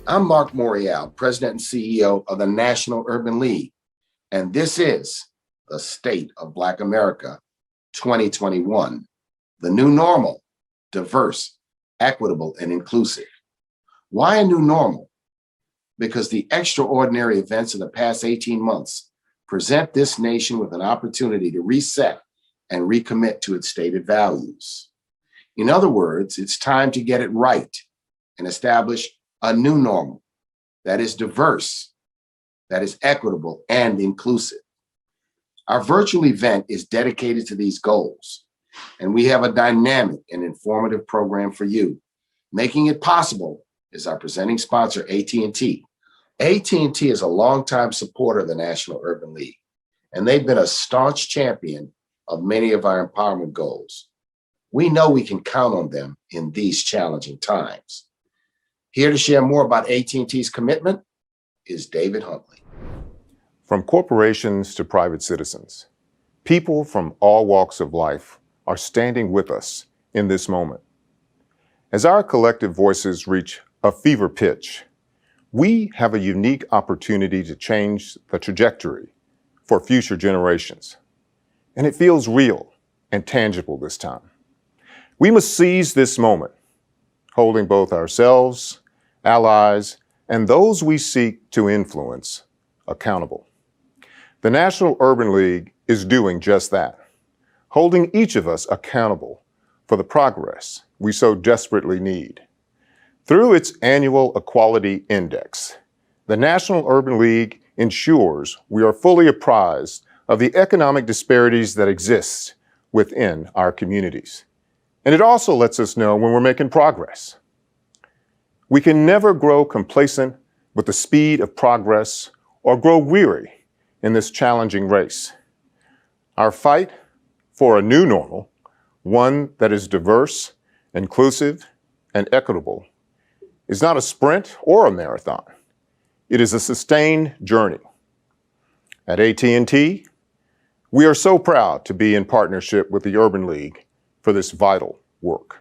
I'm Mark Morial, President and CEO of the National Urban League, and this is the State of Black America 2021, the new normal, diverse, equitable, and inclusive. Why a new normal? Because the extraordinary events of the past 18 months present this nation with an opportunity to reset and recommit to its stated values. In other words, it's time to get it right and establish a new normal that is diverse, that is equitable and inclusive. Our virtual event is dedicated to these goals, and we have a dynamic and informative program for you. Making it possible is our presenting sponsor, AT&T. AT&T is a longtime supporter of the National Urban League, and they've been a staunch champion of many of our empowerment goals. We know we can count on them in these challenging times. Here to share more about AT&T's commitment is David Huntley. From corporations to private citizens, people from all walks of life are standing with us in this moment. As our collective voices reach a fever pitch, we have a unique opportunity to change the trajectory for future generations. And it feels real and tangible this time. We must seize this moment, holding both ourselves, allies, and those we seek to influence accountable. The National Urban League is doing just that, holding each of us accountable for the progress we so desperately need. Through its annual Equality Index, the National Urban League ensures we are fully apprised of the economic disparities that exist within our communities. And it also lets us know when we're making progress. We can never grow complacent with the speed of progress or grow weary in this challenging race. Our fight for a new normal, one that is diverse, inclusive, and equitable, is not a sprint or a marathon. It is a sustained journey. At AT&T, we are so proud to be in partnership with the Urban League for this vital work.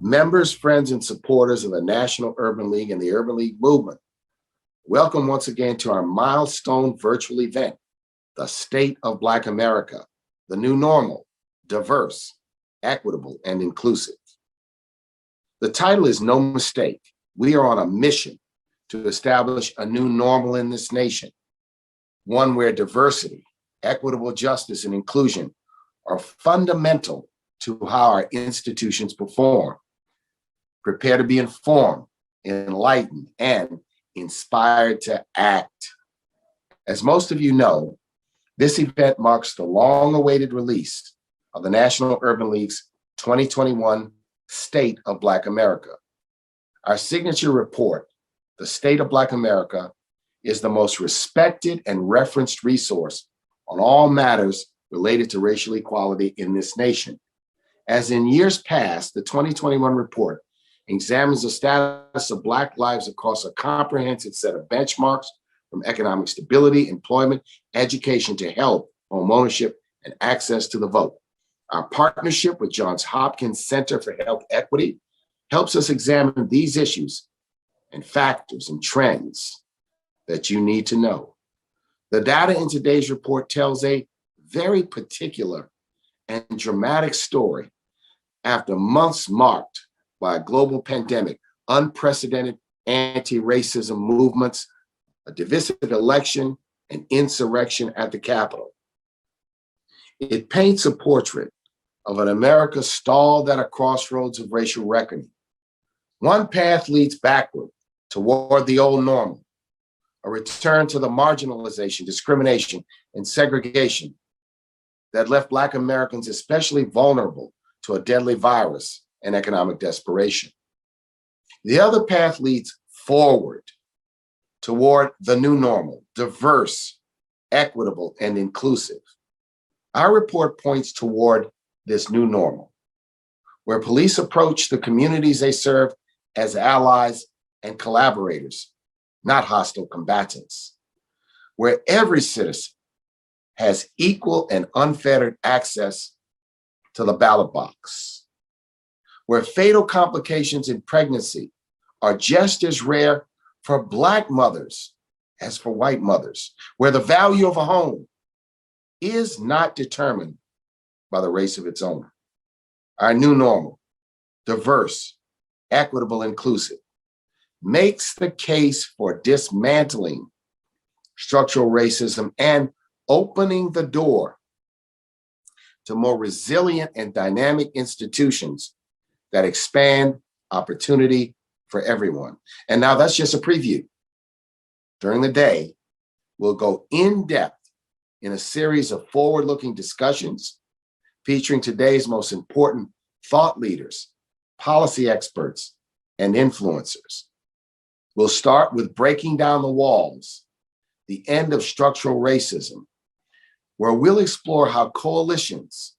Members, friends, and supporters of the National Urban League and the Urban League movement, welcome once again to our milestone virtual event, the State of Black America, the new normal, diverse, equitable, and inclusive. The title is no mistake. We are on a mission to establish a new normal in this nation, one where diversity, equitable justice, and inclusion are fundamental to how our institutions perform. Prepare to be informed, enlightened, and inspired to act. As most of you know, this event marks the long-awaited release of the National Urban League's 2021 State of Black America. Our signature report, the State of Black America, is the most respected and referenced resource on all matters related to racial equality in this nation. As in years past, the 2021 report examines the status of Black lives across a comprehensive set of benchmarks from economic stability, employment, education to health, home ownership, and access to the vote. Our partnership with Johns Hopkins Center for Health Equity helps us examine these issues and factors and trends that you need to know. The data in today's report tells a very particular and dramatic story after months marked by a global pandemic, unprecedented anti-racism movements, a divisive election, and insurrection at the Capitol. It paints a portrait of an America stalled at a crossroads of racial reckoning. One path leads backward toward the old normal, a return to the marginalization, discrimination, and segregation that left Black Americans especially vulnerable to a deadly virus and economic desperation. The other path leads forward toward the new normal, diverse, equitable, and inclusive. Our report points toward this new normal, where police approach the communities they serve as allies and collaborators, not hostile combatants, where every citizen has equal and unfettered access to the ballot box, where fatal complications in pregnancy are just as rare for Black mothers as for white mothers, where the value of a home is not determined by the race of its owner. Our new normal, diverse, equitable, inclusive, makes the case for dismantling structural racism and opening the door to more resilient and dynamic institutions that expand opportunity for everyone. And now that's just a preview. During the day, we'll go in depth in a series of forward-looking discussions featuring today's most important thought leaders, policy experts, and influencers. We'll start with breaking down the walls, the end of structural racism, where we'll explore how coalitions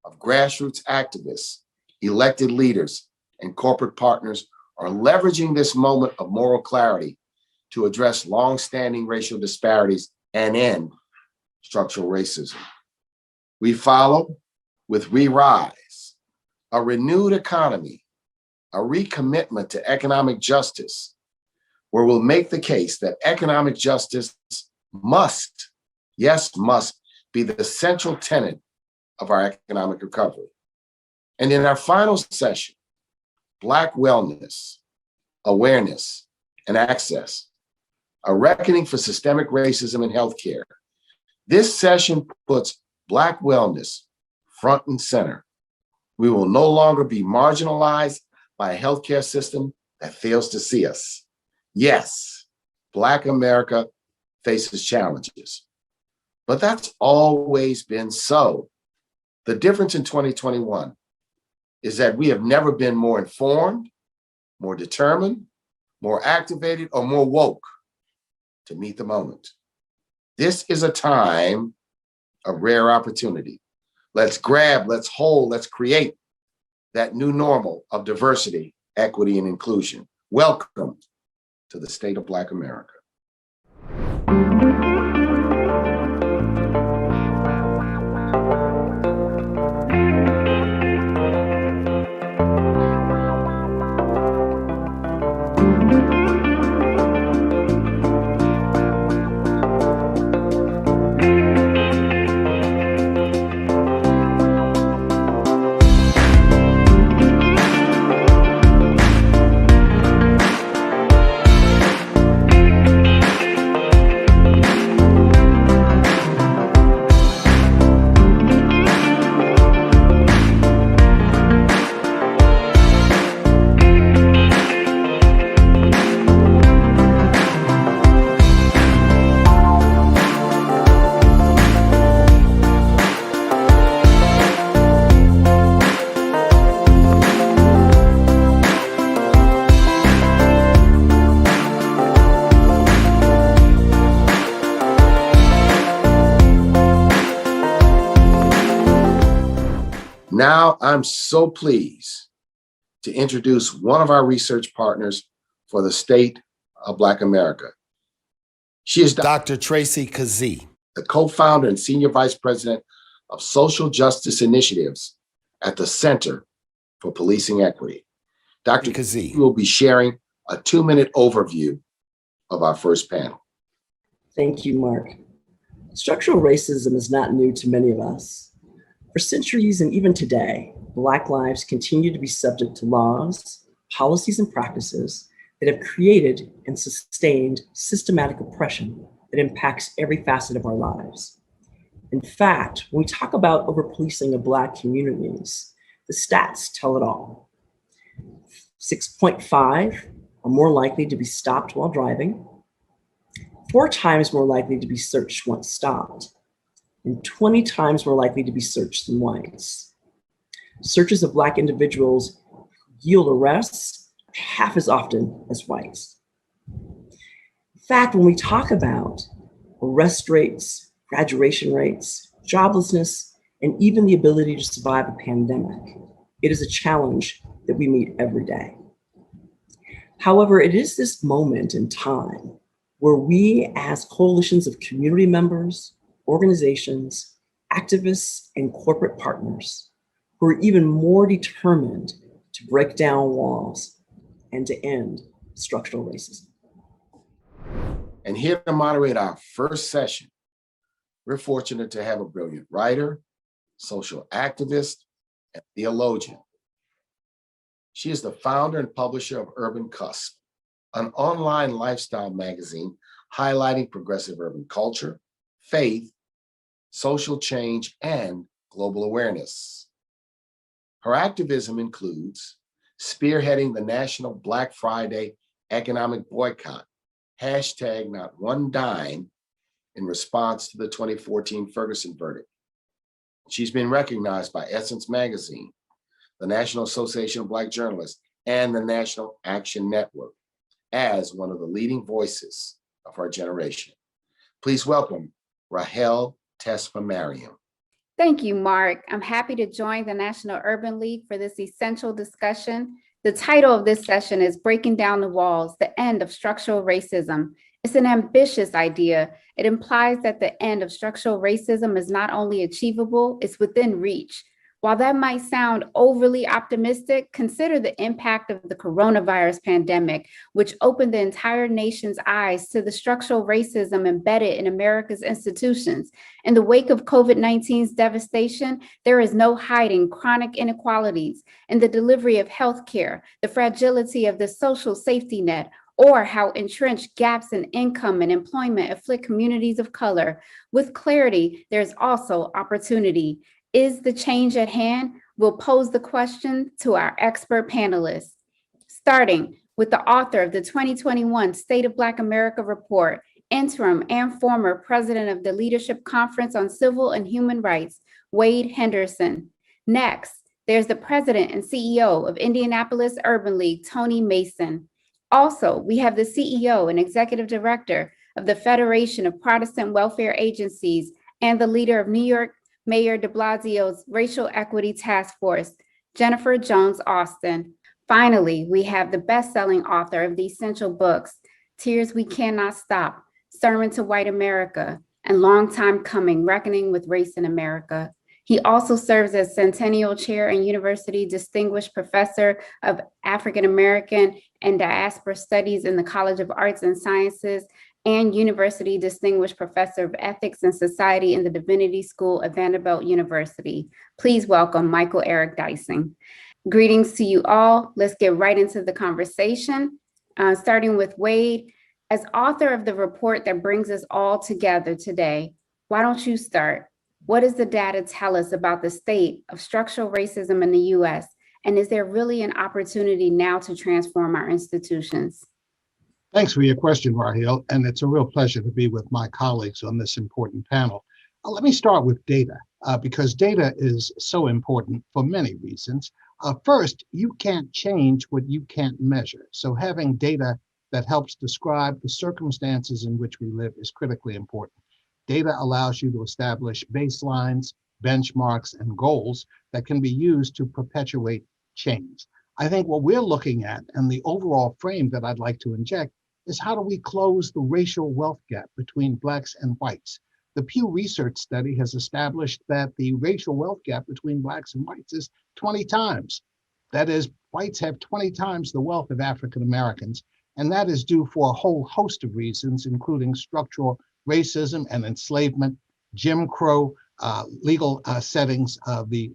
of grassroots activists, elected leaders, and corporate partners are leveraging this moment of moral clarity to address longstanding racial disparities and end structural racism. We follow with Re-Rise, a renewed economy, a recommitment to economic justice, where we'll make the case that economic justice must, yes, must be the central tenet of our economic recovery. And in our final session, Black wellness, awareness, and access, a reckoning for systemic racism in healthcare. This session puts Black wellness front and center. We will no longer be marginalized by a healthcare system that fails to see us. Yes, Black America faces challenges, but that's always been so. The difference in 2021 is that we have never been more informed, more determined, more activated, or more woke to meet the moment. This is a time of rare opportunity. Let's grab, let's hold, let's create that new normal of diversity, equity, and inclusion. Welcome to the state of Black America. Now, I'm so pleased to introduce one of our research partners for the state of Black America. She is Dr. Tracy Kazee, the co-founder and senior vice president of social justice initiatives at the Center for Policing Equity. Dr. Kazee will be sharing a 2-minute overview of our first panel. Thank you, Mark. Structural racism is not new to many of us. For centuries and even today, Black lives continue to be subject to laws, policies, and practices that have created and sustained systematic oppression that impacts every facet of our lives. In fact, when we talk about over-policing of Black communities, the stats tell it all. 6.5 are more likely to be stopped while driving, 4 times more likely to be searched once stopped, and 20 times more likely to be searched than whites. Searches of Black individuals yield arrests half as often as whites. In fact, when we talk about arrest rates, graduation rates, joblessness, and even the ability to survive a pandemic, it is a challenge that we meet every day. However, it is this moment in time where we, as coalitions of community members, organizations, activists, and corporate partners, who are even more determined to break down walls and to end structural racism. And here to moderate our first session, we're fortunate to have a brilliant writer, social activist, and theologian. She is the founder and publisher of Urban Cusp, an online lifestyle magazine highlighting progressive urban culture, faith, social change, and global awareness. Her activism includes spearheading the National Black Friday economic boycott, hashtag not one dime, in response to the 2014 Ferguson verdict. She's been recognized by Essence Magazine, the National Association of Black Journalists, and the National Action Network as one of the leading voices of her generation. Please welcome Rahel Tesfamariam. Thank you, Mark. I'm happy to join the National Urban League for this essential discussion. The title of this session is Breaking Down the Walls, the End of Structural Racism. It's an ambitious idea. It implies that the end of structural racism is not only achievable, it's within reach. While that might sound overly optimistic, consider the impact of the coronavirus pandemic, which opened the entire nation's eyes to the structural racism embedded in America's institutions. In the wake of COVID-19's devastation, there is no hiding chronic inequalities in the delivery of healthcare, the fragility of the social safety net, or how entrenched gaps in income and employment afflict communities of color. With clarity, there's also opportunity. Is the change at hand? We'll pose the question to our expert panelists, starting with the author of the 2021 State of Black America Report, interim and former president of the Leadership Conference on Civil and Human Rights, Wade Henderson. Next, there's the president and CEO of Indianapolis Urban League, Tony Mason. Also, we have the CEO and executive director of the Federation of Protestant Welfare Agencies and the leader of New York Mayor de Blasio's Racial Equity Task Force, Jennifer Jones Austin. Finally, we have the best-selling author of the essential books, Tears We Cannot Stop, Sermon to White America, and Long Time Coming, Reckoning with Race in America. He also serves as Centennial Chair and University Distinguished Professor of African American and Diaspora Studies in the College of Arts and Sciences and University Distinguished Professor of Ethics and Society in the Divinity School at Vanderbilt University. Please welcome Michael Eric Dysing. Greetings to you all. Let's get right into the conversation, starting with Wade. As author of the report that brings us all together today, why don't you start? What does the data tell us about the state of structural racism in the US? And is there really an opportunity now to transform our institutions? Thanks for your question, Rahel, and it's a real pleasure to be with my colleagues on this important panel. Let me start with data, because data is so important for many reasons. First, you can't change what you can't measure. So having data that helps describe the circumstances in which we live is critically important. Data allows you to establish baselines, benchmarks, and goals that can be used to perpetuate change. I think what we're looking at, and the overall frame that I'd like to inject, is how do we close the racial wealth gap between Blacks and whites? The Pew Research study has established that the racial wealth gap between Blacks and whites is 20 times. That is, whites have 20 times the wealth of African Americans, and that is due for a whole host of reasons, including structural racism and enslavement, Jim Crow, legal settings of the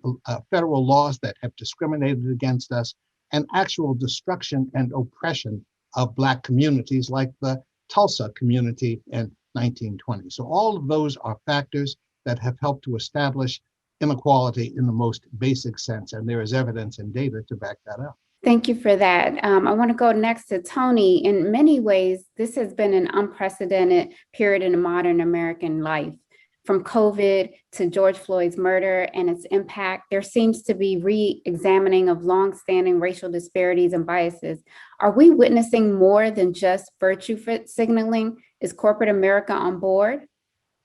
federal laws that have discriminated against us, and actual destruction and oppression of Black communities like the Tulsa community in 1920. So all of those are factors that have helped to establish inequality in the most basic sense, and there is evidence and data to back that up. Thank you for that. I want to go next to Tony. In many ways, this has been an unprecedented period in modern American life. From COVID to George Floyd's murder and its impact, there seems to be re-examining of longstanding racial disparities and biases. Are we witnessing more than just virtue signaling? Is corporate America on board?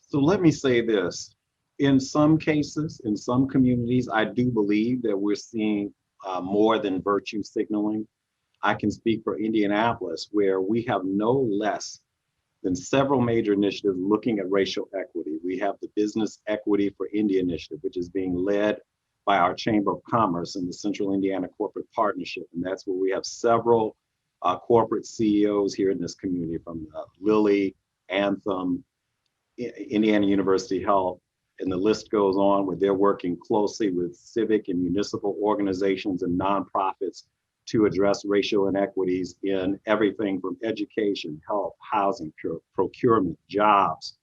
So let me say this. In some cases, in some communities, I do believe that we're seeing more than virtue signaling. I can speak for Indianapolis, where we have no less than several major initiatives looking at racial equity. We have the Business Equity for India initiative, which is being led by our Chamber of Commerce and the Central Indiana Corporate Partnership. And that's where we have several corporate CEOs here in this community, from Lilly, Anthem, Indiana University Health, and the list goes on, where they're working closely with civic and municipal organizations and nonprofits to address racial inequities in everything from education, health, housing, procurement, jobs,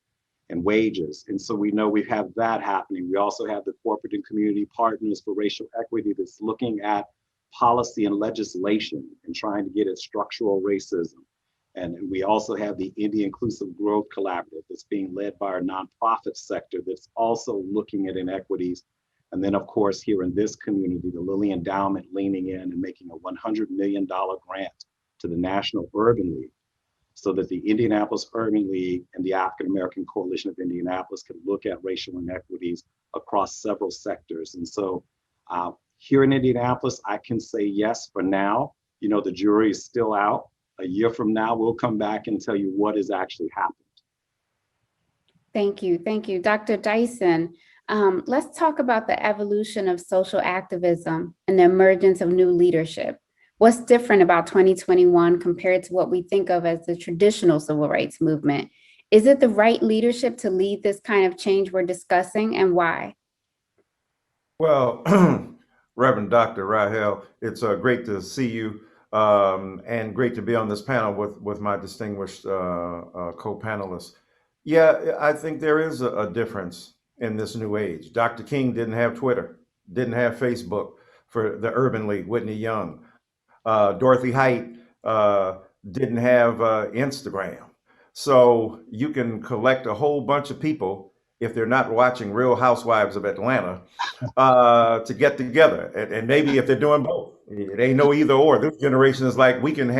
and wages. And so we know we have that happening. We also have the Corporate and Community Partners for Racial Equity that's looking at policy and legislation and trying to get at structural racism. And we also have the India Inclusive Growth Collaborative that's being led by our nonprofit sector that's also looking at inequities. And then, of course, here in this community, the Lilly Endowment leaning in and making a $100 million grant to the National Urban League, so that the Indianapolis Urban League and the African American Coalition of Indianapolis can look at racial inequities across several sectors. And so here in Indianapolis, I can say yes for now. You know, the jury is still out. A year from now, we'll come back and tell you what has actually happened. Thank you. Thank you. Dr. Dyson, let's talk about the evolution of social activism and the emergence of new leadership. What's different about 2021 compared to what we think of as the traditional civil rights movement? Is it the right leadership to lead this kind of change we're discussing, and why? Well, Reverend Dr. Rahel, it's great to see you and great to be on this panel with my distinguished co-panelists. Yeah, I think there is a difference in this new age. Dr. King didn't have Twitter, didn't have Facebook for the Urban League, Whitney Young. Dorothy Height didn't have Instagram. So you can collect a whole bunch of people, if they're not watching Real Housewives of Atlanta, to get together. And maybe if they're doing both, it ain't no either or. This generation is like, we can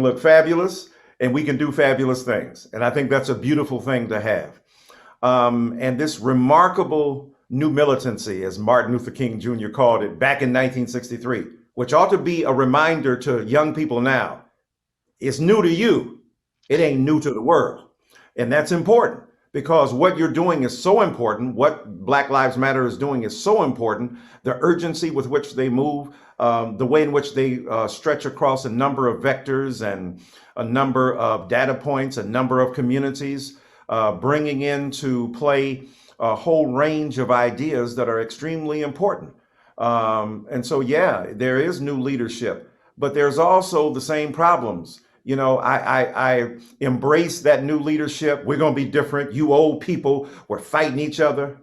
look fabulous and we can do fabulous things. And I think that's a beautiful thing to have. And this remarkable new militancy, as Martin Luther King Jr. called it back in 1963, which ought to be a reminder to young people now. It's new to you. It ain't new to the world. And that's important, because what you're doing is so important. What Black Lives Matter is doing is so important. The urgency with which they move, the way in which they stretch across a number of vectors and a number of data points, a number of communities, bringing into play a whole range of ideas that are extremely important. And so, yeah, there is new leadership, but there's also the same problems. You know, I embrace that new leadership. We're going to be different. You old people, we're fighting each other.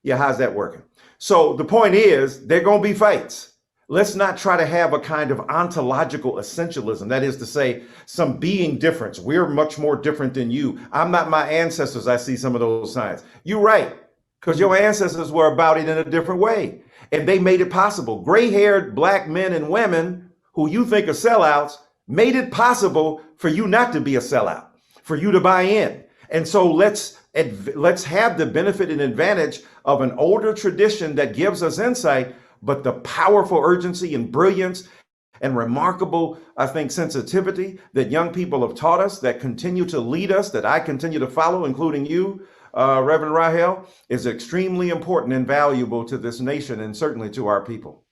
Yeah, how's that working? So the point is, there are going to be fights. Let's not try to have a kind of ontological essentialism. That is to say, some being difference. We're much more different than you. I'm not my ancestors. I see some of those signs. You're right, because your ancestors were about it in a different way. And they made it possible. Gray-haired Black men and women who you think are sellouts made it possible for you not to be a sellout, for you to buy in. And so let's have the benefit and advantage of an older tradition that gives us insight, but the powerful urgency and brilliance and remarkable, I think, sensitivity that young people have taught us, that continue to lead us, that I continue to follow, including you, Reverend Rahel, is extremely important and valuable to this nation and certainly to our people.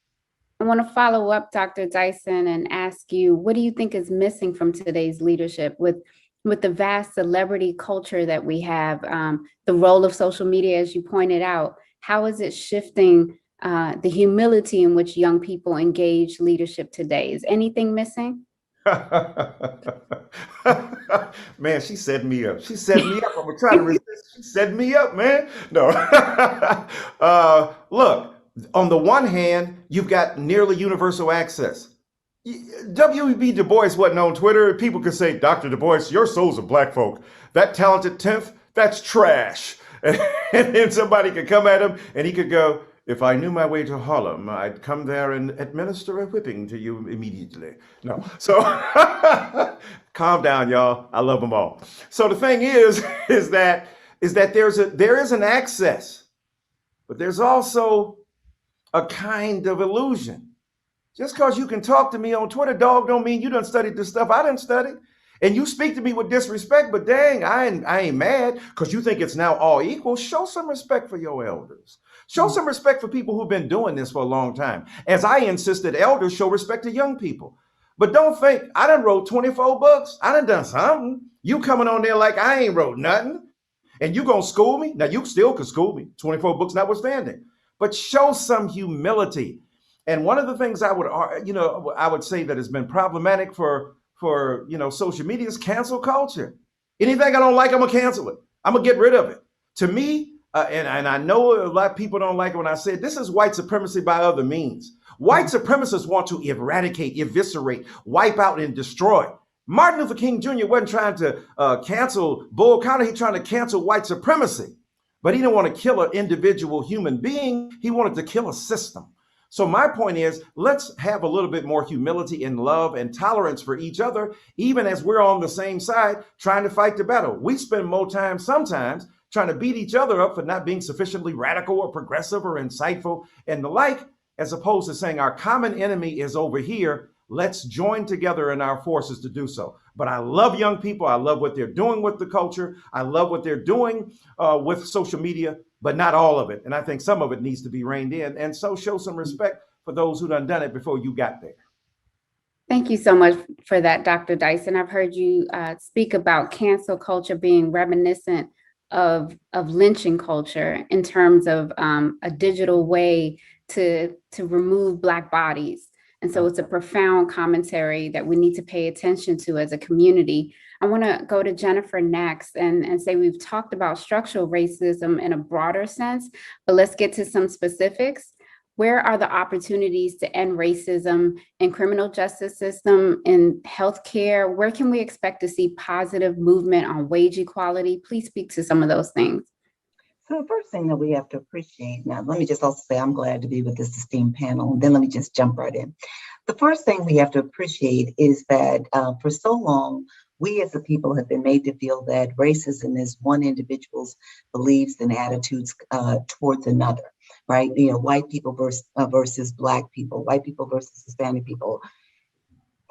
I want to follow up, Dr. Dyson, and ask you, what do you think is missing from today's leadership with the vast celebrity culture that we have, the role of social media, as you pointed out? How is it shifting the humility in which young people engage leadership today? Is anything missing? Man, she set me up. She set me up. I'm gonna try to resist. She set me up, man. No. Look, on the one hand, you've got nearly universal access. W.E.B. Du Bois wasn't on Twitter. People could say, Dr. Du Bois, your soul's of Black folk. That talented 10th, that's trash. And then somebody could come at him and he could go, if I knew my way to Harlem, I'd come there and administer a whipping to you immediately. No, so calm down, y'all. I love them all. So the thing is that there is an access, but there's also a kind of illusion. Just because you can talk to me on Twitter, dog, don't mean you done studied the stuff I done studied. And you speak to me with disrespect, but dang, I ain't mad because you think it's now all equal. Show some respect for your elders. Show some respect for people who've been doing this for a long time. As I insisted, elders show respect to young people. But don't think I done wrote 24 books. I done something. You coming on there like I ain't wrote nothing. And you gonna school me? Now you still could school me, 24 books notwithstanding. But show some humility. And one of the things I would say that has been problematic for social media is cancel culture. Anything I don't like, I'm gonna cancel it. I'm gonna get rid of it. To me, and I know a lot of people don't like it when I say it, this is white supremacy by other means. White supremacists want to eradicate, eviscerate, wipe out, and destroy. Martin Luther King Jr. wasn't trying to cancel Bull Connor. He trying to cancel white supremacy, but he didn't want to kill an individual human being. He wanted to kill a system. So my point is, let's have a little bit more humility and love and tolerance for each other, even as we're on the same side trying to fight the battle. We spend more time sometimes trying to beat each other up for not being sufficiently radical or progressive or insightful and the like, as opposed to saying our common enemy is over here. Let's join together in our forces to do so. But I love young people. I love what they're doing with the culture. I love what they're doing with social media, but not all of it. And I think some of it needs to be reined in. And so show some respect for those who done it before you got there. Thank you so much for that, Dr. Dyson. I've heard you speak about cancel culture being reminiscent of lynching culture in terms of a digital way to remove Black bodies. And so it's a profound commentary that we need to pay attention to as a community. I want to go to Jennifer next and say we've talked about structural racism in a broader sense, but let's get to some specifics. Where are the opportunities to end racism in criminal justice system, in healthcare? Where can we expect to see positive movement on wage equality? Please speak to some of those things. So the first thing that we have to appreciate, now let me just also say I'm glad to be with this esteemed panel, and then let me just jump right in. The first thing we have to appreciate is that for so long, we as a people have been made to feel that racism is one individual's beliefs and attitudes towards another, right? You know, white people versus Black people, white people versus Hispanic people.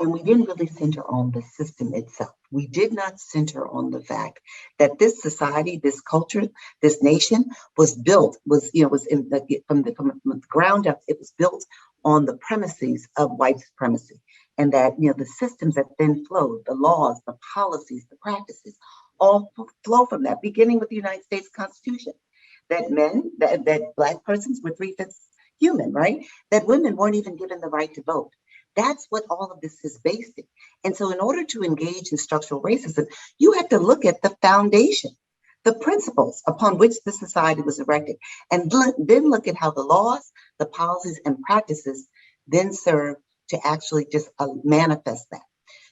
And we didn't really center on the system itself. We did not center on the fact that this society, this culture, this nation was built, from the ground up, it was built on the premises of white supremacy. And that, the systems that then flowed, the laws, the policies, the practices, all flow from that, beginning with the United States Constitution. That that Black persons were 3/5 human, right? That women weren't even given the right to vote. That's what all of this is based in. And so in order to engage in structural racism, you have to look at the foundation, the principles upon which the society was erected, and then look at how the laws, the policies, and practices then serve to actually just manifest that.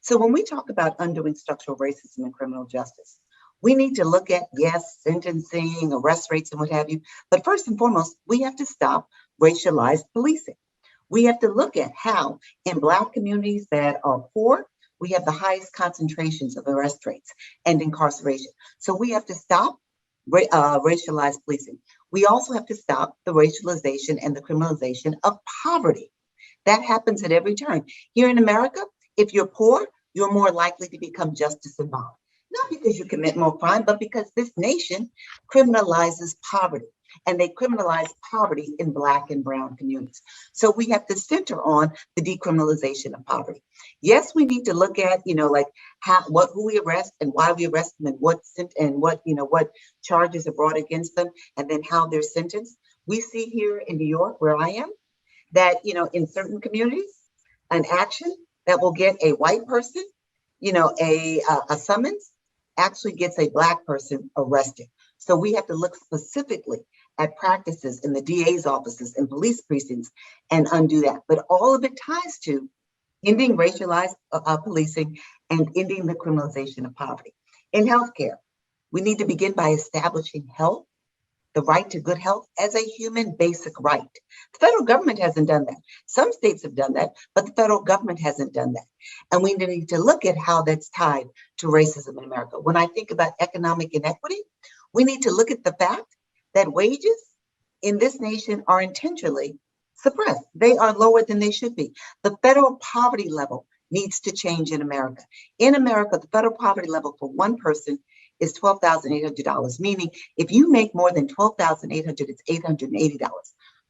So when we talk about undoing structural racism in criminal justice, we need to look at, yes, sentencing, arrest rates, and what have you. But first and foremost, we have to stop racialized policing. We have to look at how in Black communities that are poor, we have the highest concentrations of arrest rates and incarceration. So we have to stop racialized policing. We also have to stop the racialization and the criminalization of poverty. That happens at every turn. Here in America, if you're poor, you're more likely to become justice involved. Not because you commit more crime, but because this nation criminalizes poverty. And they criminalize poverty in Black and brown communities. So we have to center on the decriminalization of poverty. Yes, we need to look at, who we arrest and why we arrest them and what charges are brought against them and then how they're sentenced. We see here in New York, where I am, that, in certain communities, an action that will get a white person, a summons actually gets a Black person arrested. So we have to look specifically at practices in the DA's offices and police precincts and undo that. But all of it ties to ending racialized policing and ending the criminalization of poverty. In healthcare, we need to begin by establishing health, the right to good health, as a human basic right. The federal government hasn't done that. Some states have done that, but the federal government hasn't done that. And we need to look at how that's tied to racism in America. When I think about economic inequity, we need to look at the fact that wages in this nation are intentionally suppressed. They are lower than they should be. The federal poverty level needs to change in America. In America, the federal poverty level for one person is $12,800, meaning if you make more than $12,800, it's $880.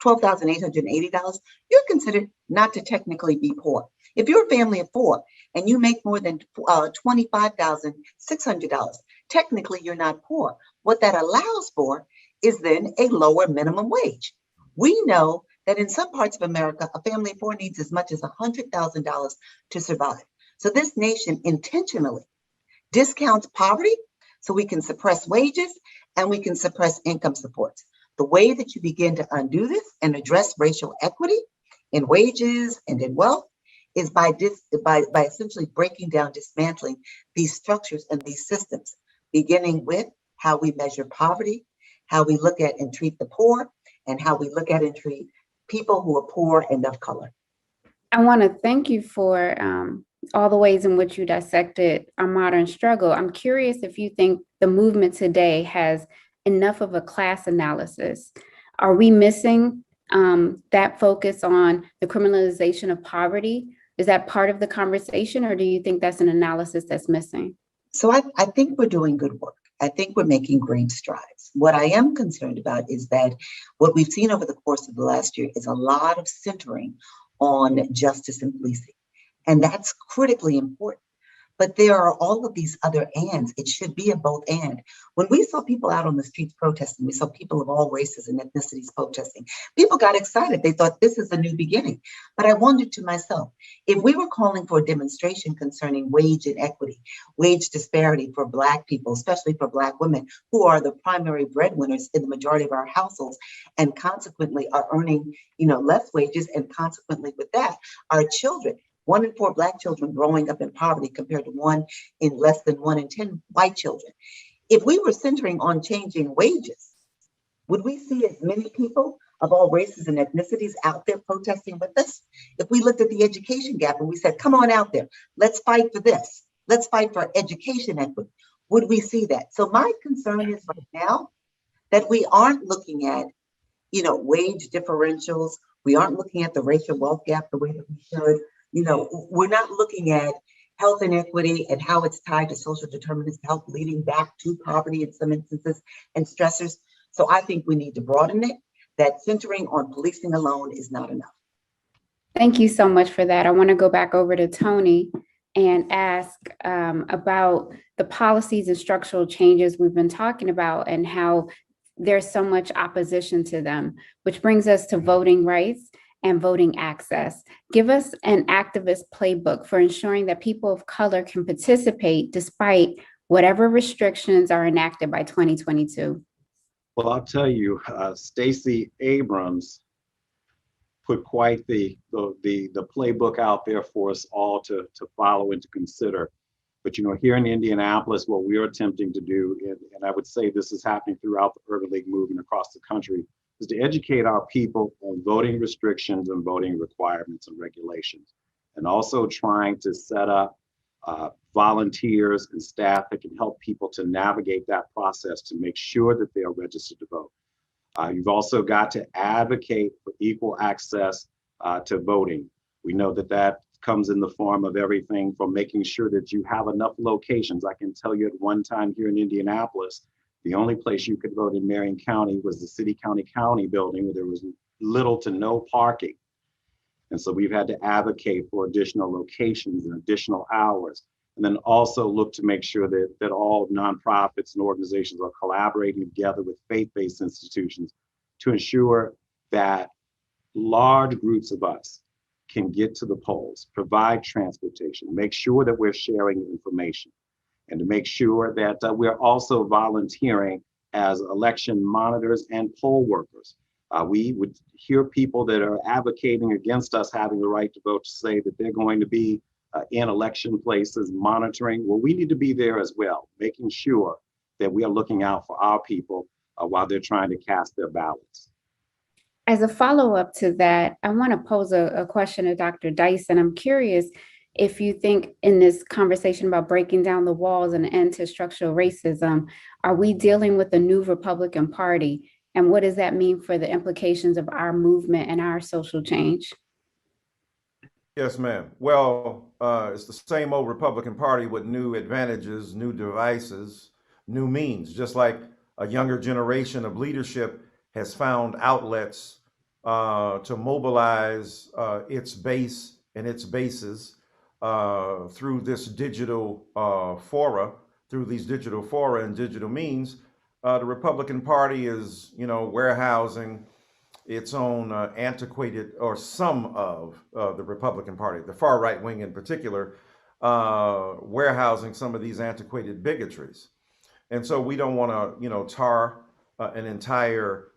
$12,880, you're considered not to technically be poor. If you're a family of four and you make more than $25,600, technically you're not poor. What that allows for is then a lower minimum wage. We know that in some parts of America, a family of four needs as much as $100,000 to survive. So this nation intentionally discounts poverty so we can suppress wages and we can suppress income supports. The way that you begin to undo this and address racial equity in wages and in wealth is by essentially breaking down, dismantling these structures and these systems, beginning with how we measure poverty, how we look at and treat the poor, and how we look at and treat people who are poor and of color. I want to thank you for all the ways in which you dissected our modern struggle. I'm curious if you think the movement today has enough of a class analysis. Are we missing that focus on the criminalization of poverty? Is that part of the conversation, or do you think that's an analysis that's missing? So I think we're doing good work. I think we're making great strides. What I am concerned about is that what we've seen over the course of the last year is a lot of centering on justice and policing. And that's critically important. But there are all of these other ands. It should be a both and. When we saw people out on the streets protesting, we saw people of all races and ethnicities protesting. People got excited. They thought this is a new beginning. But I wondered to myself, if we were calling for a demonstration concerning wage inequity, wage disparity for Black people, especially for Black women, who are the primary breadwinners in the majority of our households, and consequently are earning, less wages, and consequently with that, our children, 1 in 4 Black children growing up in poverty compared to less than 1 in 10 white children. If we were centering on changing wages, would we see as many people of all races and ethnicities out there protesting with us? If we looked at the education gap and we said, come on out there, let's fight for this. Let's fight for education equity. Would we see that? So my concern is right now that we aren't looking at, wage differentials. We aren't looking at the racial wealth gap the way that we should. We're not looking at health inequity and how it's tied to social determinants of health, leading back to poverty in some instances and stressors. So I think we need to broaden it. That centering on policing alone is not enough. Thank you so much for that. I want to go back over to Tony and ask about the policies and structural changes we've been talking about and how there's so much opposition to them, which brings us to voting rights and voting access. Give us an activist playbook for ensuring that people of color can participate despite whatever restrictions are enacted by 2022. Well, I'll tell you, Stacey Abrams put quite the playbook out there for us all to follow and to consider. But here in Indianapolis, what we are attempting to do, and I would say this is happening throughout the Urban League movement across the country, is to educate our people on voting restrictions and voting requirements and regulations, and also trying to set up volunteers and staff that can help people to navigate that process to make sure that they are registered to vote. You've also got to advocate for equal access to voting. We know that comes in the form of everything from making sure that you have enough locations. I can tell you at one time here in Indianapolis, the only place you could vote in Marion County was the City County building, where there was little to no parking. And so we've had to advocate for additional locations and additional hours, and then also look to make sure that all nonprofits and organizations are collaborating together with faith-based institutions to ensure that large groups of us can get to the polls, provide transportation, make sure that we're sharing information, and to make sure that we're also volunteering as election monitors and poll workers. We would hear people that are advocating against us having the right to vote to say that they're going to be in election places monitoring. Well, we need to be there as well, making sure that we are looking out for our people while they're trying to cast their ballots. As a follow-up to that, I want to pose a question to Dr. Dyson. I'm curious if you think in this conversation about breaking down the walls and end to structural racism, are we dealing with a new Republican Party? And what does that mean for the implications of our movement and our social change? Yes, ma'am. Well, it's the same old Republican Party with new advantages, new devices, new means, just like a younger generation of leadership has found outlets to mobilize its base and its bases through this digital fora, through these digital fora and digital means. The Republican Party is, warehousing its own antiquated, or some of the Republican Party, the far right wing in particular, warehousing some of these antiquated bigotries. And so we don't want to, tar an entire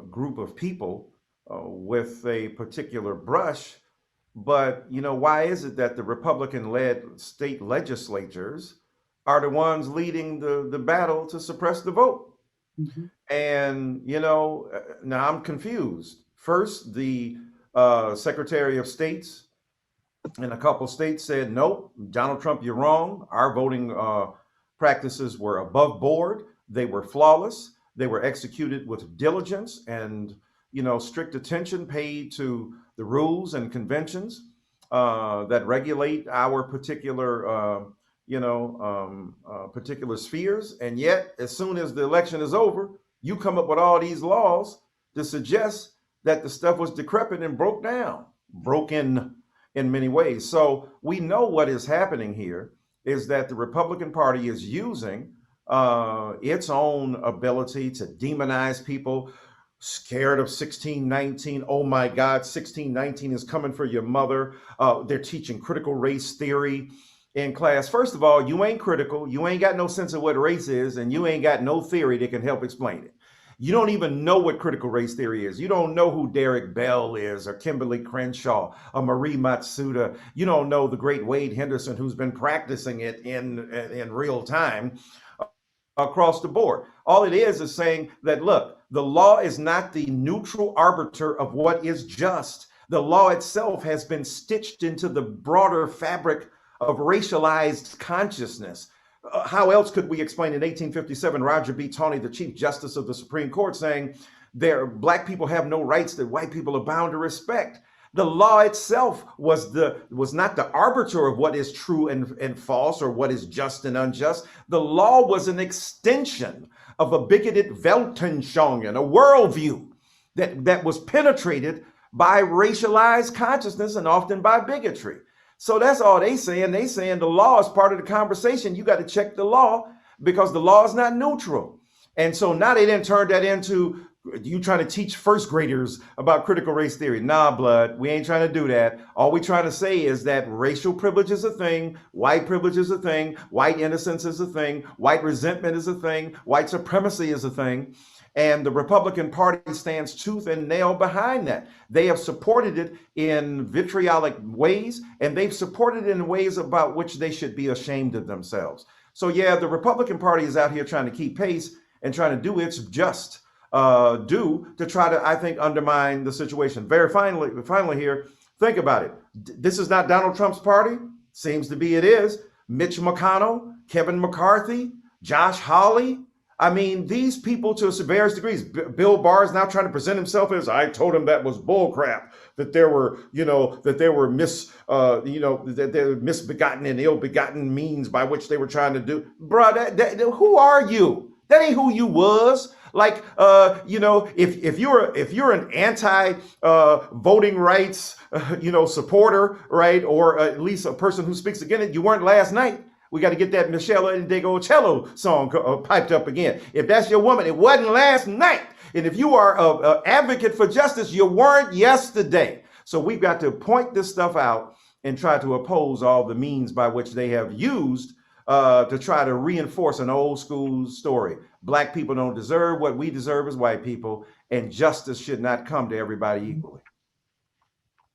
group of people with a particular brush. But, why is it that the Republican-led state legislatures are the ones leading the battle to suppress the vote? Mhm. And, now I'm confused. First, the Secretary of States in a couple states said, nope, Donald Trump, you're wrong. Our voting practices were above board. They were flawless. They were executed with diligence and, strict attention paid to the rules and conventions that regulate our particular particular spheres. And yet, as soon as the election is over, you come up with all these laws to suggest that the stuff was decrepit and broken in many ways. So we know what is happening here is that the Republican Party is using its own ability to demonize people scared of 1619. Oh my God, 1619 is coming for your mother. They're teaching critical race theory in class. First of all, you ain't critical. You ain't got no sense of what race is, and you ain't got no theory that can help explain it. You don't even know what critical race theory is. You don't know who Derek Bell is, or Kimberly Crenshaw, or Marie Matsuda. You don't know the great Wade Henderson, who's been practicing it in real time across the board. All it is saying that, look, the law is not the neutral arbiter of what is just. The law itself has been stitched into the broader fabric of racialized consciousness. How else could we explain in 1857, Roger B. Taney, the Chief Justice of the Supreme Court, saying black people have no rights that white people are bound to respect? The law itself was not the arbiter of what is true and false, or what is just and unjust. The law was an extension of a bigoted Weltanschauung, a worldview that was penetrated by racialized consciousness and often by bigotry. So that's all they saying. They saying the law is part of the conversation. You got to check the law because the law is not neutral. And so now they didn't turn that into you trying to teach first graders about critical race theory. Nah, blood, we ain't trying to do that. All we trying to say is that racial privilege is a thing, white privilege is a thing, white innocence is a thing, white resentment is a thing, white supremacy is a thing. And the Republican Party stands tooth and nail behind that. They have supported it in vitriolic ways, and they've supported it in ways about which they should be ashamed of themselves. So yeah, the Republican Party is out here trying to keep pace and trying to do its just due to try to, I think, undermine the situation. Very finally here, think about it. This is not Donald Trump's party. Seems to be it is. Mitch McConnell, Kevin McCarthy, Josh Hawley. I mean, these people to various degrees. Bill Barr is now trying to present himself as, I told him that was bullcrap, that there were, that there were misbegotten and ill-begotten means by which they were trying to do. Bruh, who are you? That ain't who you was. Like, if you're an anti-voting rights, supporter, right, or at least a person who speaks against it, you weren't last night. We got to get that Michelle Ndegeocello song piped up again. If that's your woman, it wasn't last night. And if you are an advocate for justice, you weren't yesterday. So we've got to point this stuff out and try to oppose all the means by which they have used to try to reinforce an old school story. Black people don't deserve what we deserve as white people, and justice should not come to everybody equally.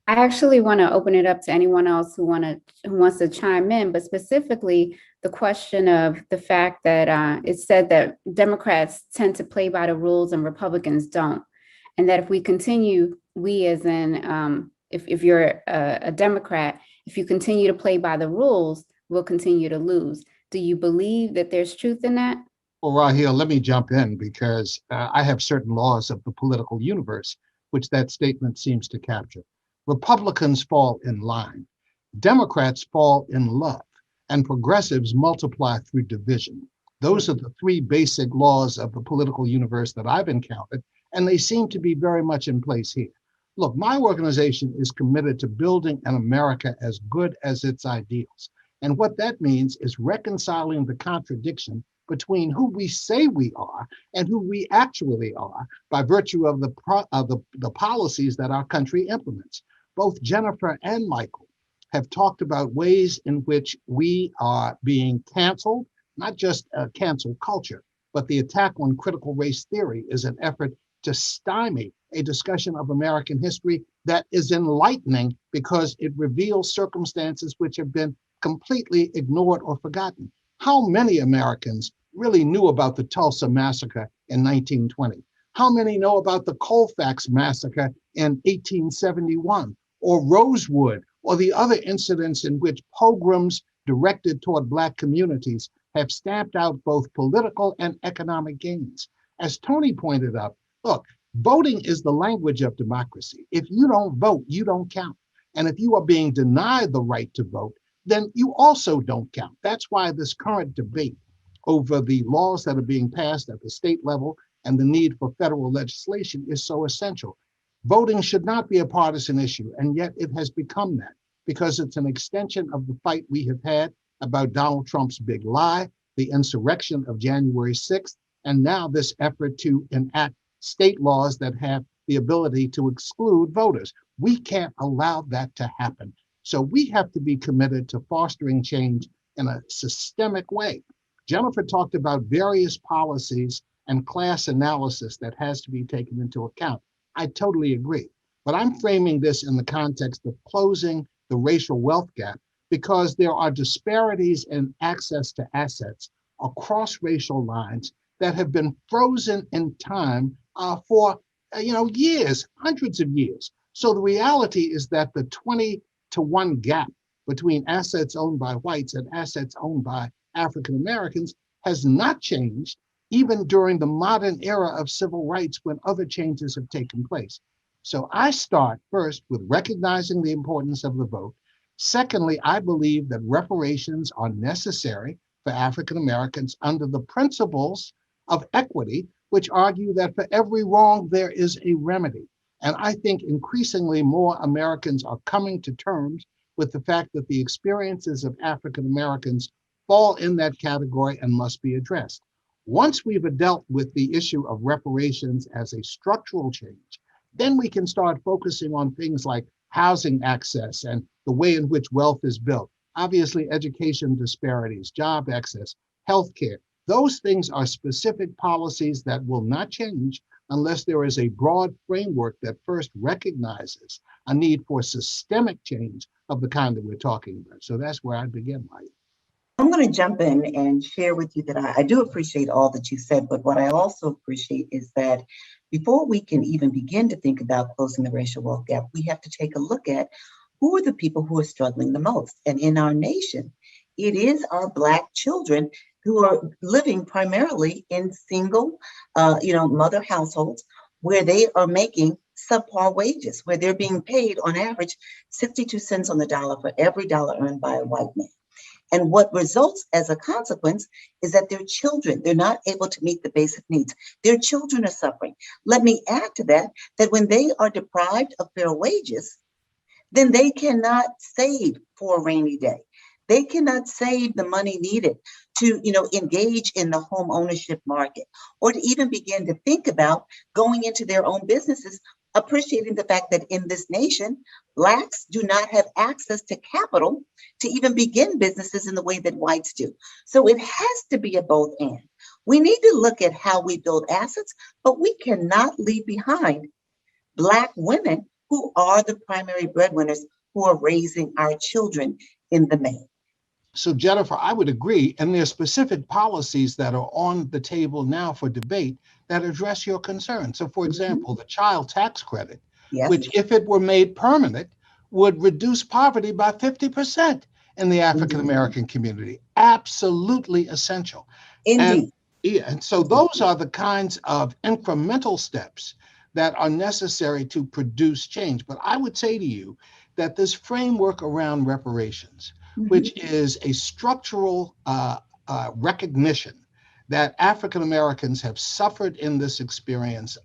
I actually want to open it up to anyone else who wants to chime in, but specifically the question of the fact that it's said that Democrats tend to play by the rules and Republicans don't. And that if we continue, we as in, if you're a Democrat, if you continue to play by the rules, we'll continue to lose. Do you believe that there's truth in that? Well, Raheel, let me jump in because I have certain laws of the political universe, which that statement seems to capture. Republicans fall in line, Democrats fall in love, and progressives multiply through division. Those are the three basic laws of the political universe that I've encountered, and they seem to be very much in place here. Look, my organization is committed to building an America as good as its ideals. And what that means is reconciling the contradiction between who we say we are and who we actually are by virtue of the policies that our country implements. Both Jennifer and Michael have talked about ways in which we are being canceled, not just a cancel culture, but the attack on critical race theory is an effort to stymie a discussion of American history that is enlightening because it reveals circumstances which have been completely ignored or forgotten. How many Americans really knew about the Tulsa massacre in 1920? How many know about the Colfax massacre in 1871, or Rosewood, or the other incidents in which pogroms directed toward Black communities have stamped out both political and economic gains? As Tony pointed out, look, voting is the language of democracy. If you don't vote, you don't count. And if you are being denied the right to vote, then you also don't count. That's why this current debate over the laws that are being passed at the state level and the need for federal legislation is so essential. Voting should not be a partisan issue, and yet it has become that because it's an extension of the fight we have had about Donald Trump's big lie, the insurrection of January 6th, and now this effort to enact state laws that have the ability to exclude voters. We can't allow that to happen. So we have to be committed to fostering change in a systemic way. Jennifer talked about various policies and class analysis that has to be taken into account. I totally agree. But I'm framing this in the context of closing the racial wealth gap because there are disparities in access to assets across racial lines that have been frozen in time for years, hundreds of years. So the reality is that the 20-to-1 gap between assets owned by whites and assets owned by African Americans has not changed even during the modern era of civil rights when other changes have taken place. So I start first with recognizing the importance of the vote. Secondly, I believe that reparations are necessary for African Americans under the principles of equity, which argue that for every wrong, there is a remedy. And I think increasingly more Americans are coming to terms with the fact that the experiences of African Americans fall in that category and must be addressed. Once we've dealt with the issue of reparations as a structural change, then we can start focusing on things like housing access and the way in which wealth is built. Obviously, education disparities, job access, healthcare. Those things are specific policies that will not change unless there is a broad framework that first recognizes a need for systemic change of the kind that we're talking about. So that's where I begin, Mike. I'm going to jump in and share with you that I do appreciate all that you said, but what I also appreciate is that before we can even begin to think about closing the racial wealth gap, we have to take a look at who are the people who are struggling the most. And in our nation, it is our Black children who are living primarily in single, mother households where they are making subpar wages, where they're being paid on average 62 cents on the dollar for every dollar earned by a white man. And what results as a consequence is that their children, they're not able to meet the basic needs. Their children are suffering. Let me add to that, that when they are deprived of fair wages, then they cannot save for a rainy day. They cannot save the money needed to, engage in the home ownership market or to even begin to think about going into their own businesses, appreciating the fact that in this nation, Blacks do not have access to capital to even begin businesses in the way that whites do. So it has to be a both and. We need to look at how we build assets, but we cannot leave behind Black women who are the primary breadwinners who are raising our children in the main. So Jennifer, I would agree. And there are specific policies that are on the table now for debate that address your concern. So for example, the child tax credit, which if it were made permanent, would reduce poverty by 50% in the African American community. Absolutely essential. Indeed. Yeah, and so those are the kinds of incremental steps that are necessary to produce change. But I would say to you that this framework around reparations, which is a structural recognition that African Americans have suffered in this experience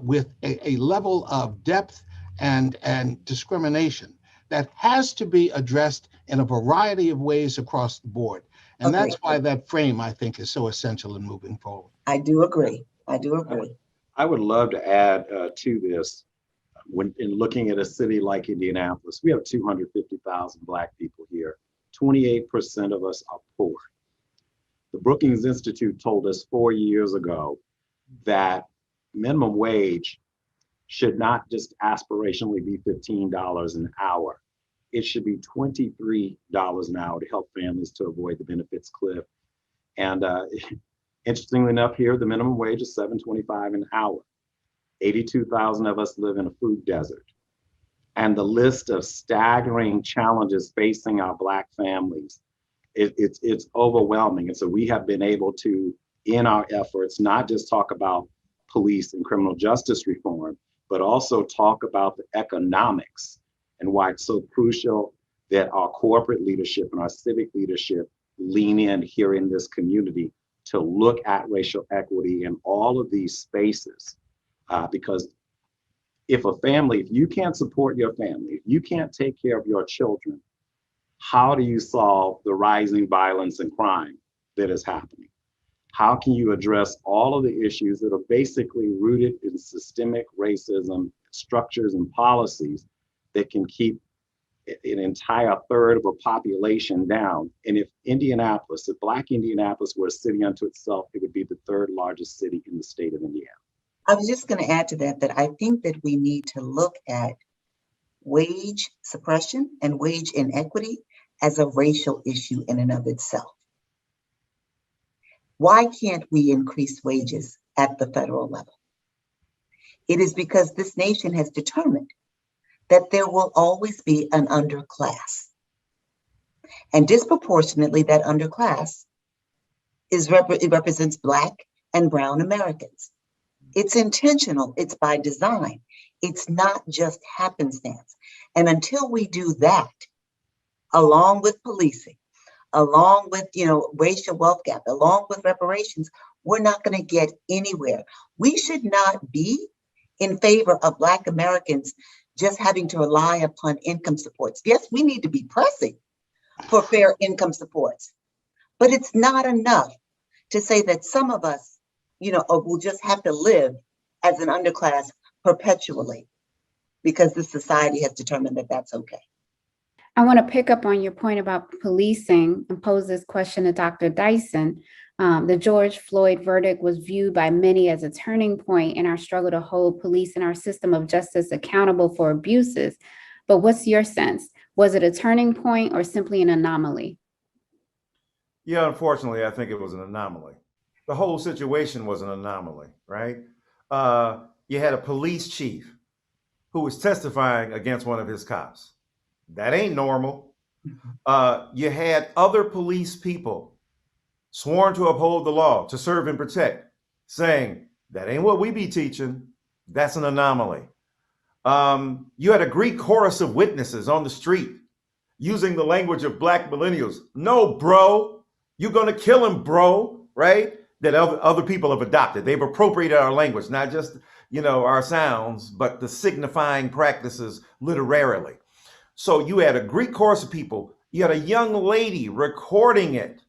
with a level of depth and discrimination that has to be addressed in a variety of ways across the board. And Agree. that's why that frame, I think, is so essential in moving forward. I do agree. I do agree. I would love to add to this. When in looking at a city like Indianapolis, we have 250,000 Black people here. 28% of us are poor. The Brookings Institute told us 4 years ago that minimum wage should not just aspirationally be $15 an hour. It should be $23 an hour to help families to avoid the benefits cliff. And interestingly enough, here the minimum wage is $7.25 an hour. 82,000 of us live in a food desert. And the list of staggering challenges facing our Black families, it's overwhelming. And so we have been able to, in our efforts, not just talk about police and criminal justice reform, but also talk about the economics and why it's so crucial that our corporate leadership and our civic leadership lean in here in this community to look at racial equity in all of these spaces. Because if you can't support your family, if you can't take care of your children, how do you solve the rising violence and crime that is happening? How can you address all of the issues that are basically rooted in systemic racism, structures and policies that can keep an entire third of a population down? And if Black Indianapolis were a city unto itself, it would be the third largest city in the state of Indiana. I was just going to add to that I think that we need to look at wage suppression and wage inequity as a racial issue in and of itself. Why can't we increase wages at the federal level? It is because this nation has determined that there will always be an underclass. And disproportionately, that underclass it represents Black and brown Americans. It's intentional, it's by design. It's not just happenstance. And until we do that, along with policing, along with, racial wealth gap, along with reparations, we're not going to get anywhere. We should not be in favor of Black Americans just having to rely upon income supports. Yes, we need to be pressing for fair income supports, but it's not enough to say that some of us, will just have to live as an underclass perpetually because the society has determined that that's okay. I want to pick up on your point about policing and pose this question to Dr. Dyson. The George Floyd verdict was viewed by many as a turning point in our struggle to hold police and our system of justice accountable for abuses. But what's your sense? Was it a turning point or simply an anomaly? Yeah, unfortunately, I think it was an anomaly. The whole situation was an anomaly, right? You had a police chief who was testifying against one of his cops. That ain't normal. You had other police people sworn to uphold the law, to serve and protect, saying, that ain't what we be teaching. That's an anomaly. You had a Greek chorus of witnesses on the street using the language of Black millennials. No, bro, you're gonna kill him, bro, right? That other people have adopted. They've appropriated our language, not just, our sounds, but the signifying practices literarily. So you had a Greek chorus of people, you had a young lady recording it,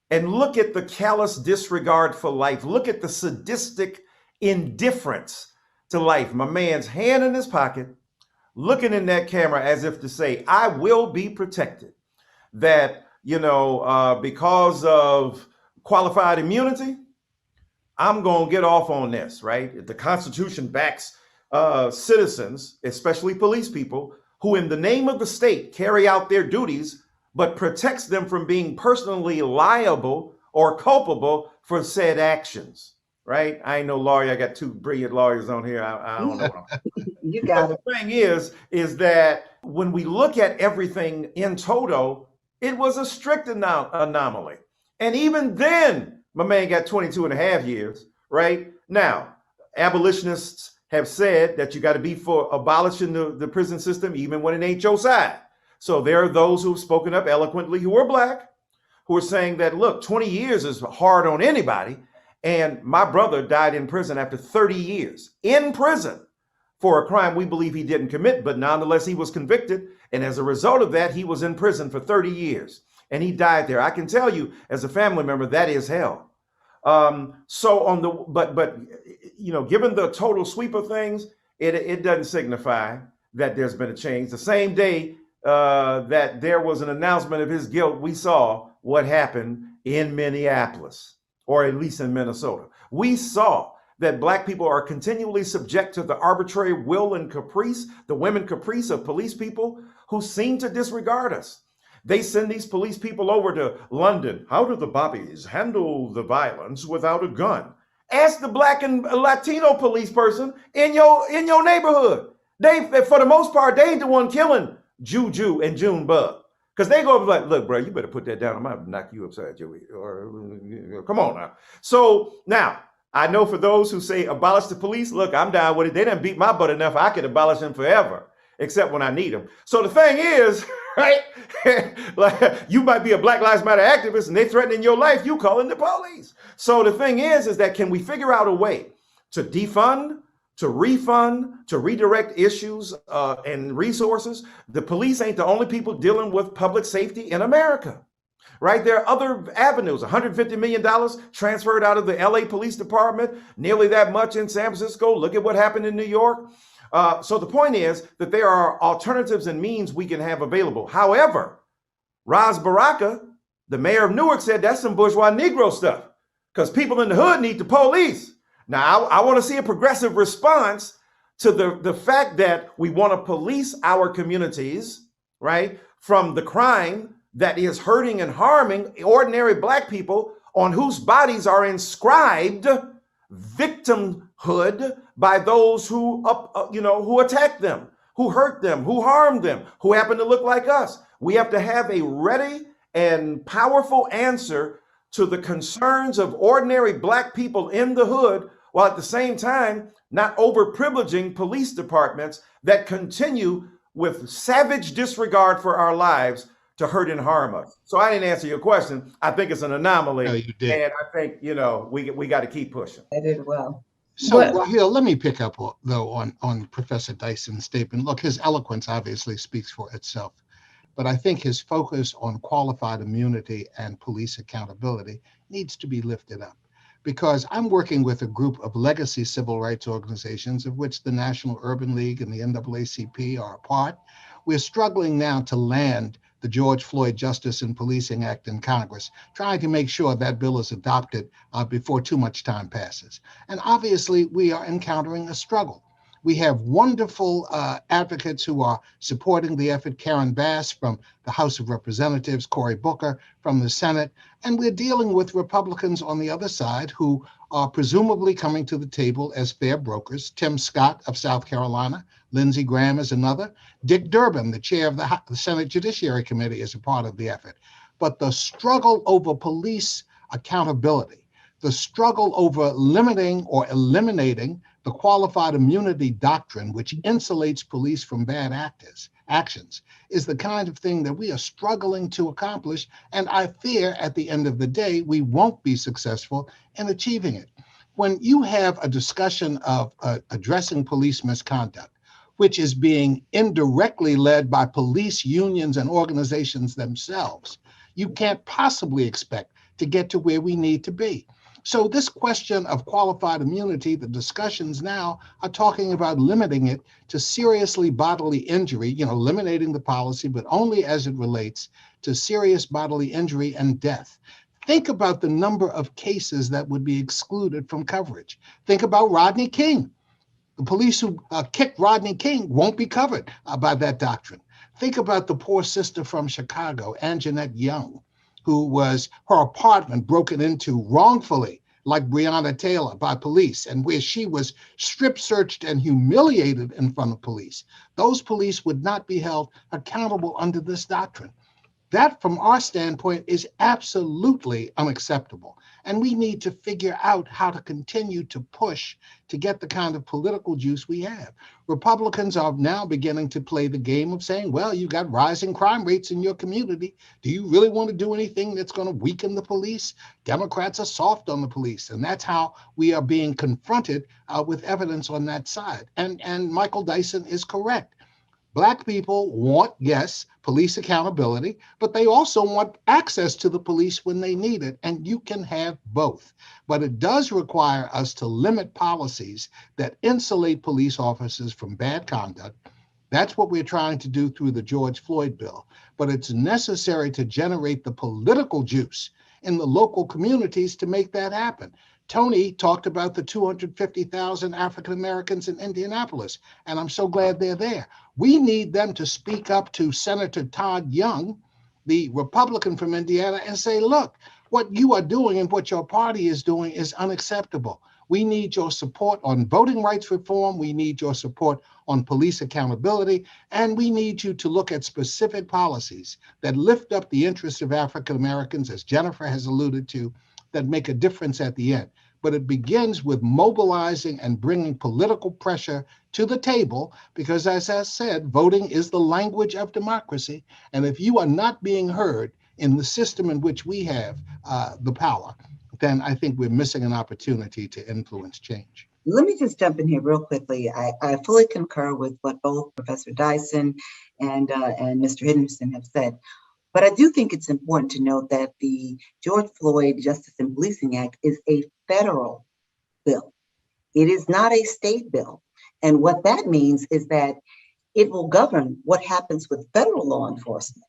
and look at the callous disregard for life. Look at the sadistic indifference to life. My man's hand in his pocket, looking in that camera as if to say, I will be protected. That, because of qualified immunity, I'm going to get off on this, right? The Constitution backs citizens, especially police people, who in the name of the state carry out their duties, but protects them from being personally liable or culpable for said actions, right? I ain't no lawyer. I got two brilliant lawyers on here. I don't know what I'm You got it. The thing is that when we look at everything in toto, it was a strict anomaly. And even then, My man got 22 and a half years, right? Now, abolitionists have said that you got to be for abolishing the prison system, even when it ain't your side. So there are those who've spoken up eloquently who are Black, who are saying that, look, 20 years is hard on anybody. And my brother died in prison after 30 years in prison for a crime we believe he didn't commit, but nonetheless, he was convicted. And as a result of that, he was in prison for 30 years and he died there. I can tell you as a family member, that is hell. So on the, but you know, given the total sweep of things, it doesn't signify that there's been a change. The same day that there was an announcement of his guilt, we saw what happened in Minneapolis, or at least in Minnesota. We saw that Black people are continually subject to the arbitrary will and caprice, the whim and caprice of police people who seem to disregard us. They send these police people over to London. How do the Bobbies handle the violence without a gun? Ask the Black and Latino police person in your neighborhood. They, for the most part, they ain't the one killing Juju and Junebug. Because they go like, look, bro, you better put that down. I might knock you upside your head. Or come on now. So now, I know for those who say abolish the police, look, I'm down with it. They done beat my butt enough. I could abolish them forever, except when I need them. So the thing is, right? Like, you might be a Black Lives Matter activist and they threatening your life. You calling the police. So the thing is that can we figure out a way to defund, to refund, to redirect issues and resources? The police ain't the only people dealing with public safety in America. Right? There are other avenues, $150 million transferred out of the LA Police Department, nearly that much in San Francisco. Look at what happened in New York. So the point is that there are alternatives and means we can have available. However, Ras Baraka, the mayor of Newark, said that's some bourgeois Negro stuff because people in the hood need the police. Now, I want to see a progressive response to the fact that we want to police our communities, right, from the crime that is hurting and harming ordinary Black people on whose bodies are inscribed victimhood by those who attack them, who hurt them, who harm them, who happen to look like us. We have to have a ready and powerful answer to the concerns of ordinary Black people in the hood, while at the same time not overprivileging police departments that continue with savage disregard for our lives to hurt and harm us. So I didn't answer your question. I think it's an anomaly. No, you did. And I think, we got to keep pushing. I did well. So, But- Raheel, let me pick up, though, on Professor Dyson's statement. Look, his eloquence obviously speaks for itself, but I think his focus on qualified immunity and police accountability needs to be lifted up, because I'm working with a group of legacy civil rights organizations, of which the National Urban League and the NAACP are a part. We're struggling now to land the George Floyd Justice and Policing Act in Congress, trying to make sure that bill is adopted before too much time passes. And obviously, we are encountering a struggle. We have wonderful advocates who are supporting the effort, Karen Bass from the House of Representatives, Cory Booker from the Senate, and we're dealing with Republicans on the other side who are presumably coming to the table as fair brokers. Tim Scott of South Carolina, Lindsey Graham is another. Dick Durbin, the chair of the Senate Judiciary Committee, is a part of the effort. But the struggle over police accountability, the struggle over limiting or eliminating the qualified immunity doctrine, which insulates police from bad actions, is the kind of thing that we are struggling to accomplish. And I fear at the end of the day, we won't be successful in achieving it. When you have a discussion of addressing police misconduct, which is being indirectly led by police unions and organizations themselves, you can't possibly expect to get to where we need to be. So this question of qualified immunity, the discussions now are talking about limiting it to seriously bodily injury, eliminating the policy, but only as it relates to serious bodily injury and death. Think about the number of cases that would be excluded from coverage. Think about Rodney King. The police who kicked Rodney King won't be covered by that doctrine. Think about the poor sister from Chicago, Anjanette Young, who was her apartment broken into wrongfully, like Breonna Taylor, by police, and where she was strip searched and humiliated in front of police. Those police would not be held accountable under this doctrine. That, from our standpoint, is absolutely unacceptable. And we need to figure out how to continue to push to get the kind of political juice we have. Republicans are now beginning to play the game of saying, well, you got rising crime rates in your community. Do you really want to do anything that's going to weaken the police? Democrats are soft on the police. And that's how we are being confronted with evidence on that side. And Michael Dyson is correct. Black people want, yes, police accountability, but they also want access to the police when they need it. And you can have both. But it does require us to limit policies that insulate police officers from bad conduct. That's what we're trying to do through the George Floyd bill. But it's necessary to generate the political juice in the local communities to make that happen. Tony talked about the 250,000 African Americans in Indianapolis, and I'm so glad they're there. We need them to speak up to Senator Todd Young, the Republican from Indiana, and say, look, what you are doing and what your party is doing is unacceptable. We need your support on voting rights reform. We need your support on police accountability. And we need you to look at specific policies that lift up the interests of African Americans, as Jennifer has alluded to, that make a difference at the end. But it begins with mobilizing and bringing political pressure to the table, because as I said, voting is the language of democracy. And if you are not being heard in the system in which we have the power, then I think we're missing an opportunity to influence change. Let me just jump in here real quickly. I fully concur with what both Professor Dyson and Mr. Henderson have said. But I do think it's important to note that the George Floyd Justice and Policing Act is a federal bill. It is not a state bill. And what that means is that it will govern what happens with federal law enforcement.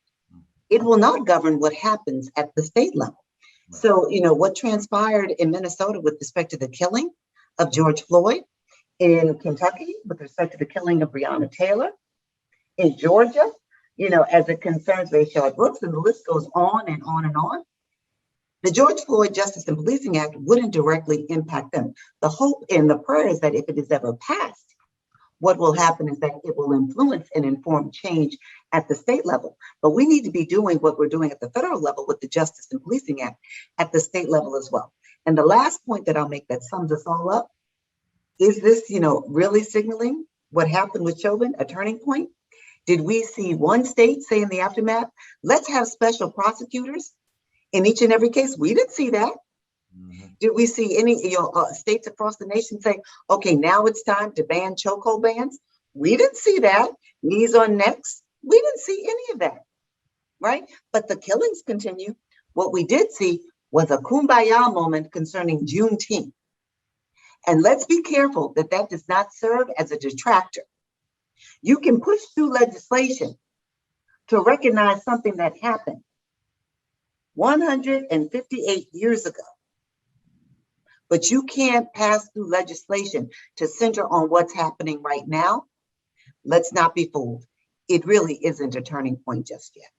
It will not govern what happens at the state level. So, what transpired in Minnesota with respect to the killing of George Floyd, in Kentucky with respect to the killing of Breonna Taylor, in Georgia, as it concerns Rayshard Brooks, and the list goes on and on and on. The George Floyd Justice and Policing Act wouldn't directly impact them. The hope and the prayer is that if it is ever passed, what will happen is that it will influence and inform change at the state level. But we need to be doing what we're doing at the federal level with the Justice and Policing Act at the state level as well. And the last point that I'll make that sums us all up is this, really signaling what happened with Chauvin, a turning point? Did we see one state say in the aftermath, let's have special prosecutors in each and every case? We didn't see that. Mm-hmm. Did we see any states across the nation say, okay, now it's time to ban chokehold bans? We didn't see that. Knees on necks. We didn't see any of that, right? But the killings continue. What we did see was a kumbaya moment concerning Juneteenth. And let's be careful that that does not serve as a detractor. You can push through legislation to recognize something that happened 158 years ago. But you can't pass through legislation to center on what's happening right now. Let's not be fooled. It really isn't a turning point just yet.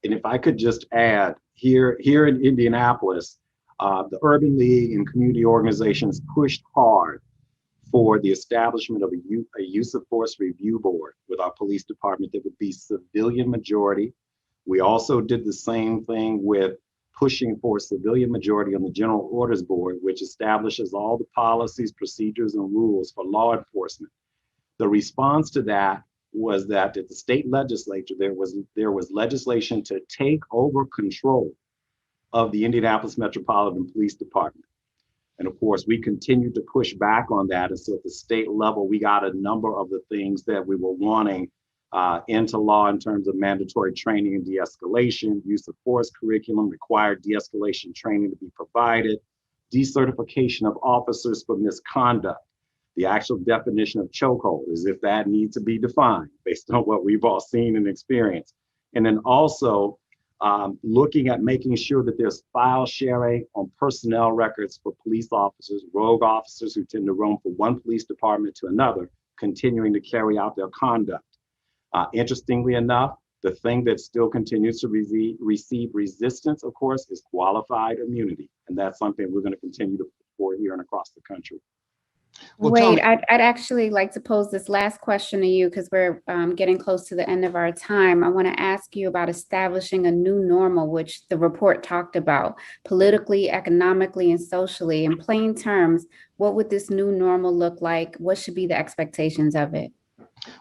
And if I could just add, here in Indianapolis, the Urban League and community organizations pushed hard for the establishment of a use of force review board with our police department that would be civilian majority. We also did the same thing with pushing for civilian majority on the General Orders Board, which establishes all the policies, procedures, and rules for law enforcement. The response to that was that at the state legislature, there was legislation to take over control of the Indianapolis Metropolitan Police Department. And of course, we continued to push back on that. And so at the state level, we got a number of the things that we were wanting into law in terms of mandatory training and de-escalation, use of force curriculum, required de-escalation training to be provided, decertification of officers for misconduct, the actual definition of chokehold, as if that needs to be defined based on what we've all seen and experienced. And then also looking at making sure that there's file sharing on personnel records for police officers, rogue officers who tend to roam from one police department to another, continuing to carry out their conduct. Interestingly enough, the thing that still continues to receive resistance, of course, is qualified immunity. And that's something we're going to continue to push for here and across the country. Well, Wait, Tony, I'd actually like to pose this last question to you because we're getting close to the end of our time. I want to ask you about establishing a new normal, which the report talked about politically, economically, and socially. In plain terms, what would this new normal look like? What should be the expectations of it?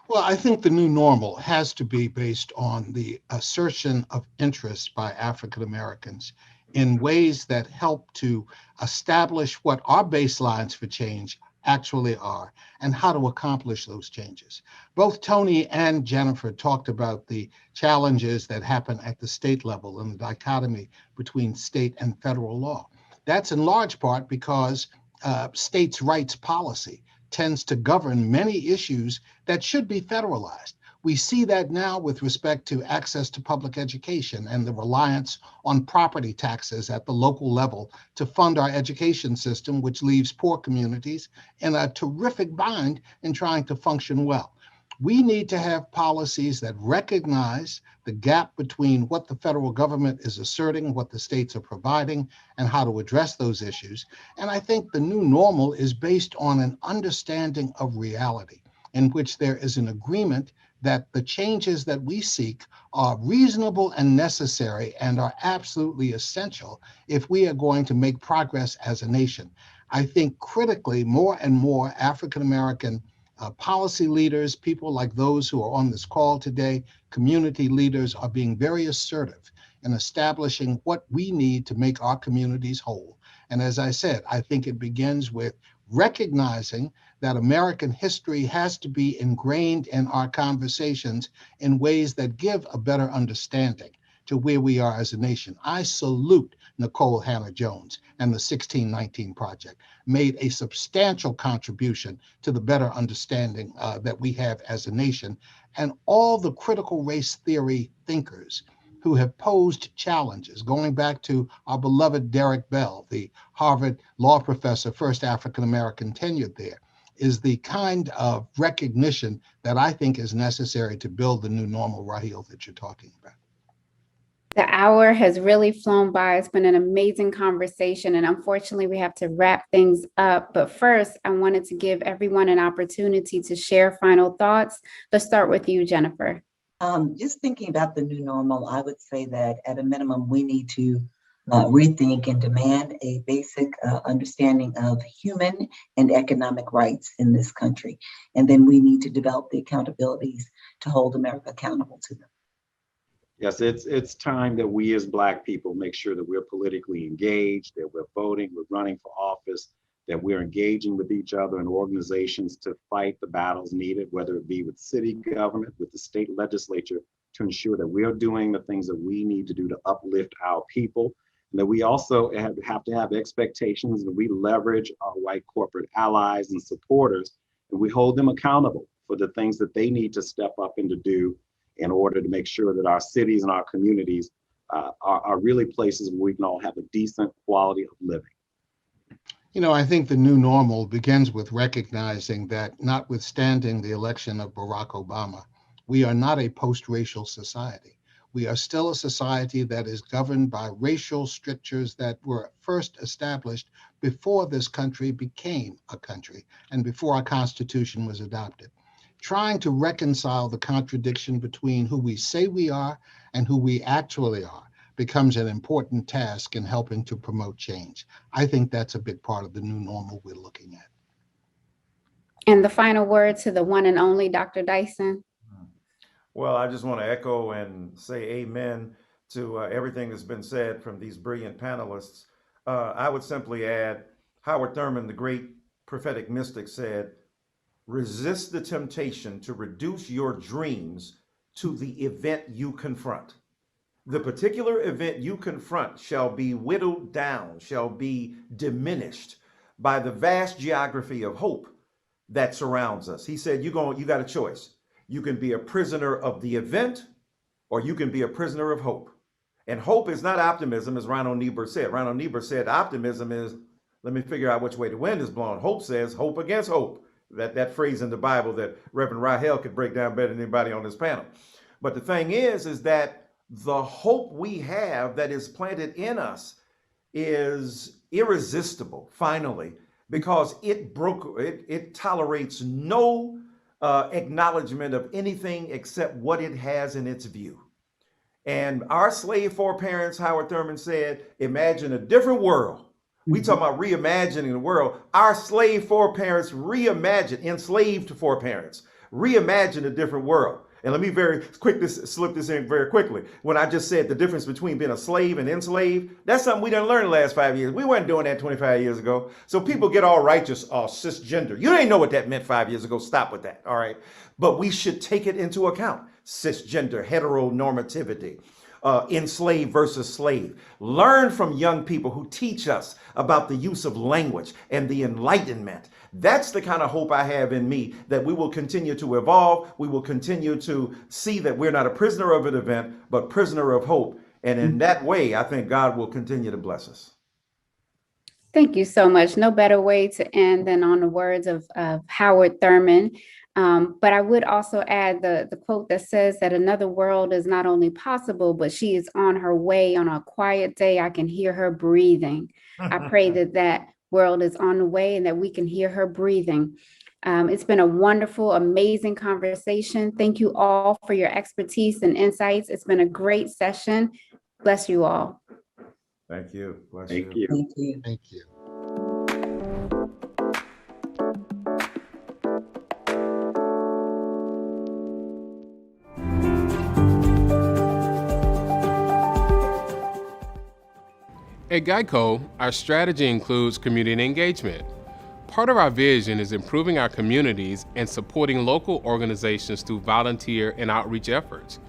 well, I think the new normal has to be based on the assertion of interest by African Americans in ways that help to establish what our baselines for change actually are and how to accomplish those changes. Both Tony and Jennifer talked about the challenges that happen at the state level and the dichotomy between state and federal law. That's in large part because states' rights policy tends to govern many issues that should be federalized. We see that now with respect to access to public education and the reliance on property taxes at the local level to fund our education system, which leaves poor communities in a terrific bind in trying to function well. We need to have policies that recognize the gap between what the federal government is asserting, what the states are providing, and how to address those issues. And I think the new normal is based on an understanding of reality in which there is an agreement that the changes that we seek are reasonable and necessary and are absolutely essential if we are going to make progress as a nation. I think critically, more and more African American policy leaders, people like those who are on this call today, community leaders are being very assertive in establishing what we need to make our communities whole. And as I said, I think it begins with recognizing that American history has to be ingrained in our conversations in ways that give a better understanding to where we are as a nation. I salute Nicole Hannah-Jones and the 1619 Project, made a substantial contribution to the better understanding that we have as a nation, and all the critical race theory thinkers who have posed challenges, going back to our beloved Derek Bell, the Harvard law professor, first African-American tenured there, is the kind of recognition that I think is necessary to build the new normal, Raheel, that you're talking about. The hour has really flown by. It's been an amazing conversation, and unfortunately, we have to wrap things up. But first, I wanted to give everyone an opportunity to share final thoughts. Let's start with you, Jennifer. Just thinking about the new normal, I would say that at a minimum, we need to rethink and demand a basic understanding of human and economic rights in this country. And then we need to develop the accountabilities to hold America accountable to them. Yes, it's time that we as Black people make sure that we're politically engaged, that we're voting, we're running for office, that we're engaging with each other and organizations to fight the battles needed, whether it be with city government, with the state legislature, to ensure that we're doing the things that we need to do to uplift our people. And that we also have to have expectations, and we leverage our white corporate allies and supporters, and we hold them accountable for the things that they need to step up and to do in order to make sure that our cities and our communities are really places where we can all have a decent quality of living. You know, I think the new normal begins with recognizing that notwithstanding the election of Barack Obama, we are not a post-racial society. We are still a society that is governed by racial strictures that were first established before this country became a country and before our Constitution was adopted. Trying to reconcile the contradiction between who we say we are and who we actually are becomes an important task in helping to promote change. I think that's a big part of the new normal we're looking at. And the final word to the one and only Dr. Dyson. Well, I just want to echo and say amen to everything that's been said from these brilliant panelists. I would simply add, Howard Thurman, the great prophetic mystic, said, resist the temptation to reduce your dreams to the event you confront. The particular event you confront shall be whittled down, shall be diminished by the vast geography of hope that surrounds us. He said, you got a choice. You can be a prisoner of the event, or you can be a prisoner of hope. And hope is not optimism, as Rhino Niebuhr said. Rhino Niebuhr said optimism is, let me figure out which way the wind is blowing. Hope says hope against hope. That phrase in the Bible that Reverend Rahel could break down better than anybody on this panel. But the thing is that the hope we have that is planted in us is irresistible, finally, because it tolerates no acknowledgement of anything except what it has in its view. And our slave foreparents, Howard Thurman said, imagine a different world. We talk about reimagining the world. Our slave foreparents enslaved foreparents, reimagine a different world. And let me slip this in very quickly. When I just said the difference between being a slave and enslaved, that's something we didn't learn the last 5 years. We weren't doing that 25 years ago. So people get all righteous, cisgender. You didn't know what that meant 5 years ago. Stop with that, all right? But we should take it into account. Cisgender, heteronormativity, enslaved versus slave. Learn from young people who teach us about the use of language and the Enlightenment. That's the kind of hope I have in me, that we will continue to evolve. We will continue to see that we're not a prisoner of an event, but prisoner of hope. And in that way, I think God will continue to bless us. Thank you so much. No better way to end than on the words of Howard Thurman. But I would also add the quote that says that another world is not only possible, but she is on her way. On a quiet day, I can hear her breathing. I pray that world is on the way and that we can hear her breathing. It's been a wonderful, amazing conversation. Thank you all for your expertise and insights. It's been a great session. Bless you all. Thank you. Bless Thank you. you. Thank you. Thank you. At Geico, our strategy includes community engagement. Part of our vision is improving our communities and supporting local organizations through volunteer and outreach efforts.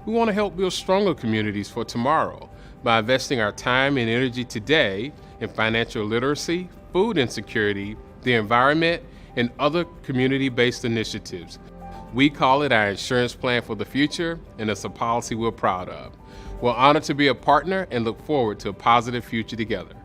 We want to help build stronger communities for tomorrow by investing our time and energy today in financial literacy, food insecurity, the environment, and other community-based initiatives. We call it our insurance plan for the future, and it's a policy we're proud of. We're honored to be a partner and look forward to a positive future together.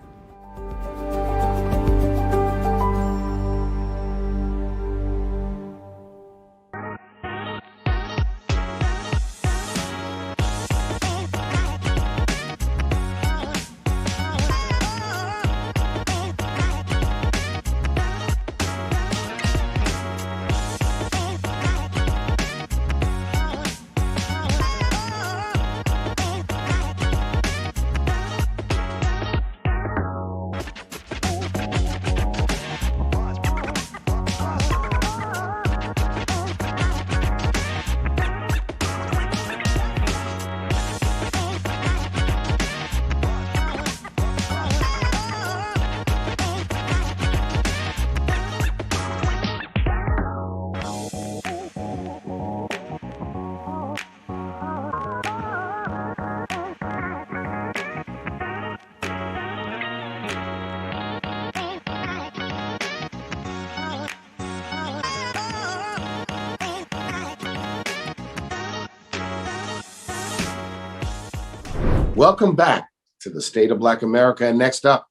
Welcome back to the State of Black America. And next up,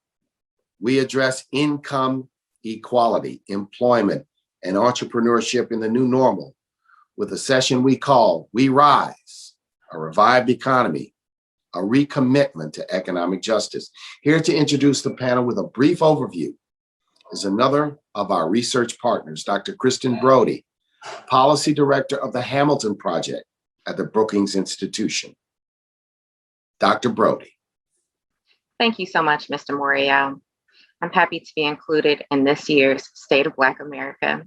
we address income equality, employment, and entrepreneurship in the new normal with a session we call We Rise, a revived economy, a recommitment to economic justice. Here to introduce the panel with a brief overview is another of our research partners, Dr. Kristen Brody, Policy Director of the Hamilton Project at the Brookings Institution. Dr. Brody. Thank you so much, Mr. Morial. I'm happy to be included in this year's State of Black America.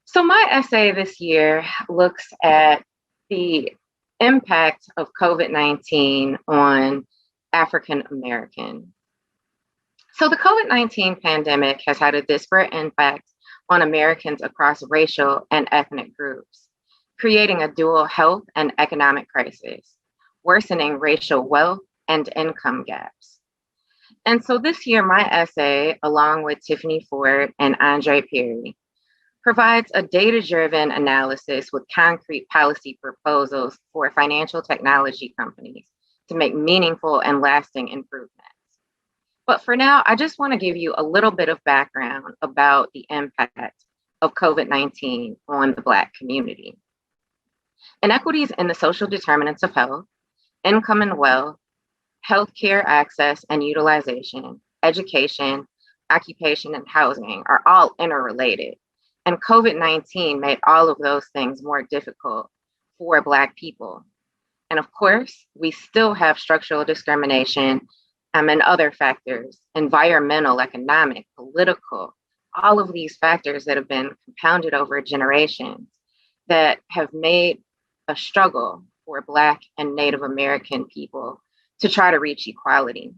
So my essay this year looks at the impact of COVID-19 on African American. So the COVID-19 pandemic has had a disparate impact on Americans across racial and ethnic groups, creating a dual health and economic crisis, worsening racial wealth and income gaps. And so this year, my essay, along with Tiffany Ford and Andre Perry, provides a data-driven analysis with concrete policy proposals for financial technology companies to make meaningful and lasting improvements. But for now, I just want to give you a little bit of background about the impact of COVID-19 on the Black community. Inequities in the social determinants of health, income and wealth, healthcare access and utilization, education, occupation, and housing are all interrelated. And COVID-19 made all of those things more difficult for Black people. And of course, we still have structural discrimination and other factors, environmental, economic, political, all of these factors that have been compounded over generations that have made a struggle for Black and Native American people to try to reach equality.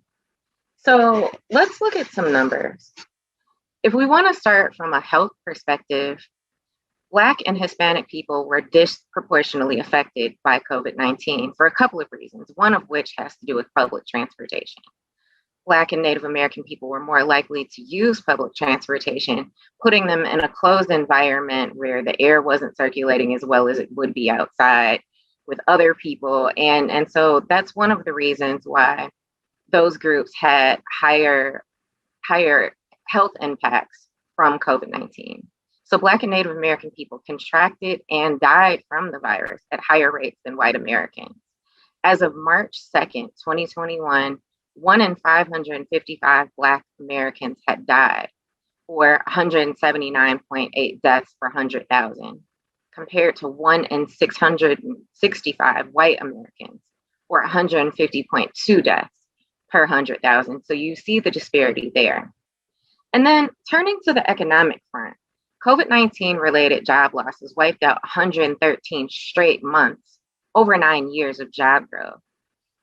So let's look at some numbers. If we want to start from a health perspective, Black and Hispanic people were disproportionately affected by COVID-19 for a couple of reasons, one of which has to do with public transportation. Black and Native American people were more likely to use public transportation, putting them in a closed environment where the air wasn't circulating as well as it would be outside with other people. And so that's one of the reasons why those groups had higher health impacts from COVID-19. So Black and Native American people contracted and died from the virus at higher rates than white Americans. As of March 2nd, 2021, 1 in 555 Black Americans had died, or 179.8 deaths per 100,000, compared to 1 in 665 white Americans, or 150.2 deaths per 100,000. So you see the disparity there. And then turning to the economic front, COVID-19 related job losses wiped out 113 straight months, over 9 years of job growth,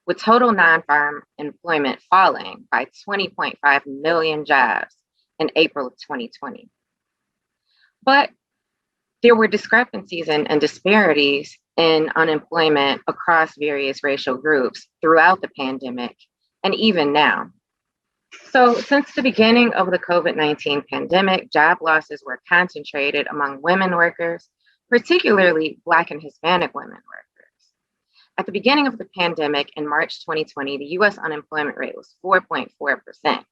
with total non-farm employment falling by 20.5 million jobs in April of 2020. But there were discrepancies and disparities in unemployment across various racial groups throughout the pandemic and even now. So since the beginning of the COVID-19 pandemic, job losses were concentrated among women workers, particularly Black and Hispanic women workers. At the beginning of the pandemic in March 2020, the US unemployment rate was 4.4%.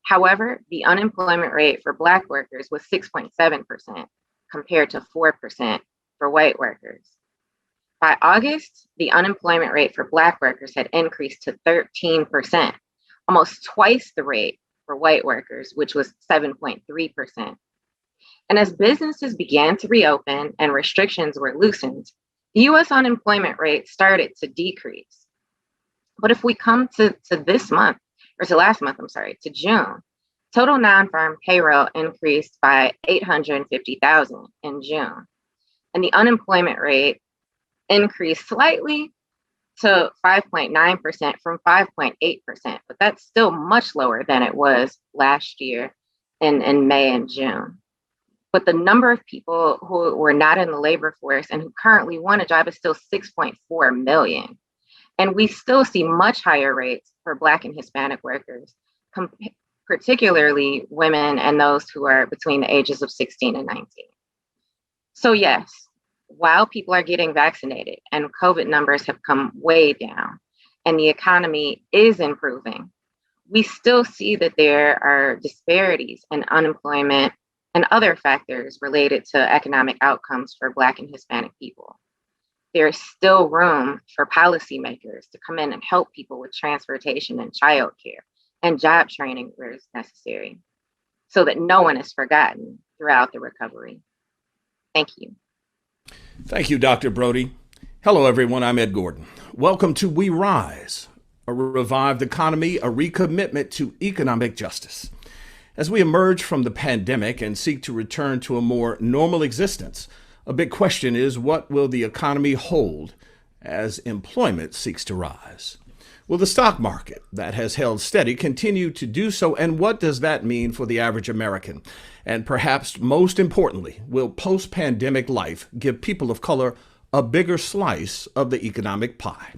However, the unemployment rate for Black workers was 6.7% compared to 4% for white workers. By August, the unemployment rate for Black workers had increased to 13%. Almost twice the rate for white workers, which was 7.3%. And as businesses began to reopen and restrictions were loosened, the US unemployment rate started to decrease. But if we come to this month, or to last month, to June, total non-farm payroll increased by 850,000 in June. And the unemployment rate increased slightly to 5.9% from 5.8%, but that's still much lower than it was last year in May and June. But the number of people who were not in the labor force and who currently want a job is still 6.4 million. And we still see much higher rates for Black and Hispanic workers, particularly women and those who are between the ages of 16 and 19. So yes, while people are getting vaccinated and COVID numbers have come way down and the economy is improving, we still see that there are disparities in unemployment and other factors related to economic outcomes for Black and Hispanic people. There's still room for policymakers to come in and help people with transportation and childcare and job training where it's necessary, so that no one is forgotten throughout the recovery. Thank you. Thank you, Dr. Brody. Hello, everyone. I'm Ed Gordon. Welcome to We Rise, a revived economy, a recommitment to economic justice. As we emerge from the pandemic and seek to return to a more normal existence, a big question is, what will the economy hold as employment seeks to rise? Will the stock market that has held steady continue to do so? And what does that mean for the average American? And perhaps most importantly, will post-pandemic life give people of color a bigger slice of the economic pie?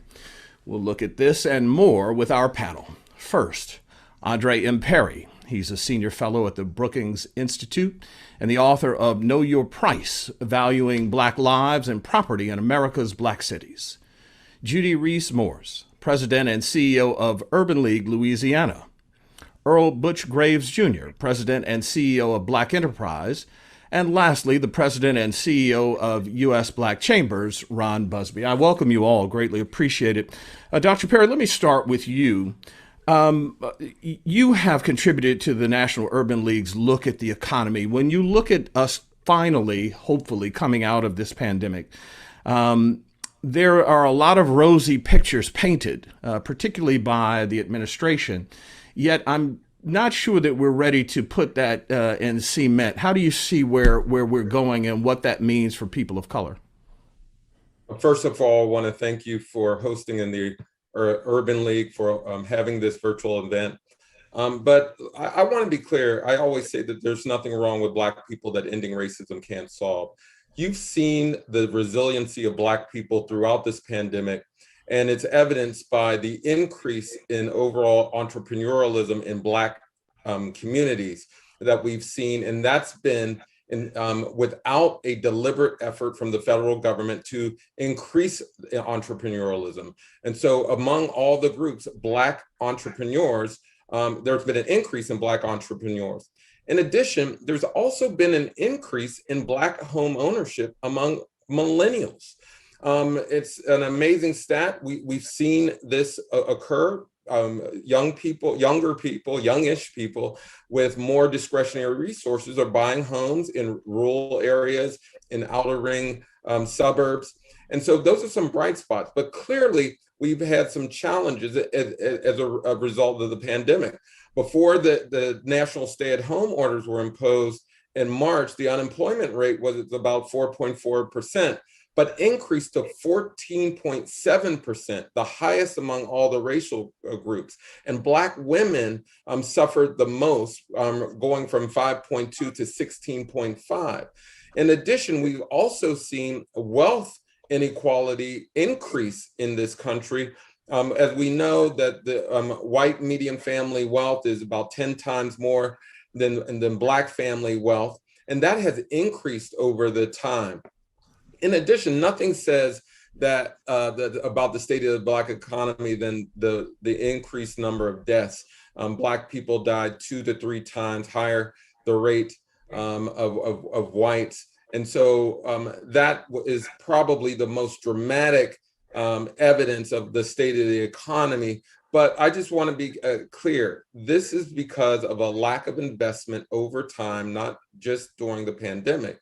We'll look at this and more with our panel. First, Andre M. Perry. He's a senior fellow at the Brookings Institute and the author of Know Your Price, Valuing Black Lives and Property in America's Black Cities. Judy Reese-Morse, President and CEO of Urban League Louisiana. Earl Butch Graves Jr., President and CEO of Black Enterprise. And lastly, the President and CEO of U.S. Black Chambers, Ron Busby. I welcome you all, greatly appreciate it. Dr. Perry, let me start with you. You have contributed to the National Urban League's look at the economy. When you look at us finally, hopefully, coming out of this pandemic, there are a lot of rosy pictures painted, particularly by the administration. Yet I'm not sure that we're ready to put that in cement. How do you see where we're going and what that means for people of color? First of all, I want to thank you for hosting in the Urban League, for having this virtual event. But I want to be clear. I always say that there's nothing wrong with Black people that ending racism can't solve. You've seen the resiliency of Black people throughout this pandemic, and it's evidenced by the increase in overall entrepreneurialism in Black communities that we've seen. And that's been without a deliberate effort from the federal government to increase entrepreneurialism. And so among all the groups, Black entrepreneurs, there's been an increase in Black entrepreneurs. In addition, there's also been an increase in Black home ownership among millennials. It's an amazing stat. We've seen this occur. Younger people, youngish people with more discretionary resources are buying homes in rural areas, in outer ring suburbs. And so those are some bright spots, but clearly we've had some challenges as a result of the pandemic. Before the national stay-at-home orders were imposed in March, the unemployment rate was about 4.4%. but increased to 14.7%, the highest among all the racial groups. And Black women suffered the most, going from 5.2 to 16.5. In addition, we've also seen wealth inequality increase in this country. As we know that the white median family wealth is about 10 times more than Black family wealth, and that has increased over the time. In addition, nothing says that about the state of the Black economy than the increased number of deaths. Black people died 2 to 3 times higher the rate of whites. And so that is probably the most dramatic evidence of the state of the economy. But I just want to be clear, this is because of a lack of investment over time, not just during the pandemic.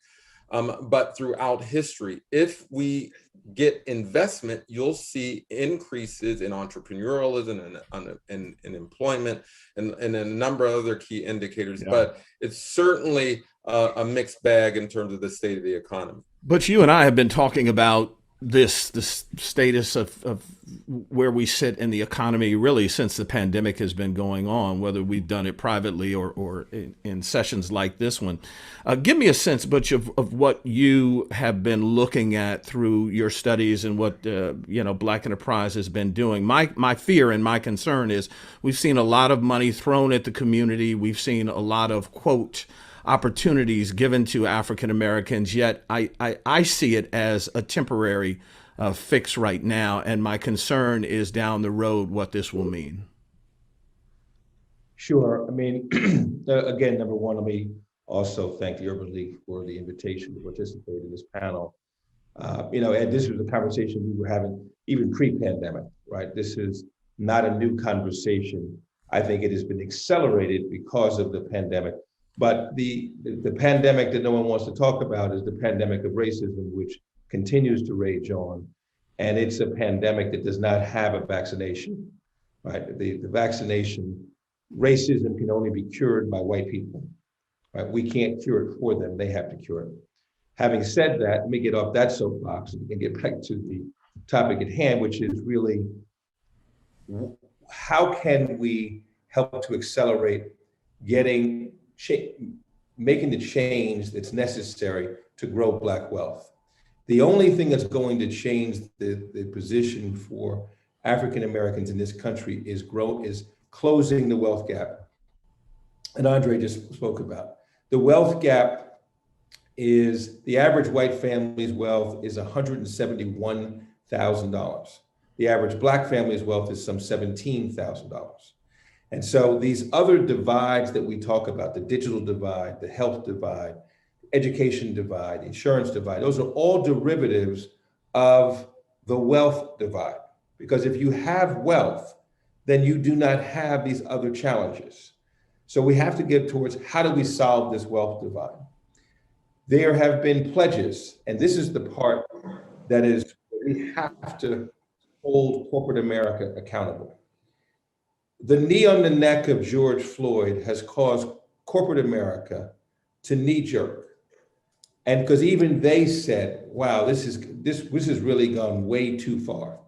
But throughout history. If we get investment, you'll see increases in entrepreneurialism and employment and a number of other key indicators. Yeah. But it's certainly a mixed bag in terms of the state of the economy. But you and I have been talking about the status of where we sit in the economy really since the pandemic has been going on, whether we've done it privately or in sessions like this one. Give me a sense, Butch, of what you have been looking at through your studies and what Black Enterprise has been doing. My fear and my concern is we've seen a lot of money thrown at the community. We've seen a lot of, quote, opportunities given to African Americans, yet I see it as a temporary fix right now, and my concern is down the road what this will mean. Sure. I mean, again, number one, let me also thank the Urban League for the invitation to participate in this panel. Ed, this was a conversation we were having even pre-pandemic, right? This is not a new conversation. I think it has been accelerated because of the pandemic. But the pandemic that no one wants to talk about is the pandemic of racism, which continues to rage on. And it's a pandemic that does not have a vaccination, right? The vaccination, racism can only be cured by white people, right? We can't cure it for them, they have to cure it. Having said that, let me get off that soapbox and get back to the topic at hand, which is really, how can we help to accelerate making the change that's necessary to grow Black wealth? The only thing that's going to change the position for African Americans in this country is closing the wealth gap. And Andre just spoke about. The wealth gap is, the average white family's wealth is $171,000. The average Black family's wealth is some $17,000. And so these other divides that we talk about, the digital divide, the health divide, education divide, insurance divide, those are all derivatives of the wealth divide. Because if you have wealth, then you do not have these other challenges. So we have to get towards how do we solve this wealth divide? There have been pledges, and this is the part that is, we have to hold corporate America accountable. The knee on the neck of George Floyd has caused corporate America to knee jerk. And because even they said, wow, this has really gone way too far.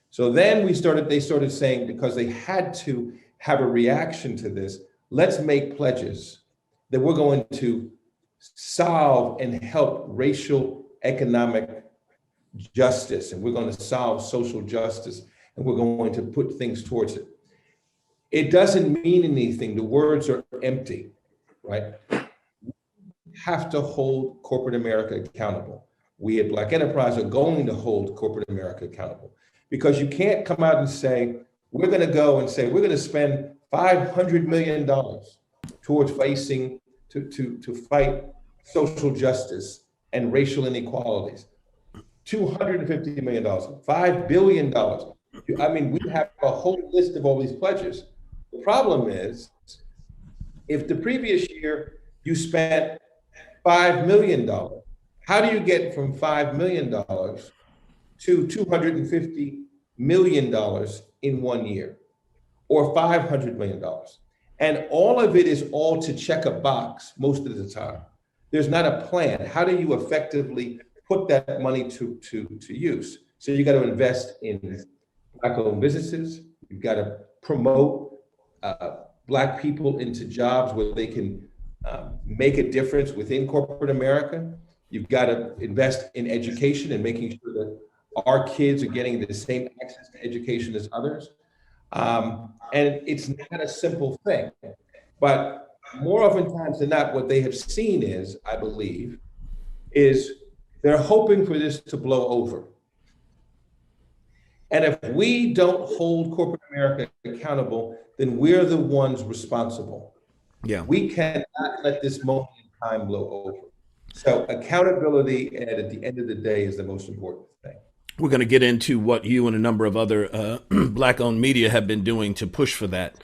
So then they started saying, because they had to have a reaction to this, let's make pledges that we're going to solve and help racial economic justice, and we're going to solve social justice, and we're going to put things towards it. It doesn't mean anything. The words are empty, right? We have to hold corporate America accountable. We at Black Enterprise are going to hold corporate America accountable, because you can't come out and say, we're going to go and say, we're going to spend $500 million towards to fight social justice and racial inequalities. $250 million, $5 billion. I mean, we have a whole list of all these pledges. The problem is, if the previous year you spent $5 million, how do you get from $5 million to $250 million in 1 year, or $500 million? And all of it is all to check a box most of the time. There's not a plan. How do you effectively put that money to use? So you got to invest in Black-owned businesses. You've got to promote Black people into jobs where they can make a difference within corporate America. You've got to invest in education and making sure that our kids are getting the same access to education as others. And it's not a simple thing, but more oftentimes than not, what they have seen is, I believe, is they're hoping for this to blow over. And if we don't hold corporate America accountable, then we're the ones responsible. Yeah. We cannot let this moment in time blow over. So accountability, and at the end of the day, is the most important thing. We're going to get into what you and a number of other Black-owned media have been doing to push for that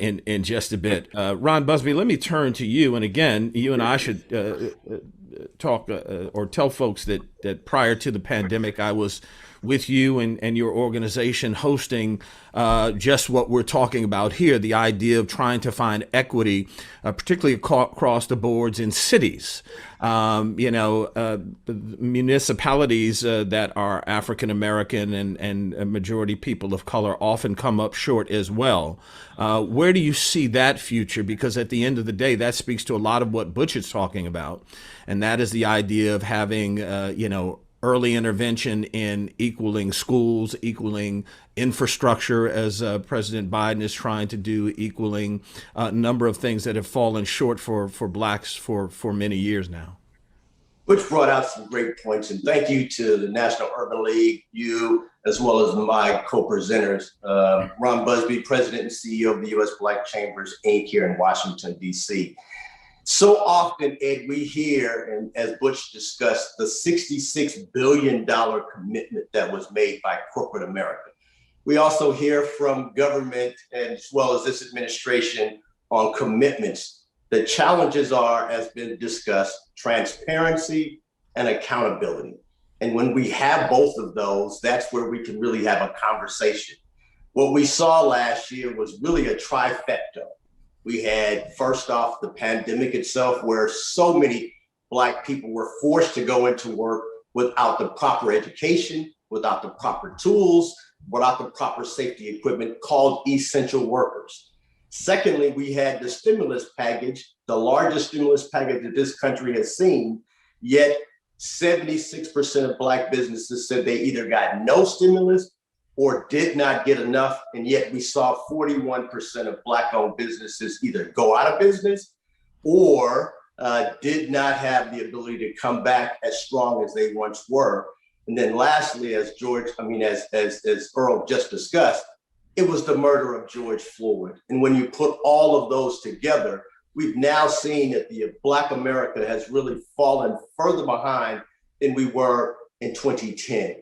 in just a bit. Ron Busby, let me turn to you. And again, you and I should talk or tell folks that prior to the pandemic, I was with you and your organization hosting just what we're talking about here, the idea of trying to find equity, particularly across the boards in cities. Municipalities that are African American and a majority people of color often come up short as well. Where do you see that future? Because at the end of the day, that speaks to a lot of what Butch is talking about, and that is the idea of having, early intervention in equaling schools, equaling infrastructure, as President Biden is trying to do, equaling a number of things that have fallen short for Blacks for many years now. Butch brought out some great points, and thank you to the National Urban League, you, as well as my co-presenters, Ron Busby, President and CEO of the U.S. Black Chambers, Inc. here in Washington, D.C. So often, Ed, we hear, and as Butch discussed, the $66 billion commitment that was made by corporate America. We also hear from government, as well as this administration, on commitments. The challenges are, as been discussed, transparency and accountability. And when we have both of those, that's where we can really have a conversation. What we saw last year was really a trifecta. We had, first off, the pandemic itself, where so many Black people were forced to go into work without the proper education, without the proper tools, without the proper safety equipment, called essential workers. Secondly, we had the stimulus package, the largest stimulus package that this country has seen, yet 76% of Black businesses said they either got no stimulus or did not get enough, and yet we saw 41% of Black-owned businesses either go out of business or did not have the ability to come back as strong as they once were. And then lastly, as Earl just discussed, it was the murder of George Floyd. And when you put all of those together, we've now seen that the Black America has really fallen further behind than we were in 2010.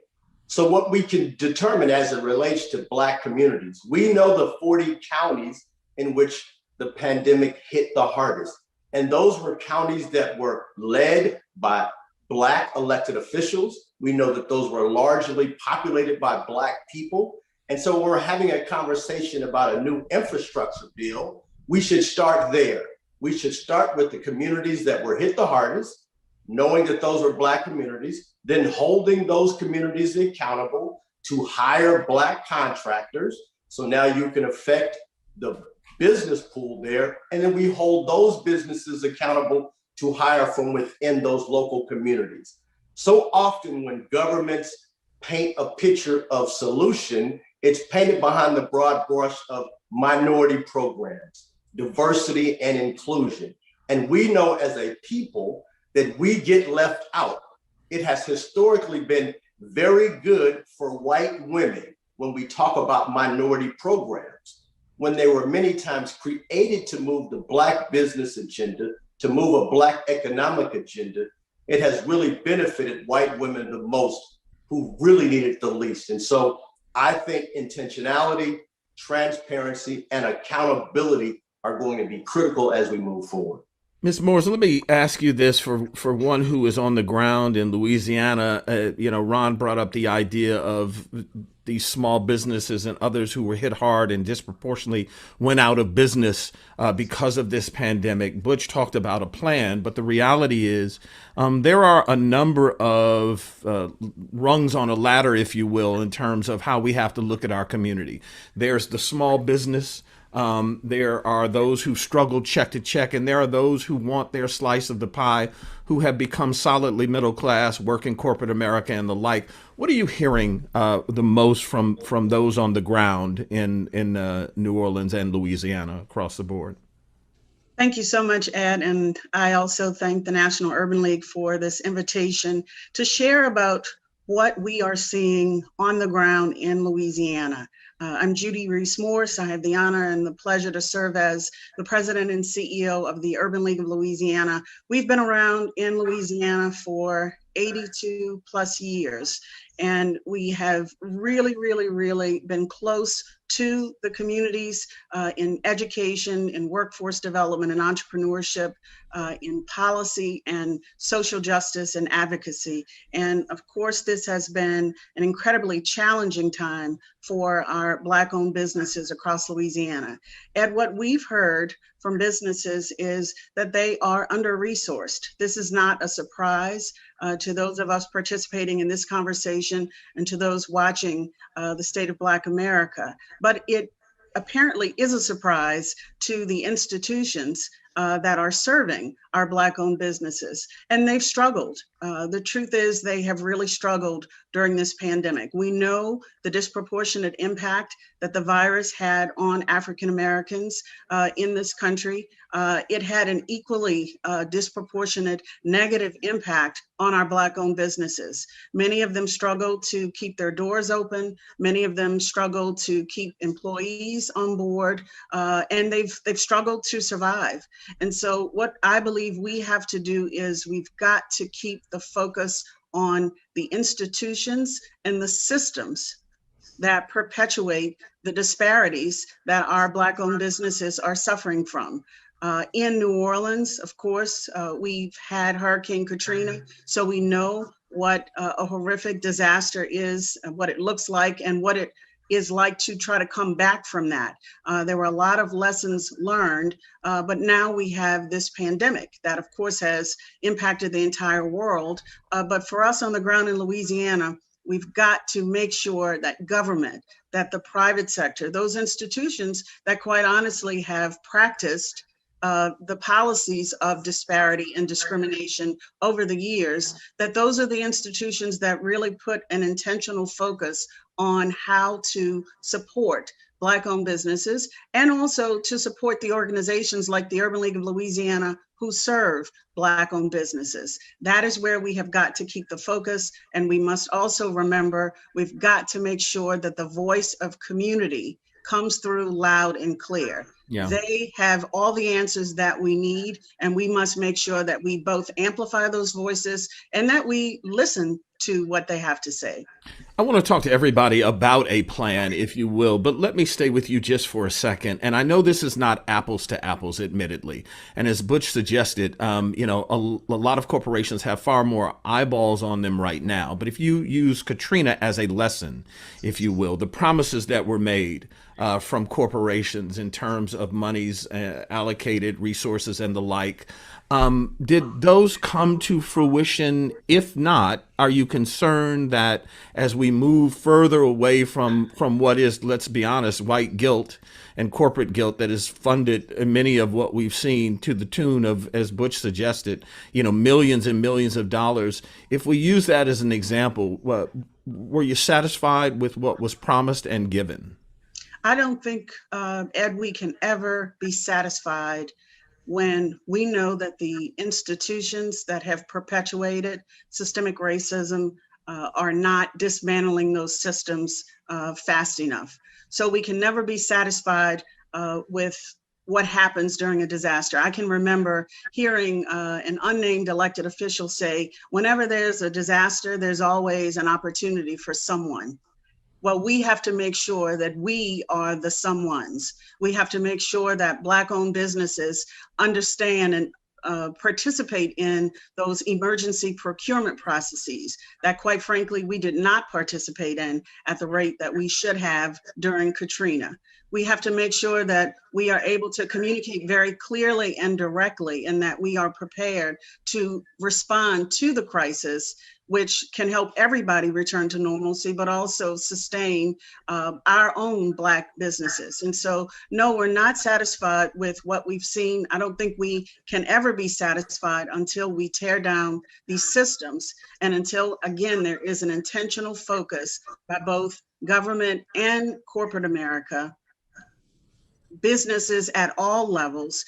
So what we can determine as it relates to Black communities, we know the 40 counties in which the pandemic hit the hardest. And those were counties that were led by Black elected officials. We know that those were largely populated by Black people. And so we're having a conversation about a new infrastructure bill. We should start there. We should start with the communities that were hit the hardest, knowing that those were Black communities, then holding those communities accountable to hire Black contractors. So now you can affect the business pool there. And then we hold those businesses accountable to hire from within those local communities. So often when governments paint a picture of solution, it's painted behind the broad brush of minority programs, diversity and inclusion. And we know as a people that we get left out. It has historically been very good for white women when we talk about minority programs, when they were many times created to move the Black business agenda, to move a Black economic agenda. It has really benefited white women the most, who really need it the least. And so I think intentionality, transparency, and accountability are going to be critical as we move forward. Ms. Morris, let me ask you this for one who is on the ground in Louisiana. Ron brought up the idea of these small businesses and others who were hit hard and disproportionately went out of business because of this pandemic. Butch talked about a plan, but the reality is there are a number of rungs on a ladder, if you will, in terms of how we have to look at our community. There's the small business. There are those who struggle check to check, and there are those who want their slice of the pie, who have become solidly middle class, work in corporate America and the like. What are you hearing the most from those on the ground in New Orleans and Louisiana across the board? Thank you so much, Ed. And I also thank the National Urban League for this invitation to share about what we are seeing on the ground in Louisiana. I'm Judy Reese Morse. I have the honor and the pleasure to serve as the president and CEO of the Urban League of Louisiana. We've been around in Louisiana for 82 plus years, and we have really been close to the communities in education, in workforce development and entrepreneurship, in policy and social justice and advocacy. And of course, this has been an incredibly challenging time for our Black-owned businesses across Louisiana. And what we've heard from businesses is that they are under-resourced. This is not a surprise to those of us participating in this conversation and to those watching the State of Black America. But it apparently is a surprise to the institutions that are serving our Black-owned businesses. And they've struggled. The truth is they have really struggled during this pandemic. We know the disproportionate impact that the virus had on African Americans in this country. It had an equally disproportionate negative impact on our Black-owned businesses. Many of them struggled to keep their doors open. Many of them struggled to keep employees on board, and they've struggled to survive. And so what I believe we have to do is we've got to keep the focus on the institutions and the systems that perpetuate the disparities that our Black-owned businesses are suffering from. In New Orleans, of course, we've had Hurricane Katrina, so we know what a horrific disaster is, what it looks like, and what it is like to try to come back from that. There were a lot of lessons learned, but now we have this pandemic that of course has impacted the entire world. But for us on the ground in Louisiana, we've got to make sure that government, that the private sector, those institutions that quite honestly have practiced the policies of disparity and discrimination over the years, that those are the institutions that really put an intentional focus on how to support Black-owned businesses and also to support the organizations like the Urban League of Louisiana who serve Black-owned businesses. That is where we have got to keep the focus. And we must also remember, we've got to make sure that the voice of community comes through loud and clear. Yeah. They have all the answers that we need, and we must make sure that we both amplify those voices and that we listen to what they have to say. I want to talk to everybody about a plan, if you will, but let me stay with you just for a second. And I know this is not apples to apples, admittedly. And as Butch suggested, a lot of corporations have far more eyeballs on them right now. But if you use Katrina as a lesson, if you will, the promises that were made from corporations in terms of monies allocated, resources, and the like, did those come to fruition? If not, are you concerned that as we move further away from what is, let's be honest, white guilt and corporate guilt that has funded many of what we've seen to the tune of, as Butch suggested, millions and millions of dollars? If we use that as an example, were you satisfied with what was promised and given? I don't think, Ed, we can ever be satisfied when we know that the institutions that have perpetuated systemic racism are not dismantling those systems fast enough. So we can never be satisfied with what happens during a disaster. I can remember hearing an unnamed elected official say, whenever there's a disaster, there's always an opportunity for someone. Well, we have to make sure that we are the someones. We have to make sure that Black-owned businesses understand and participate in those emergency procurement processes that, quite frankly, we did not participate in at the rate that we should have during Katrina. We have to make sure that we are able to communicate very clearly and directly, and that we are prepared to respond to the crisis, which can help everybody return to normalcy, but also sustain our own Black businesses. And so, no, we're not satisfied with what we've seen. I don't think we can ever be satisfied until we tear down these systems, and until, again, there is an intentional focus by both government and corporate America, businesses at all levels.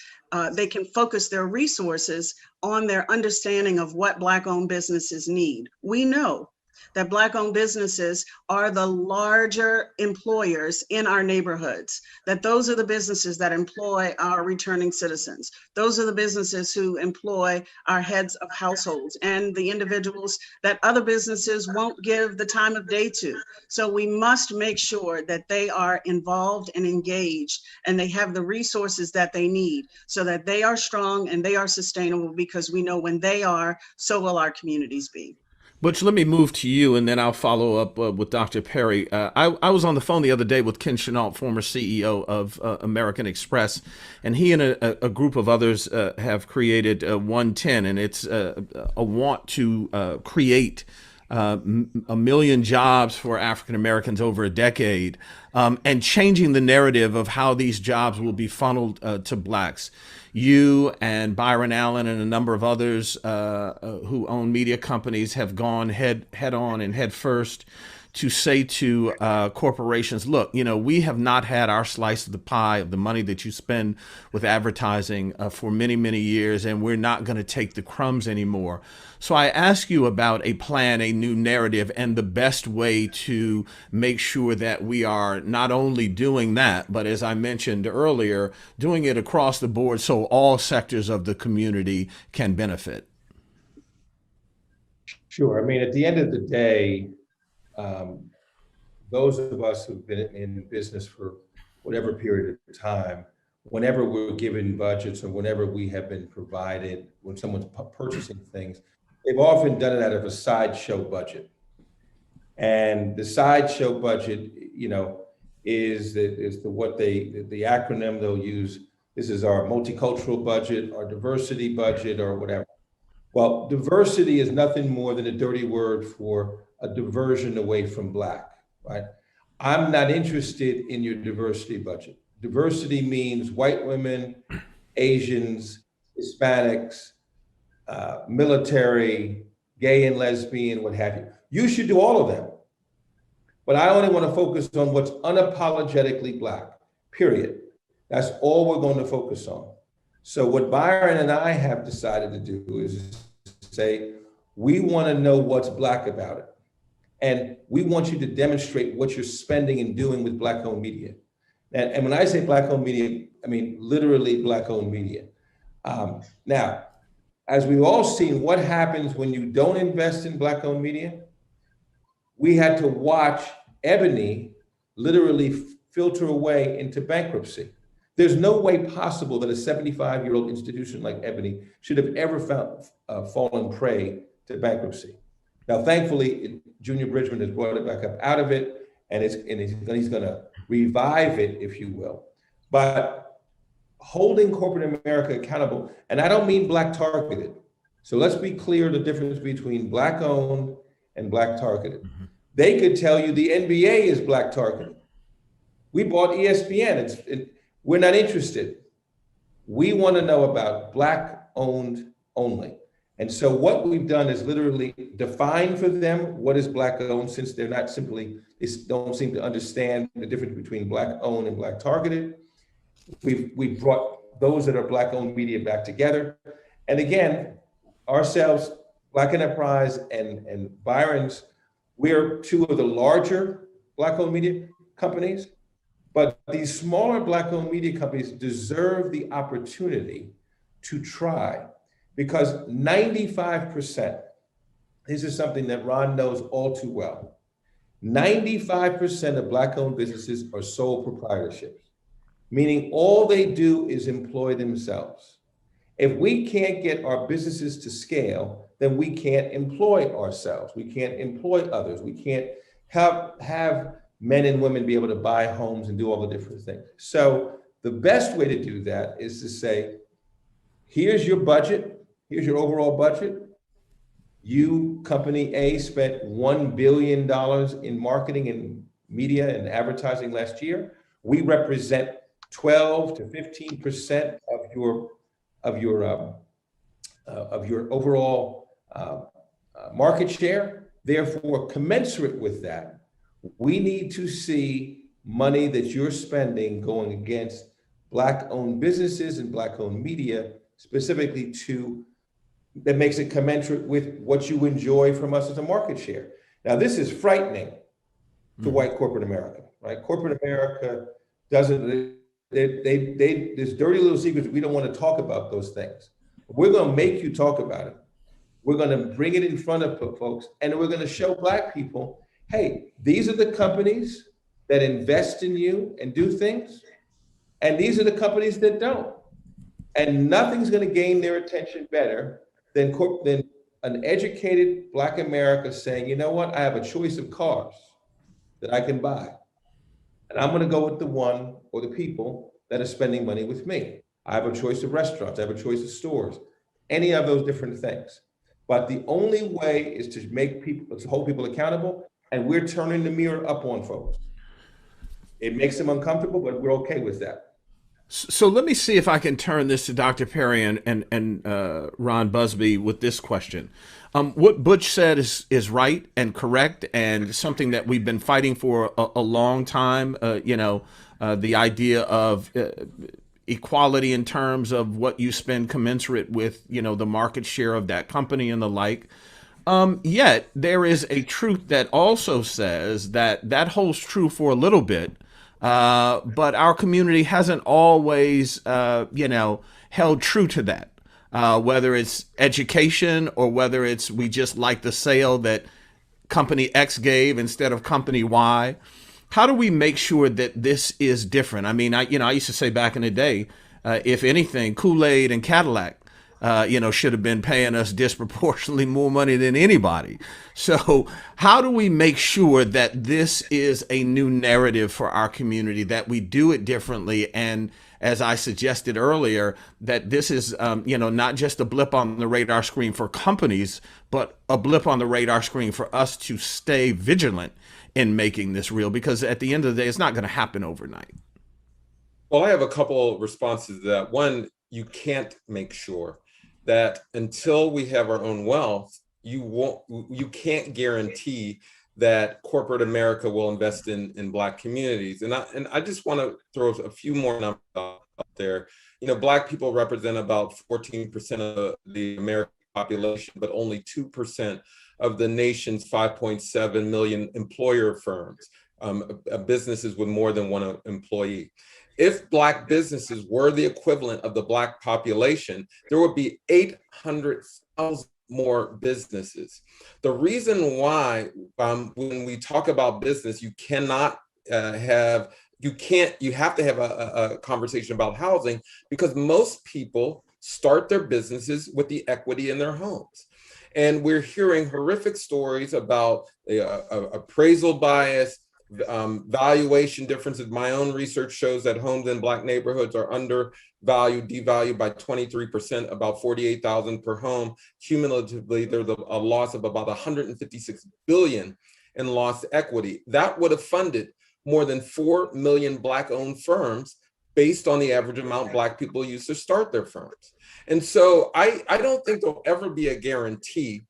They can focus their resources on their understanding of what Black-owned businesses need. We know that Black-owned businesses are the larger employers in our neighborhoods, that those are the businesses that employ our returning citizens. Those are the businesses who employ our heads of households and the individuals that other businesses won't give the time of day to. So we must make sure that they are involved and engaged, and they have the resources that they need so that they are strong and they are sustainable, because we know when they are, so will our communities be. Butch, let me move to you, and then I'll follow up with Dr. Perry. I was on the phone the other day with Ken Chenault, former CEO of American Express, and he and a group of others have created 110, and it's a want to create 1 million jobs for African Americans over a decade, and changing the narrative of how these jobs will be funneled to Blacks. You and Byron Allen and a number of others who own media companies have gone head on and head first to say to corporations, look, we have not had our slice of the pie of the money that you spend with advertising for many, many years, and we're not going to take the crumbs anymore. So I ask you about a plan, a new narrative, and the best way to make sure that we are not only doing that, but as I mentioned earlier, doing it across the board so all sectors of the community can benefit. Sure. I mean, at the end of the day, those of us who've been in business for whatever period of time, whenever we're given budgets or whenever we have been provided, when someone's purchasing things, they've often done it out of a sideshow budget. And the sideshow budget, is the acronym they'll use. This is our multicultural budget, our diversity budget, or whatever. Well, diversity is nothing more than a dirty word for a diversion away from Black, right? I'm not interested in your diversity budget. Diversity means white women, Asians, Hispanics, military, gay and lesbian, what have you. You should do all of them. But I only want to focus on what's unapologetically Black, period. That's all we're going to focus on. So what Byron and I have decided to do is say, we want to know what's Black about it. And we want you to demonstrate what you're spending and doing with Black-owned media. And when I say Black-owned media, I mean literally Black-owned media. Now, as we've all seen, what happens when you don't invest in Black-owned media? we had to watch Ebony literally filter away into bankruptcy. There's no way possible that a 75-year-old institution like Ebony should have ever fallen prey to bankruptcy. Now, thankfully, Junior Bridgman has brought it back up out of it, and he's going to revive it, if you will. But holding corporate America accountable, and I don't mean Black targeted. So let's be clear the difference between Black owned and Black targeted. Mm-hmm. They could tell you the NBA is Black targeted. We bought ESPN. We're not interested. We want to know about Black owned only. And so what we've done is literally define for them what is Black owned, since they're not simply, they don't seem to understand the difference between Black owned and Black targeted. We've brought those that are Black owned media back together. And again, ourselves, Black Enterprise and Byron's, we're two of the larger Black owned media companies, but these smaller Black owned media companies deserve the opportunity to try, because 95%, this is something that Ron knows all too well, 95% of Black owned businesses are sole proprietorships, meaning all they do is employ themselves. If we can't get our businesses to scale, then we can't employ ourselves. We can't employ others. We can't have men and women be able to buy homes and do all the different things. So the best way to do that is to say, here's your budget. Here's your overall budget. You, company A, spent $1 billion in marketing and media and advertising last year. We represent 12 to 15% of your overall market share. Therefore, commensurate with that, we need to see money that you're spending going against Black-owned businesses and Black-owned media, specifically that makes it commensurate with what you enjoy from us as a market share. Now, this is frightening to white corporate America, right? Corporate America doesn't, there's dirty little secrets. We don't want to talk about those things. We're going to make you talk about it. We're going to bring it in front of folks, and we're going to show Black people, hey, these are the companies that invest in you and do things, and these are the companies that don't. And nothing's going to gain their attention better than an educated Black America saying, you know what, I have a choice of cars that I can buy. And I'm going to go with the one or the people that are spending money with me. I have a choice of restaurants. I have a choice of stores, any of those different things. But the only way is to hold people accountable. And we're turning the mirror up on folks. It makes them uncomfortable, but we're okay with that. So let me see if I can turn this to Dr. Perry and Ron Busby with this question. What Butch said is right and correct, and something that we've been fighting for a long time. The idea of equality in terms of what you spend commensurate with, the market share of that company and the like. Yet there is a truth that also says that holds true for a little bit. But our community hasn't always, held true to that, whether it's education or whether it's we just like the sale that company X gave instead of company Y. How do we make sure that this is different? I mean, I used to say back in the day, if anything, Kool-Aid and Cadillac, should have been paying us disproportionately more money than anybody. So how do we make sure that this is a new narrative for our community, that we do it differently? And as I suggested earlier, that this is, not just a blip on the radar screen for companies, but a blip on the radar screen for us to stay vigilant in making this real, because at the end of the day, it's not going to happen overnight. Well, I have a couple responses to that. One, you can't make sure that until we have our own wealth, you can't guarantee that corporate America will invest in Black communities. And I just want to throw a few more numbers out there. Black people represent about 14% of the American population, but only 2% of the nation's 5.7 million employer firms, businesses with more than one employee. If Black businesses were the equivalent of the Black population, there would be 800,000 more businesses. The reason why, when we talk about business, you have to have a conversation about housing, because most people start their businesses with the equity in their homes. And we're hearing horrific stories about appraisal bias, valuation differences. My own research shows that homes in Black neighborhoods are undervalued, devalued by 23%, about $48,000 per home. Cumulatively, there's a loss of about $156 billion in lost equity. That would have funded more than 4 million Black-owned firms based on the average amount Black people use to start their firms. And so I don't think there'll ever be a guarantee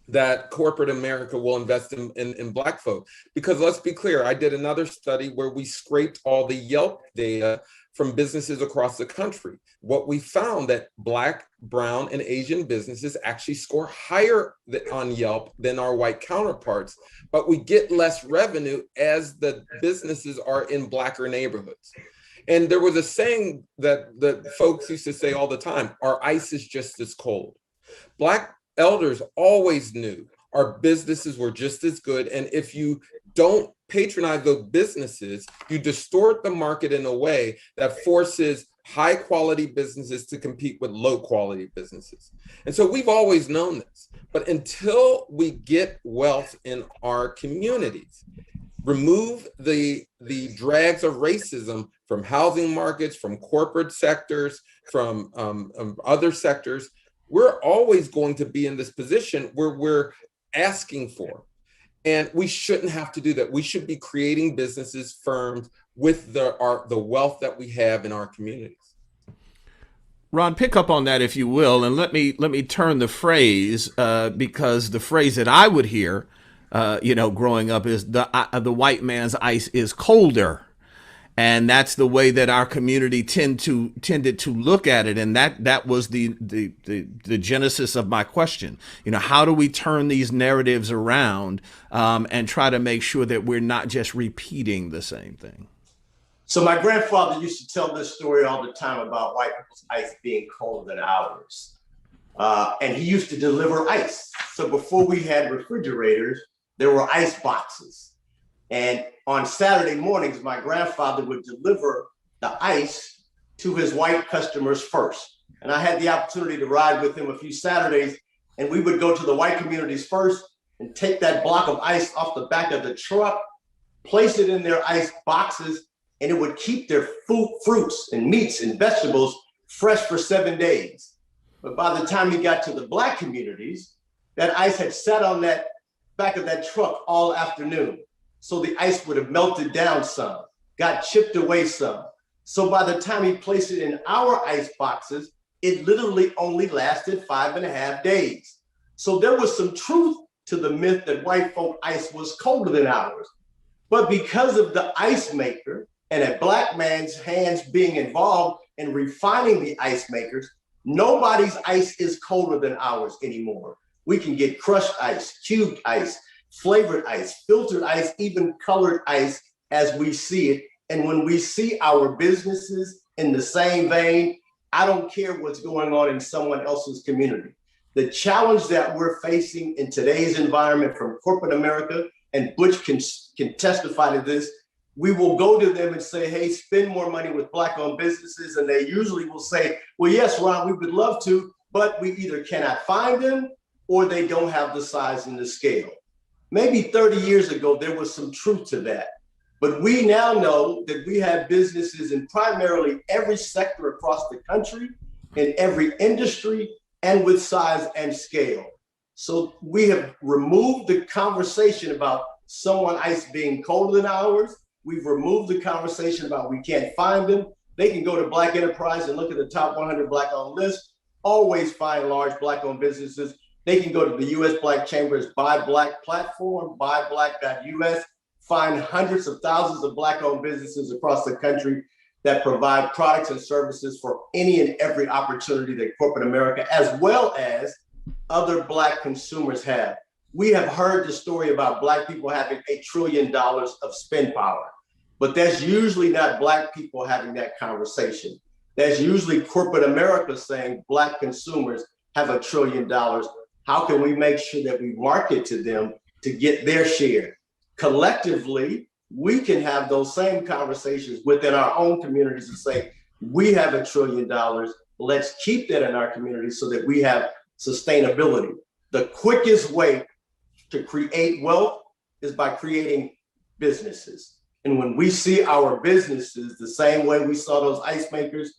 that corporate America will invest in Black folk. Because let's be clear, I did another study where we scraped all the Yelp data from businesses across the country. What we found that Black, brown, and Asian businesses actually score higher on Yelp than our white counterparts, but we get less revenue as the businesses are in Blacker neighborhoods. And there was a saying that folks used to say all the time, our ice is just as cold. Black elders always knew our businesses were just as good. And if you don't patronize those businesses, you distort the market in a way that forces high quality businesses to compete with low quality businesses. And so we've always known this, but until we get wealth in our communities, remove the drags of racism from housing markets, from corporate sectors, from other sectors, we're always going to be in this position where we're asking for. And we shouldn't have to do that. We should be creating businesses, firms with the wealth that we have in our communities. Ron, pick up on that if you will, and let me turn the phrase because the phrase that I would hear, growing up is the white man's ice is colder. And that's the way that our community tended to look at it, and that was the genesis of my question. How do we turn these narratives around and try to make sure that we're not just repeating the same thing? So my grandfather used to tell this story all the time about white people's ice being colder than ours, and he used to deliver ice. So before we had refrigerators, there were ice boxes. And on Saturday mornings, my grandfather would deliver the ice to his white customers first. And I had the opportunity to ride with him a few Saturdays, and we would go to the white communities first and take that block of ice off the back of the truck, place it in their ice boxes, and it would keep their fruits and meats and vegetables fresh for 7 days. But by the time he got to the Black communities, that ice had sat on that back of that truck all afternoon. So the ice would have melted down some, got chipped away some. So by the time he placed it in our ice boxes, it literally only lasted 5.5 days. So there was some truth to the myth that white folk ice was colder than ours. But because of the ice maker and a Black man's hands being involved in refining the ice makers, nobody's ice is colder than ours anymore. We can get crushed ice, cubed ice, flavored ice, filtered ice, even colored ice as we see it. And when we see our businesses in the same vein, I don't care what's going on in someone else's community. The challenge that we're facing in today's environment from corporate America, and Butch can testify to this, we will go to them and say, hey, spend more money with Black-owned businesses. And they usually will say, well, yes, Ron, we would love to, but we either cannot find them or they don't have the size and the scale. Maybe 30 years ago, there was some truth to that. But we now know that we have businesses in primarily every sector across the country, in every industry, and with size and scale. So we have removed the conversation about someone ice being colder than ours. We've removed the conversation about we can't find them. They can go to Black Enterprise and look at the top 100 Black-owned list, always find large Black-owned businesses. They can go to the U.S. Black Chamber's Buy Black platform, buyblack.us, find hundreds of thousands of Black-owned businesses across the country that provide products and services for any and every opportunity that corporate America, as well as other Black consumers have. We have heard the story about Black people having $1 trillion of spend power, but that's usually not Black people having that conversation. That's usually corporate America saying Black consumers have $1 trillion. how can we make sure that we market to them to get their share? Collectively, we can have those same conversations within our own communities and say, we have $1 trillion. Let's keep that in our community so that we have sustainability. The quickest way to create wealth is by creating businesses. And when we see our businesses the same way we saw those ice makers,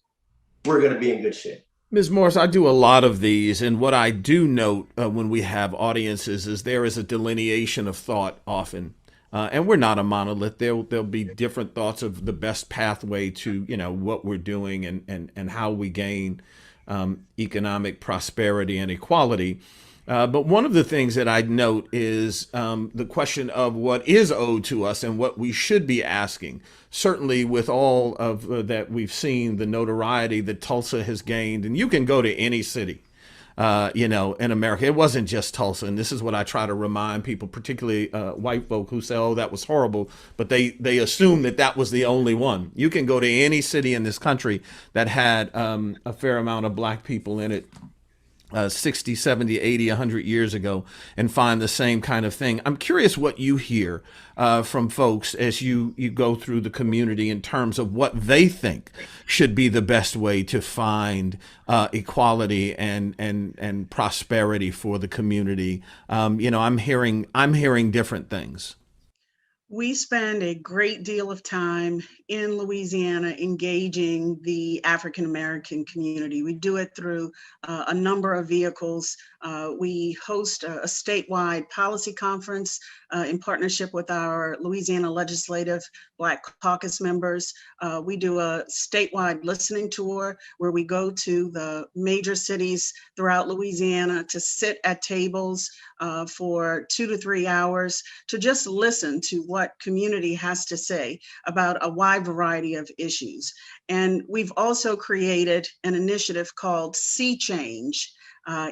we're going to be in good shape. Ms. Morris, I do a lot of these, and what I do note when we have audiences is there is a delineation of thought often. And we're not a monolith. There'll be different thoughts of the best pathway to, what we're doing and how we gain economic prosperity and equality. But one of the things that I'd note is the question of what is owed to us and what we should be asking. Certainly with all of that we've seen, the notoriety that Tulsa has gained, and you can go to any city, in America. It wasn't just Tulsa. And this is what I try to remind people, particularly white folk who say, oh, that was horrible. But they assume that was the only one. You can go to any city in this country that had a fair amount of Black people in it 60, 70, 80, 100 years ago and find the same kind of thing. I'm curious what you hear from folks as you go through the community in terms of what they think should be the best way to find equality and prosperity for the community. I'm hearing different things. We spend a great deal of time in Louisiana engaging the African American community. We do it through a number of vehicles. We host a statewide policy conference in partnership with our Louisiana Legislative Black Caucus members. We do a statewide listening tour where we go to the major cities throughout Louisiana to sit at tables for 2 to 3 hours to just listen to what community has to say about a wide variety of issues. And we've also created an initiative called Sea Change.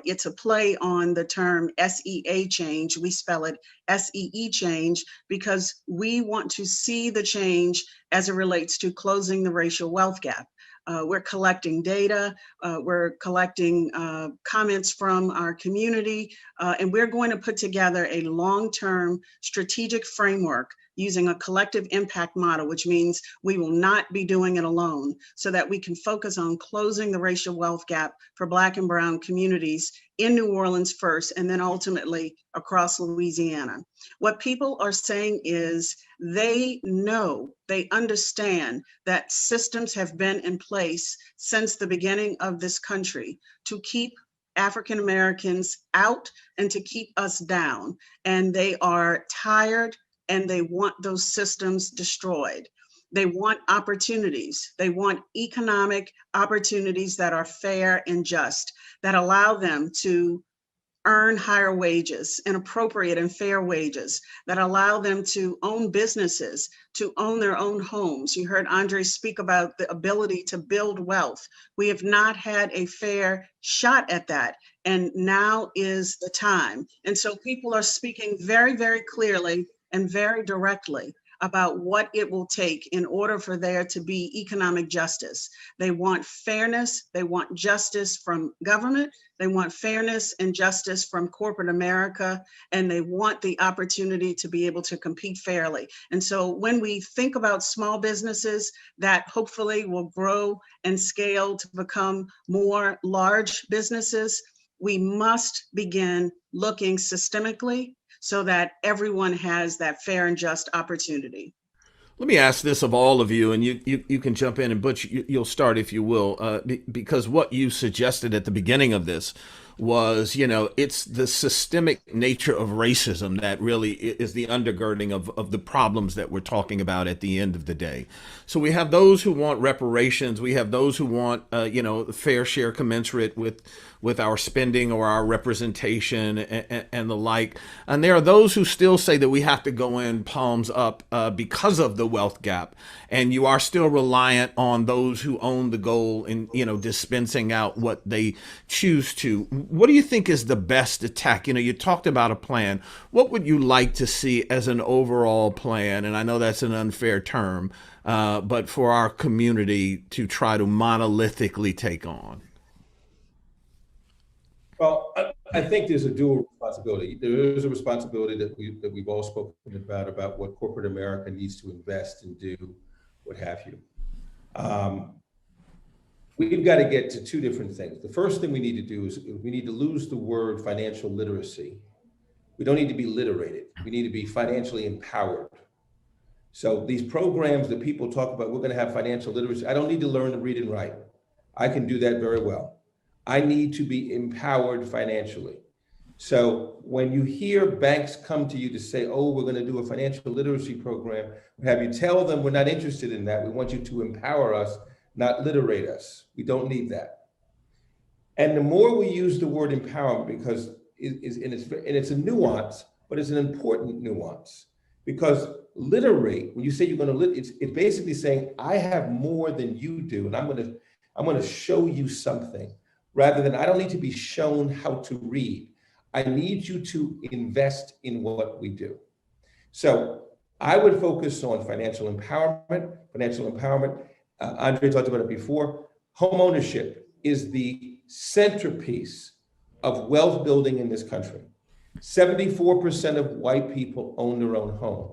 It's a play on the term SEA change. We spell it SEE change because we want to see the change as it relates to closing the racial wealth gap. We're collecting data, we're collecting comments from our community, and we're going to put together a long-term strategic framework using a collective impact model, which means we will not be doing it alone, so that we can focus on closing the racial wealth gap for Black and Brown communities in New Orleans first, and then ultimately across Louisiana. What people are saying is they know, they understand that systems have been in place since the beginning of this country to keep African Americans out and to keep us down. And they are tired and they want those systems destroyed. They want opportunities. They want economic opportunities that are fair and just, that allow them to earn higher wages and appropriate and fair wages, that allow them to own businesses, to own their own homes. You heard Andre speak about the ability to build wealth. We have not had a fair shot at that, and now is the time. And so people are speaking very, very clearly and very directly about what it will take in order for there to be economic justice. They want fairness, they want justice from government, they want fairness and justice from corporate America, and they want the opportunity to be able to compete fairly. And so when we think about small businesses that hopefully will grow and scale to become more large businesses, we must begin looking systemically so that everyone has that fair and just opportunity. Let me ask this of all of you, and you can jump in, and Butch, you'll start if you will, because what you suggested at the beginning of this was, it's the systemic nature of racism that really is the undergirding of the problems that we're talking about at the end of the day. So we have those who want reparations. We have those who want, fair share commensurate with our spending or our representation and the like. And there are those who still say that we have to go in palms up because of the wealth gap. And you are still reliant on those who own the gold and, dispensing out what they choose to. What do you think is the best attack? You talked about a plan. What would you like to see as an overall plan? And I know that's an unfair term, but for our community to try to monolithically take on. Well, I think there's a dual responsibility. There is a responsibility that we've all spoken about what corporate America needs to invest and do, what have you. We've got to get to two different things. The first thing we need to do is we need to lose the word financial literacy. We don't need to be literated. We need to be financially empowered. So these programs that people talk about, we're going to have financial literacy. I don't need to learn to read and write. I can do that very well. I need to be empowered financially. So when you hear banks come to you to say, oh, we're going to do a financial literacy program, have you tell them we're not interested in that. We want you to empower us, not literate us. We don't need that. And the more we use the word empowerment, because it's a nuance, but it's an important nuance. Because literate, when you say you're going to, it's basically saying I have more than you do, and I'm going to show you something, rather than I don't need to be shown how to read. I need you to invest in what we do. So I would focus on financial empowerment. Andre talked about it before. Home ownership is the centerpiece of wealth building in this country. 74% of white people own their own home.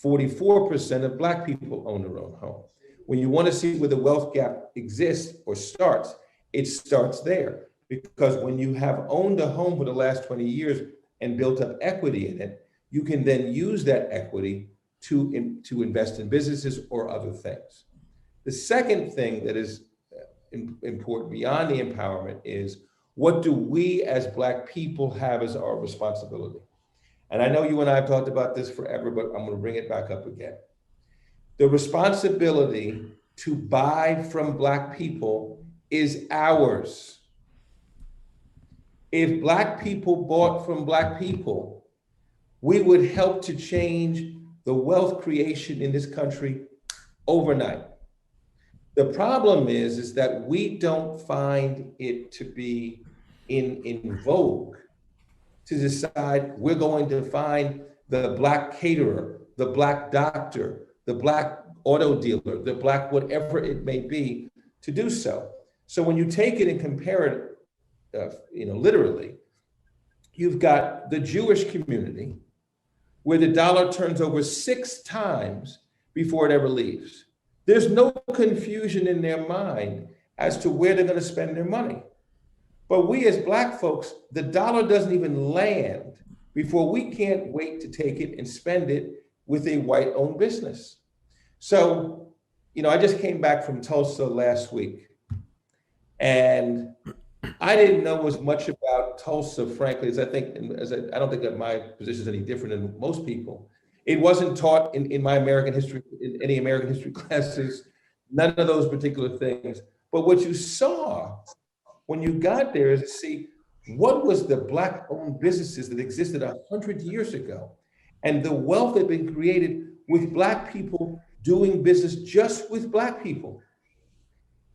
44% of Black people own their own home. When you want to see where the wealth gap exists or starts, it starts there. Because when you have owned a home for the last 20 years and built up equity in it, you can then use that equity to invest in businesses or other things. The second thing that is important beyond the empowerment is, what do we as Black people have as our responsibility? And I know you and I have talked about this forever, but I'm going to bring it back up again. The responsibility to buy from Black people is ours. If Black people bought from Black people, we would help to change the wealth creation in this country overnight. The problem is that we don't find it to be in vogue to decide we're going to find the Black caterer, the Black doctor, the Black auto dealer, the Black whatever it may be, to do so. So when you take it and compare it, literally, you've got the Jewish community where the dollar turns over 6 times before it ever leaves. There's no confusion in their mind as to where they're going to spend their money. But we as Black folks, the dollar doesn't even land before we can't wait to take it and spend it with a white-owned business. So, I just came back from Tulsa last week, and I didn't know as much about Tulsa, frankly, as I don't think that my position is any different than most people. It wasn't taught in my American history, in any American history classes, none of those particular things. But what you saw when you got there is to see what was the Black-owned businesses that existed 100 years ago, and the wealth that had been created with Black people doing business just with Black people.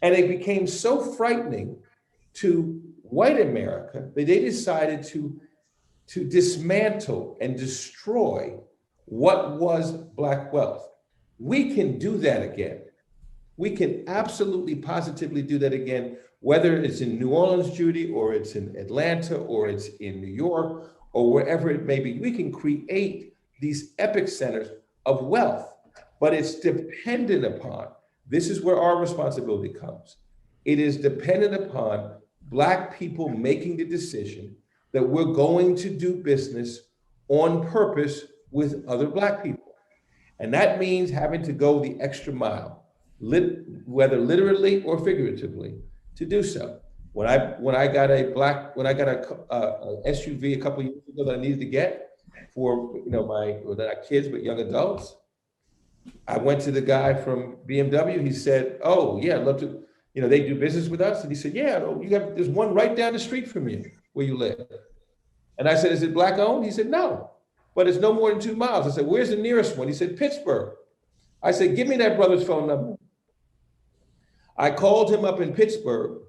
And it became so frightening to white America that they decided to dismantle and destroy what was Black wealth. We can do that again. We can absolutely positively do that again, whether it's in New Orleans, Judy, or it's in Atlanta, or it's in New York, or wherever it may be. We can create these epic centers of wealth, but it's dependent upon, this is where our responsibility comes. It is dependent upon Black people making the decision that we're going to do business on purpose with other Black people. And that means having to go the extra mile, whether literally or figuratively, to do so. When I got a SUV a couple of years ago that I needed to get for not kids but young adults, I went to the guy from BMW. He said, "Oh yeah, I'd love to. They do business with us." And he said, "Yeah, there's one right down the street from you where you live." And I said, "Is it Black owned?" He said, "No, but it's no more than 2 miles." I said, "Where's the nearest one?" He said, "Pittsburgh." I said, "Give me that brother's phone number." I called him up in Pittsburgh,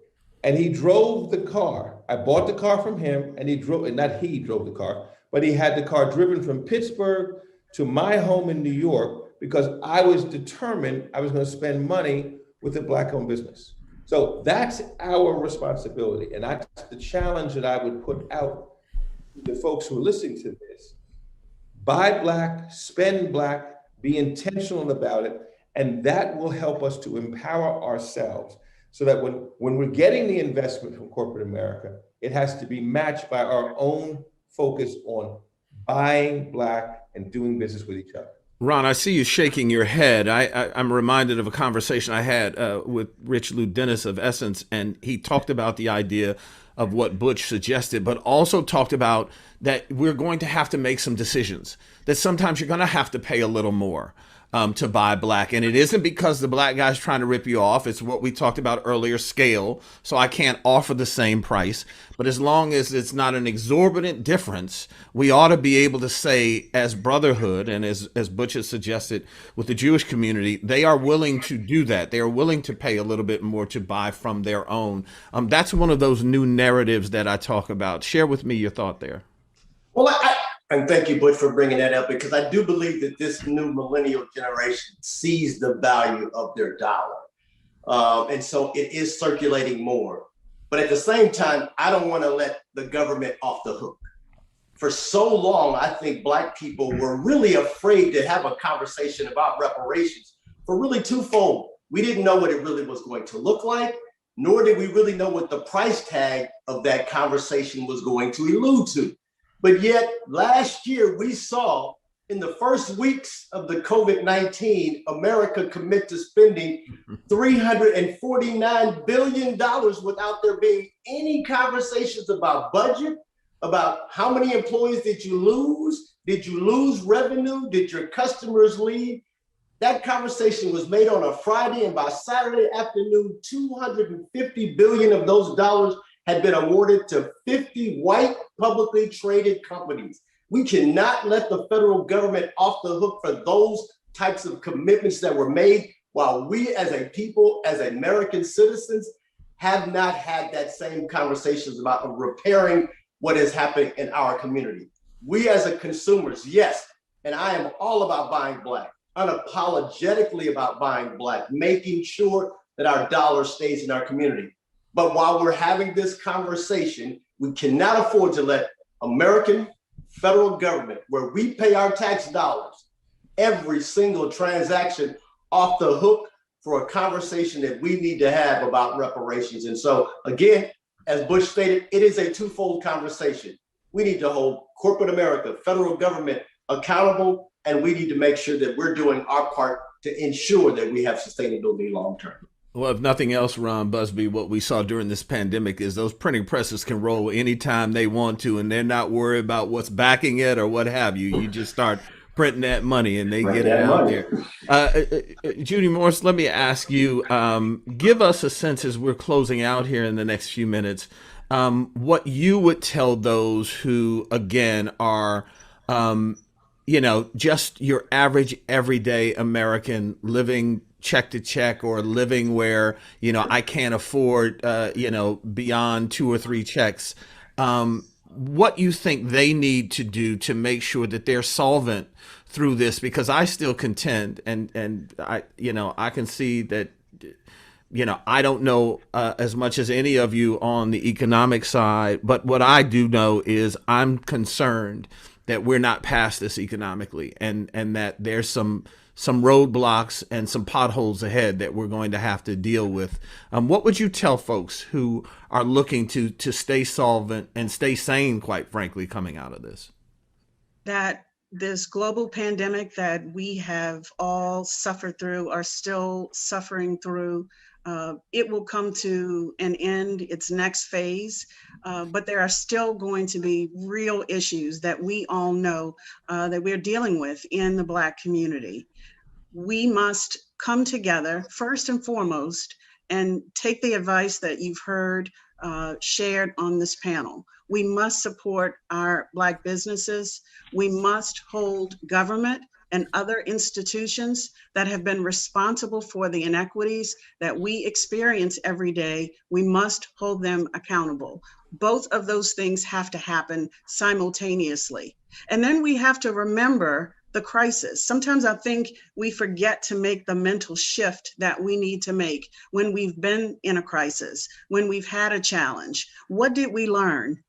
and he drove the car. I bought the car from him, and not he drove the car, but he had the car driven from Pittsburgh to my home in New York, because I was determined I was going to spend money with a Black-owned business. So that's our responsibility, and that's the challenge that I would put out the folks who are listening to this, buy Black, spend Black, be intentional about it, and that will help us to empower ourselves so that when we're getting the investment from corporate America, it has to be matched by our own focus on buying Black and doing business with each other. Ron, I see you shaking your head. I'm reminded of a conversation I had with Rich Lou Dennis of Essence, and he talked about the idea of what Butch suggested, but also talked about that we're going to have to make some decisions, that sometimes you're going to have to pay a little more to buy Black. And it isn't because the Black guy's trying to rip you off. It's what we talked about earlier, scale. So I can't offer the same price. But as long as it's not an exorbitant difference, we ought to be able to say, as brotherhood, and as Butch has suggested with the Jewish community, they are willing to do that. They are willing to pay a little bit more to buy from their own. That's one of those new narratives that I talk about. Share with me your thought there. Well, and thank you, Butch, for bringing that up, because I do believe that this new millennial generation sees the value of their dollar. And so it is circulating more. But at the same time, I don't want to let the government off the hook. For so long, I think Black people were really afraid to have a conversation about reparations for really twofold. We didn't know what it really was going to look like, nor did we really know what the price tag of that conversation was going to allude to. But yet last year we saw in the first weeks of the COVID-19, America commit to spending $349 billion without there being any conversations about budget, about how many employees did you lose? Did you lose revenue? Did your customers leave? That conversation was made on a Friday, and by Saturday afternoon, 250 billion of those dollars had been awarded to 50 white publicly traded companies. We cannot let the federal government off the hook for those types of commitments that were made while we as a people, as American citizens, have not had that same conversations about repairing what is happening in our community. We as a consumers, yes, and I am all about buying Black, unapologetically about buying Black, making sure that our dollar stays in our community. But while we're having this conversation, we cannot afford to let American federal government, where we pay our tax dollars, every single transaction off the hook for a conversation that we need to have about reparations. And so again, as Bush stated, it is a twofold conversation. We need to hold corporate America, federal government accountable, and we need to make sure that we're doing our part to ensure that we have sustainability long-term. Well, if nothing else, Ron Busby, what we saw during this pandemic is those printing presses can roll anytime they want to, and they're not worried about what's backing it or what have you. You just start printing that money and they get it out there. Judy Morse, let me ask you, give us a sense as we're closing out here in the next few minutes, what you would tell those who, again, are, just your average everyday American living check to check or living where, I can't afford, beyond 2 or 3 checks. What you think they need to do to make sure that they're solvent through this, because I still contend and I can see that, I don't know as much as any of you on the economic side, but what I do know is I'm concerned that we're not past this economically and that there's some roadblocks and some potholes ahead that we're going to have to deal with. What would you tell folks who are looking to stay solvent and stay sane, quite frankly, coming out of this? That this global pandemic that we have all suffered through, are still suffering through, it will come to an end, its next phase, but there are still going to be real issues that we all know that we're dealing with in the Black community. We must come together first and foremost and take the advice that you've heard shared on this panel. We must support our Black businesses. We must hold government and other institutions that have been responsible for the inequities that we experience every day. We must hold them accountable. Both of those things have to happen simultaneously. And then we have to remember the crisis. Sometimes I think we forget to make the mental shift that we need to make when we've been in a crisis, when we've had a challenge. What did we learn?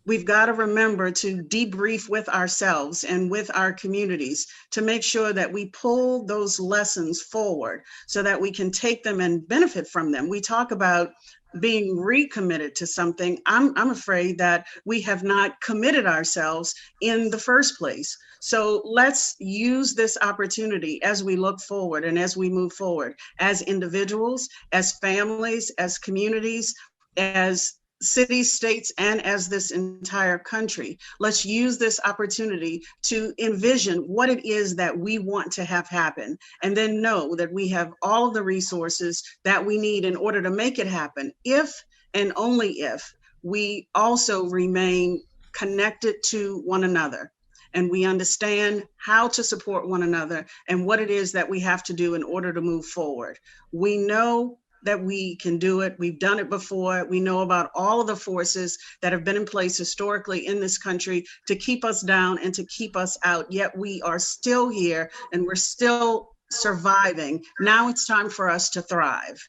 we've got to remember to debrief with ourselves and with our communities to make sure that we pull those lessons forward so that we can take them and benefit from them. We talk about being recommitted to something. I'm afraid that we have not committed ourselves in the first place. So let's use this opportunity as we look forward and as we move forward as individuals, as families, as communities, as cities, states, and as this entire country. Let's use this opportunity to envision what it is that we want to have happen, and then know that we have all of the resources that we need in order to make it happen, if and only if we also remain connected to one another and we understand how to support one another and what it is that we have to do in order to move forward. We know that we can do it. We've done it before. We know about all of the forces that have been in place historically in this country to keep us down and to keep us out, yet we are still here and we're still surviving. Now it's time for us to thrive.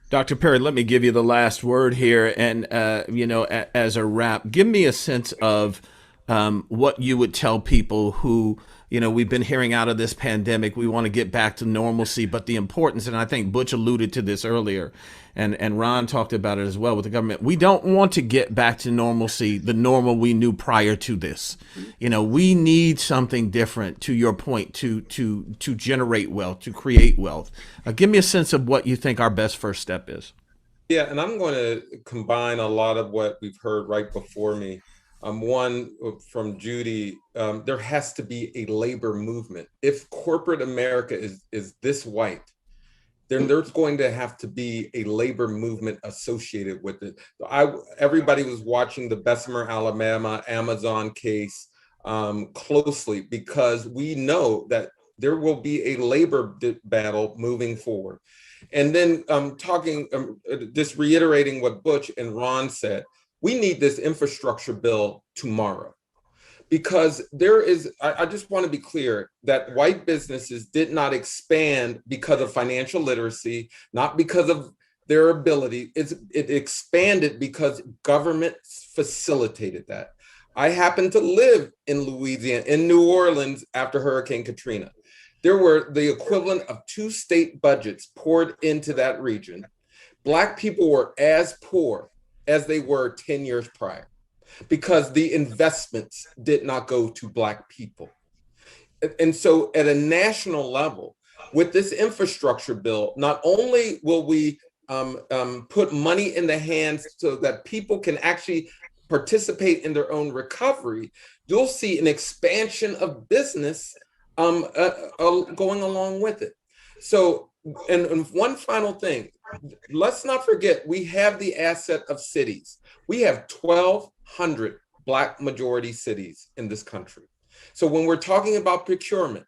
Dr. Perry, let me give you the last word here. And, as a wrap, give me a sense of what you would tell people who, we've been hearing out of this pandemic, we want to get back to normalcy, but the importance, and I think Butch alluded to this earlier, and Ron talked about it as well with the government. We don't want to get back to normalcy, the normal we knew prior to this. We need something different, to your point, to generate wealth, to create wealth. Give me a sense of what you think our best first step is. Yeah, and I'm going to combine a lot of what we've heard right before me. One from Judy, there has to be a labor movement. If corporate America is this white, then there's going to have to be a labor movement associated with it. Everybody was watching the Bessemer, Alabama Amazon case closely, because we know that there will be a labor battle moving forward. And then just reiterating what Butch and Ron said, we need this infrastructure bill tomorrow, because I just want to be clear that white businesses did not expand because of financial literacy, not because of their ability. It expanded because government facilitated that. I happen to live in Louisiana, in New Orleans, after Hurricane Katrina. There were the equivalent of 2 state budgets poured into that region. Black people were as poor as they were 10 years prior, because the investments did not go to Black people. And so at a national level, with this infrastructure bill, not only will we put money in the hands so that people can actually participate in their own recovery, you'll see an expansion of business going along with it. So, and one final thing, let's not forget, we have the asset of cities. We have 1,200 Black majority cities in this country. So when we're talking about procurement,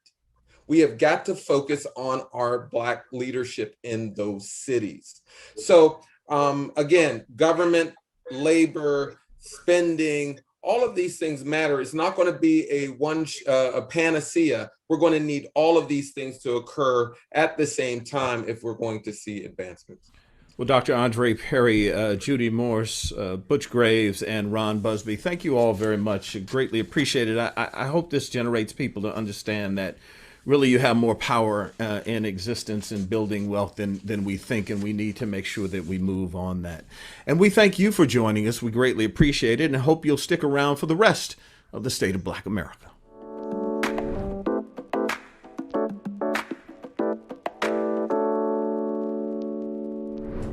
we have got to focus on our Black leadership in those cities. So again, government, labor, spending, all of these things matter. It's not going to be a panacea. We're going to need all of these things to occur at the same time if we're going to see advancements. Well, Dr. Andre Perry, Judy Morse, Butch Graves, and Ron Busby, thank you all very much. Greatly appreciated. I hope this generates people to understand that really you have more power in existence in building wealth than we think, and we need to make sure that we move on that. And we thank you for joining us. We greatly appreciate it, and hope you'll stick around for the rest of the State of Black America.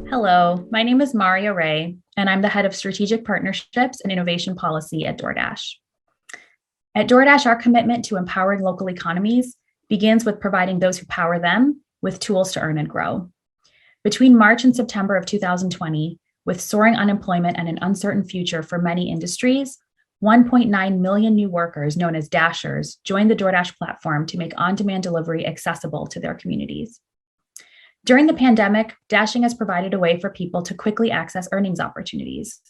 Hello, my name is Maria Ray, and I'm the head of strategic partnerships and innovation policy at DoorDash. At DoorDash, our commitment to empowering local economies begins with providing those who power them with tools to earn and grow. Between March and September of 2020, with soaring unemployment and an uncertain future for many industries, 1.9 million new workers, known as Dashers, joined the DoorDash platform to make on-demand delivery accessible to their communities. During the pandemic, dashing has provided a way for people to quickly access earnings opportunities.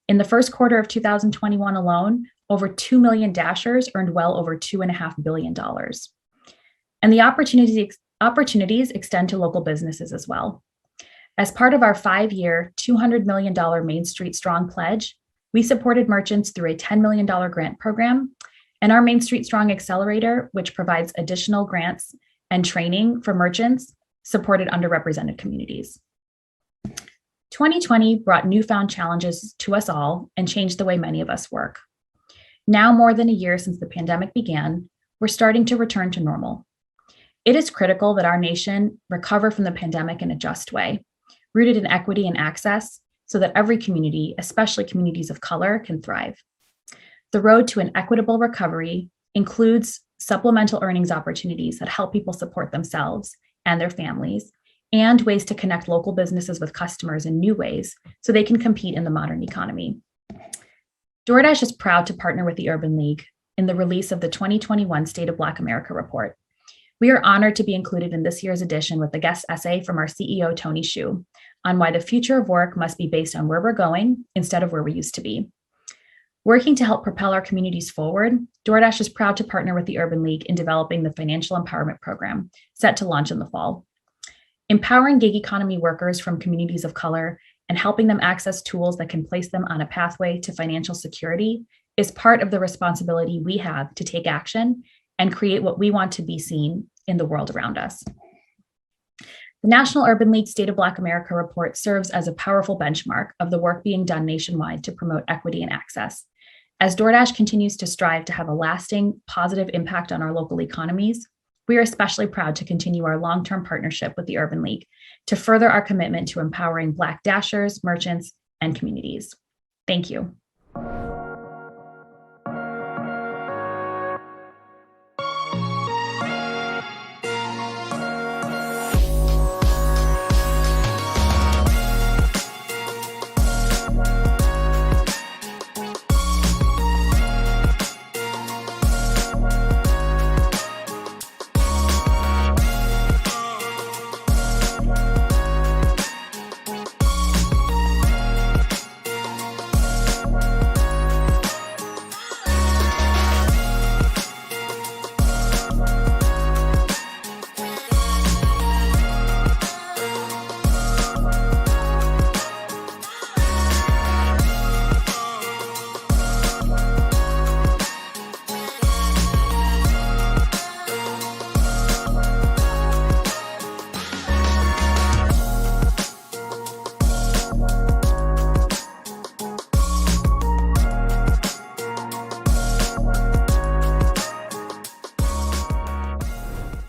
In the first quarter of 2021 alone, over 2 million Dashers earned well over $2.5 billion. And the opportunities extend to local businesses as well. As part of our 5-year, $200 million Main Street Strong pledge, We supported merchants through a $10 million grant program, and our Main Street Strong Accelerator, which provides additional grants and training for merchants, supported underrepresented communities. 2020 brought newfound challenges to us all and changed the way many of us work. Now, more than a year since the pandemic began, we're starting to return to normal. It is critical that our nation recover from the pandemic in a just way, rooted in equity and access, so that every community, especially communities of color, can thrive. The road to an equitable recovery includes supplemental earnings opportunities that help people support themselves and their families, and ways to connect local businesses with customers in new ways so they can compete in the modern economy. DoorDash is proud to partner with the Urban League in the release of the 2021 State of Black America report. We are honored to be included in this year's edition with a guest essay from our CEO, Tony Xu, on why the future of work must be based on where we're going instead of where we used to be. Working to help propel our communities forward, DoorDash is proud to partner with the Urban League in developing the Financial Empowerment Program, set to launch in the fall. Empowering gig economy workers from communities of color and helping them access tools that can place them on a pathway to financial security is part of the responsibility we have to take action and create what we want to be seen in the world around us. The National Urban League State of Black America report serves as a powerful benchmark of the work being done nationwide to promote equity and access. As DoorDash continues to strive to have a lasting, positive impact on our local economies, we are especially proud to continue our long-term partnership with the Urban League to further our commitment to empowering Black Dashers, merchants, and communities. Thank you.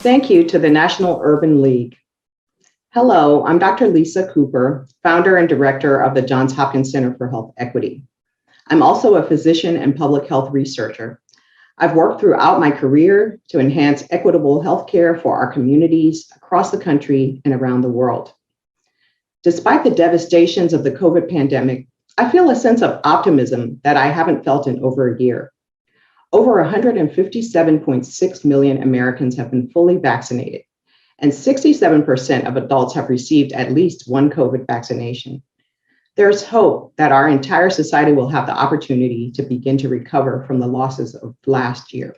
Thank you to the National Urban League. Hello, I'm Dr. Lisa Cooper, founder and director of the Johns Hopkins Center for Health Equity. I'm also a physician and public health researcher. I've worked throughout my career to enhance equitable healthcare for our communities across the country and around the world. Despite the devastations of the COVID pandemic, I feel a sense of optimism that I haven't felt in over a year. Over 157.6 million Americans have been fully vaccinated, and 67% of adults have received at least one COVID vaccination. There's hope that our entire society will have the opportunity to begin to recover from the losses of last year.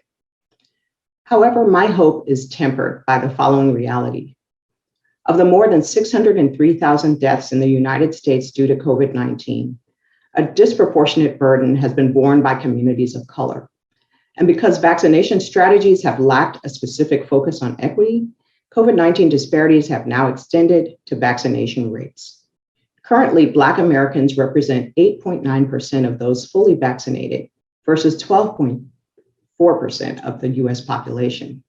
However, my hope is tempered by the following reality. Of the more than 603,000 deaths in the United States due to COVID-19, a disproportionate burden has been borne by communities of color. And because vaccination strategies have lacked a specific focus on equity, COVID-19 disparities have now extended to vaccination rates. Currently, Black Americans represent 8.9% of those fully vaccinated versus 12.4% of the US population.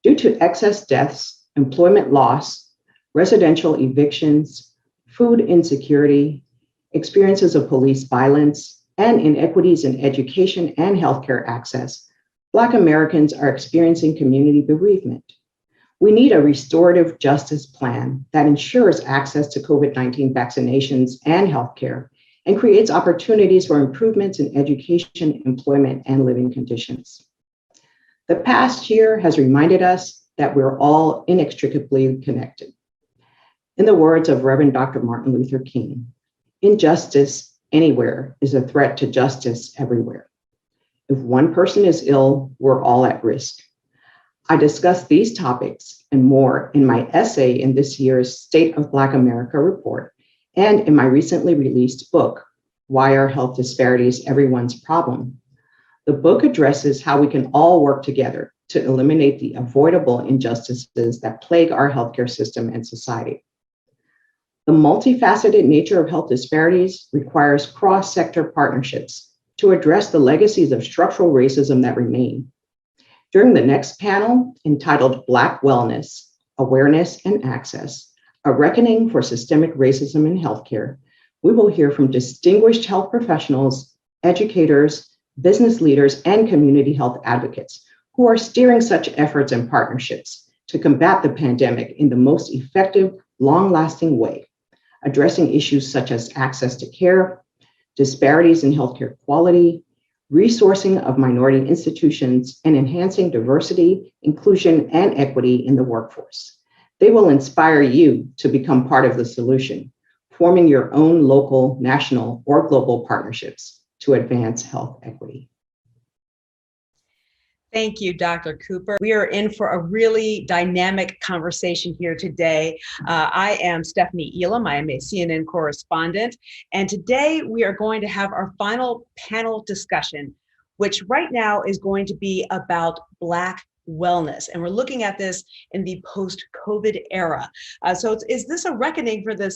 Due to excess deaths, employment loss, residential evictions, food insecurity, experiences of police violence, and inequities in education and healthcare access, Black Americans are experiencing community bereavement. We need a restorative justice plan that ensures access to COVID-19 vaccinations and healthcare and creates opportunities for improvements in education, employment, and living conditions. The past year has reminded us that we're all inextricably connected. In the words of Reverend Dr. Martin Luther King, injustice anywhere is a threat to justice everywhere. If one person is ill, we're all at risk. I discuss these topics and more in my essay in this year's State of Black America report and in my recently released book, Why Are Health Disparities Everyone's Problem? The book addresses how we can all work together to eliminate the avoidable injustices that plague our healthcare system and society. The multifaceted nature of health disparities requires cross-sector partnerships to address the legacies of structural racism that remain. During the next panel, entitled Black Wellness, Awareness and Access, a Reckoning for Systemic Racism in Healthcare, we will hear from distinguished health professionals, educators, business leaders, and community health advocates who are steering such efforts and partnerships to combat the pandemic in the most effective, long-lasting way, addressing issues such as access to care, disparities in healthcare quality, resourcing of minority institutions, and enhancing diversity, inclusion, and equity in the workforce. They will inspire you to become part of the solution, forming your own local, national, or global partnerships to advance health equity. Thank you, Dr. Cooper. We are in for a really dynamic conversation here today. I am Stephanie Elam. I am a CNN correspondent. And today we are going to have our final panel discussion, which right now is going to be about Black wellness. And we're looking at this in the post-COVID era. So is this a reckoning for the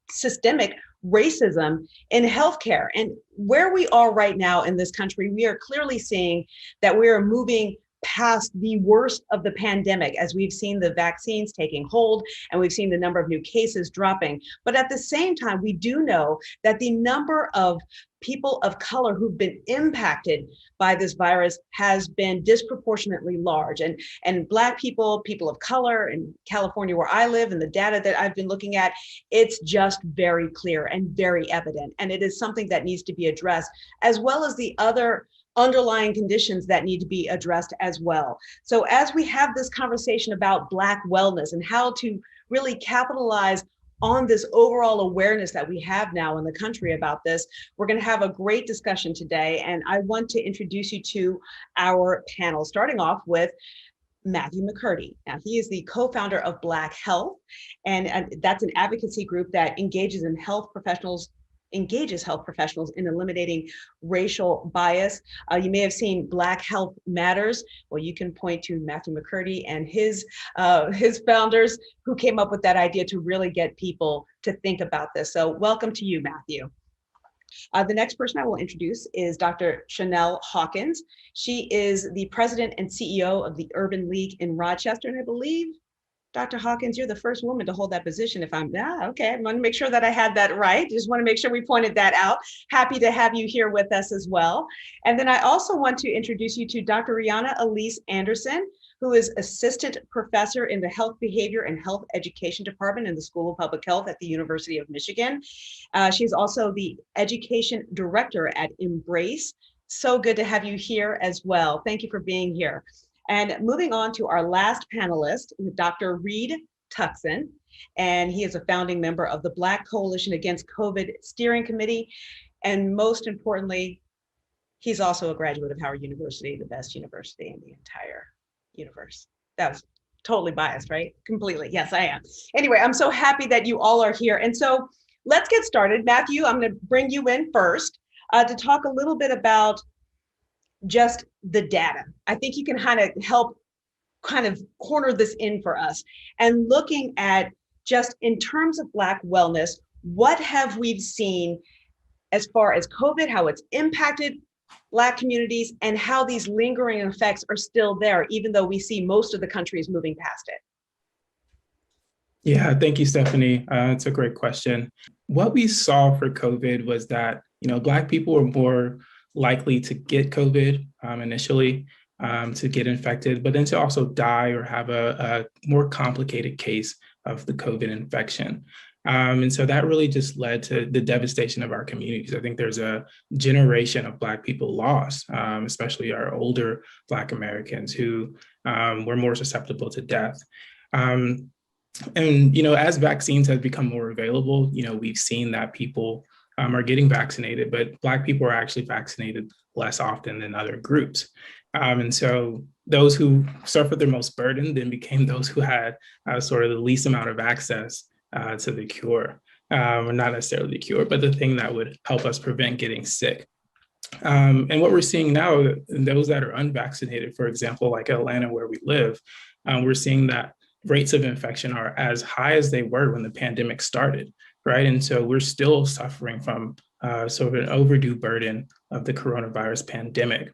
systemic racism in healthcare? And where we are right now in this country, we are clearly seeing that we are moving past the worst of the pandemic, as we've seen the vaccines taking hold and we've seen the number of new cases dropping. But at the same time, we do know that the number of people of color who've been impacted by this virus has been disproportionately large. And Black people, people of color in California where I live, and the data that I've been looking at, it's just very clear and very evident. And it is something that needs to be addressed, as well as the other underlying conditions that need to be addressed as well. So as we have this conversation about Black wellness and how to really capitalize on this overall awareness that we have now in the country about this, we're going to have a great discussion today. And I want to introduce you to our panel, starting off with Matthew McCurdy. Now, he is the co-founder of Black Health, and that's an advocacy group that engages health professionals in eliminating racial bias. You may have seen Black Health Matters. Well, you can point to Matthew McCurdy and his founders who came up with that idea to really get people to think about this. So welcome to you, Matthew. The next person I will introduce is Dr. Chanel Hawkins. She is the president and CEO of the Urban League in Rochester, and I believe, Dr. Hawkins, you're the first woman to hold that position. Okay, I want to make sure that I had that right. Just want to make sure we pointed that out. Happy to have you here with us as well. And then I also want to introduce you to Dr. Rihanna Elise Anderson, who is assistant professor in the Health Behavior and Health Education Department in the School of Public Health at the University of Michigan. She's also the education director at Embrace. So good to have you here as well. Thank you for being here. And moving on to our last panelist, Dr. Reed Tuckson, and he is a founding member of the Black Coalition Against COVID Steering Committee. And most importantly, he's also a graduate of Howard University, the best university in the entire universe. That was totally biased, right? Completely. Yes, I am. Anyway, I'm so happy that you all are here. And so let's get started. Matthew, I'm going to bring you in first to talk a little bit about just the data. I think you can help corner this in for us. And looking at just in terms of Black wellness, what have we seen as far as COVID, how it's impacted Black communities, and how these lingering effects are still there, even though we see most of the country is moving past it? Yeah, thank you, Stephanie. It's a great question. What we saw for COVID was that, Black people were more likely to get COVID initially, to get infected, but then to also die or have a more complicated case of the COVID infection. And so that really just led to the devastation of our communities. I think there's a generation of Black people lost, especially our older Black Americans who were more susceptible to death. And, as vaccines have become more available, we've seen that people are getting vaccinated, but Black people are actually vaccinated less often than other groups. And so those who suffered the most burden then became those who had sort of the least amount of access to the cure. or not necessarily the cure, but the thing that would help us prevent getting sick. And what we're seeing now, those that are unvaccinated, for example, like Atlanta, where we live, we're seeing that rates of infection are as high as they were when the pandemic started, right? And so we're still suffering from sort of an overdue burden of the coronavirus pandemic.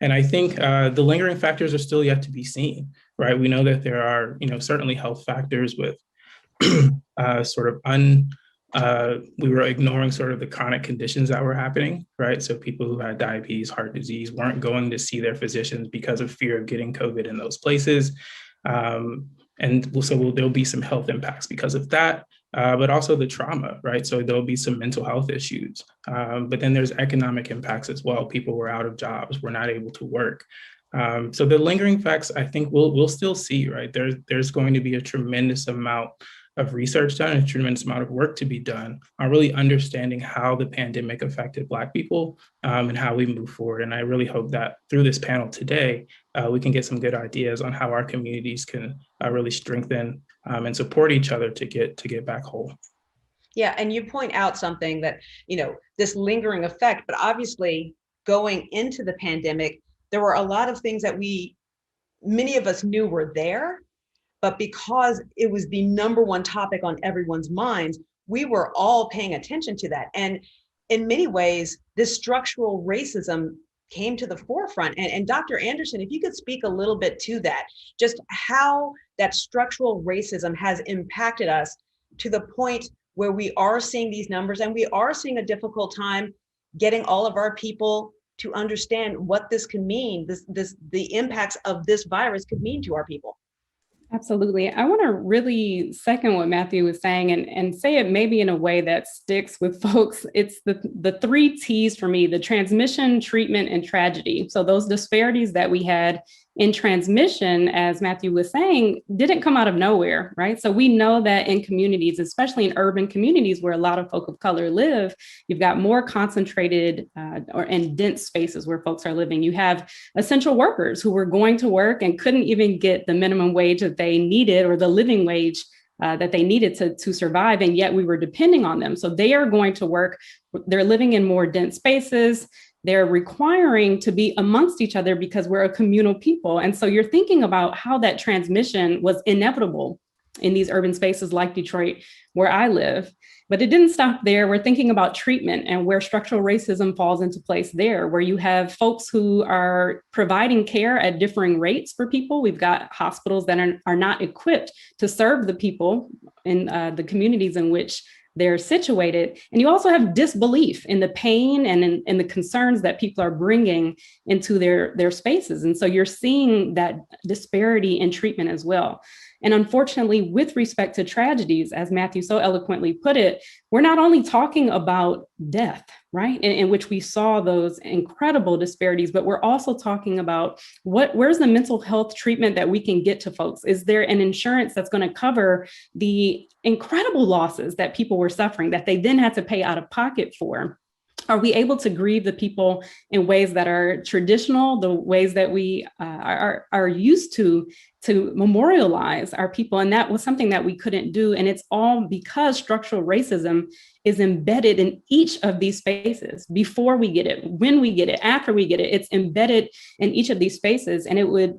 And I think the lingering factors are still yet to be seen, right? We know that there are, certainly health factors with sort of we were ignoring sort of the chronic conditions that were happening, right? So people who had diabetes, heart disease weren't going to see their physicians because of fear of getting COVID in those places. And so there'll be some health impacts because of that, but also the trauma, right? So there'll be some mental health issues. But then there's economic impacts as well. People were out of jobs, were not able to work. So the lingering effects, I think we'll still see, right? There's going to be a tremendous amount of research done, a tremendous amount of work to be done on really understanding how the pandemic affected Black people and how we move forward. And I really hope that through this panel today, we can get some good ideas on how our communities can really strengthen and support each other to get back whole. Yeah, and you point out something that, this lingering effect, but obviously going into the pandemic, there were a lot of things that many of us knew were there, but because it was the number one topic on everyone's minds, we were all paying attention to that. And in many ways, this structural racism came to the forefront. And Dr. Anderson, if you could speak a little bit to that, just how that structural racism has impacted us to the point where we are seeing these numbers and we are seeing a difficult time getting all of our people to understand what this can mean, the impacts of this virus could mean to our people. Absolutely. I want to really second what Matthew was saying and say it maybe in a way that sticks with folks. It's the 3 T's for me: the transmission, treatment, and tragedy. So those disparities that we had in transmission, as Matthew was saying, didn't come out of nowhere, right? So we know that in communities, especially in urban communities where a lot of folk of color live, you've got more concentrated and dense spaces where folks are living. You have essential workers who were going to work and couldn't even get the minimum wage that they needed or the living wage that they needed to survive, and yet we were depending on them. So they are going to work. They're living in more dense spaces. They're requiring to be amongst each other because we're a communal people. And so you're thinking about how that transmission was inevitable in these urban spaces like Detroit, where I live. But it didn't stop there. We're thinking about treatment and where structural racism falls into place there, where you have folks who are providing care at differing rates for people. We've got hospitals that are not equipped to serve the people in the communities in which they're situated. And you also have disbelief in the pain and in the concerns that people are bringing into their spaces. And so you're seeing that disparity in treatment as well. And unfortunately, with respect to tragedies, as Matthew so eloquently put it, we're not only talking about death, right, in which we saw those incredible disparities, but we're also talking about where's the mental health treatment that we can get to folks? Is there an insurance that's going to cover the incredible losses that people were suffering that they then had to pay out of pocket for? Are we able to grieve the people in ways that are traditional, the ways that we are used to memorialize our people? And that was something that we couldn't do. And it's all because structural racism is embedded in each of these spaces. Before we get it, when we get it, after we get it, it's embedded in each of these spaces. And it would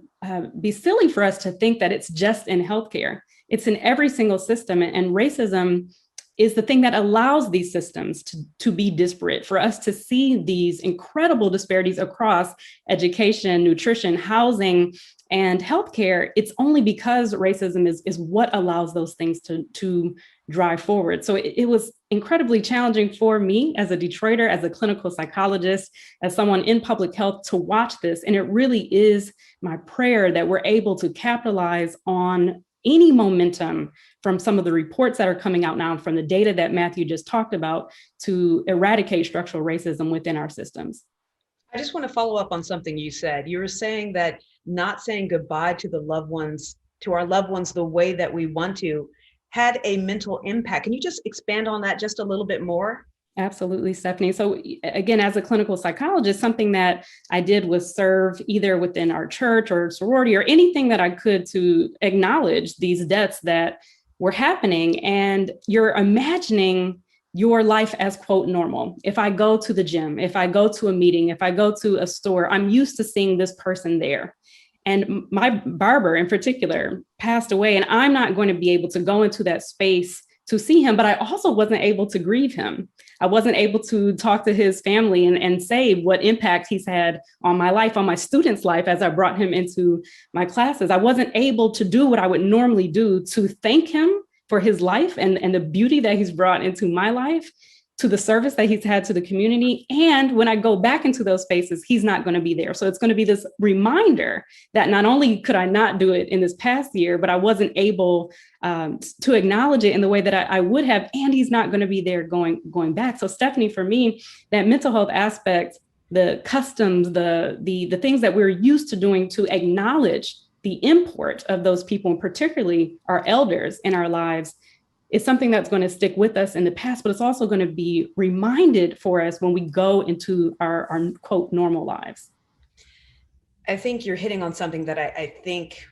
be silly for us to think that it's just in healthcare. It's in every single system. And racism is the thing that allows these systems to be disparate, for us to see these incredible disparities across education, nutrition, housing, and healthcare. It's only because racism is what allows those things to drive forward. So it was incredibly challenging for me as a Detroiter, as a clinical psychologist, as someone in public health to watch this. And it really is my prayer that we're able to capitalize on any momentum from some of the reports that are coming out now, from the data that Matthew just talked about, to eradicate structural racism within our systems. I just want to follow up on something you said. You were saying that not saying goodbye to our loved ones the way that we want to, had a mental impact. Can you just expand on that just a little bit more? Absolutely, Stephanie. So again, as a clinical psychologist, something that I did was serve either within our church or sorority or anything that I could to acknowledge these deaths that were happening, and you're imagining your life as quote normal. If I go to the gym, if I go to a meeting, if I go to a store, I'm used to seeing this person there. And my barber in particular passed away, and I'm not going to be able to go into that space to see him, but I also wasn't able to grieve him. I wasn't able to talk to his family and say what impact he's had on my life, on my students' life as I brought him into my classes. I wasn't able to do what I would normally do to thank him for his life and the beauty that he's brought into my life, to the service that he's had to the community. And when I go back into those spaces, he's not going to be there. So it's going to be this reminder that not only could I not do it in this past year, but I wasn't able to acknowledge it in the way that I would have, and he's not going to be there going back. So Stephanie, for me, that mental health aspect, the customs, the things that we're used to doing to acknowledge the import of those people, and particularly our elders in our lives, is something that's going to stick with us in the past, but it's also going to be reminded for us when we go into our quote normal lives. I think you're hitting on something that I think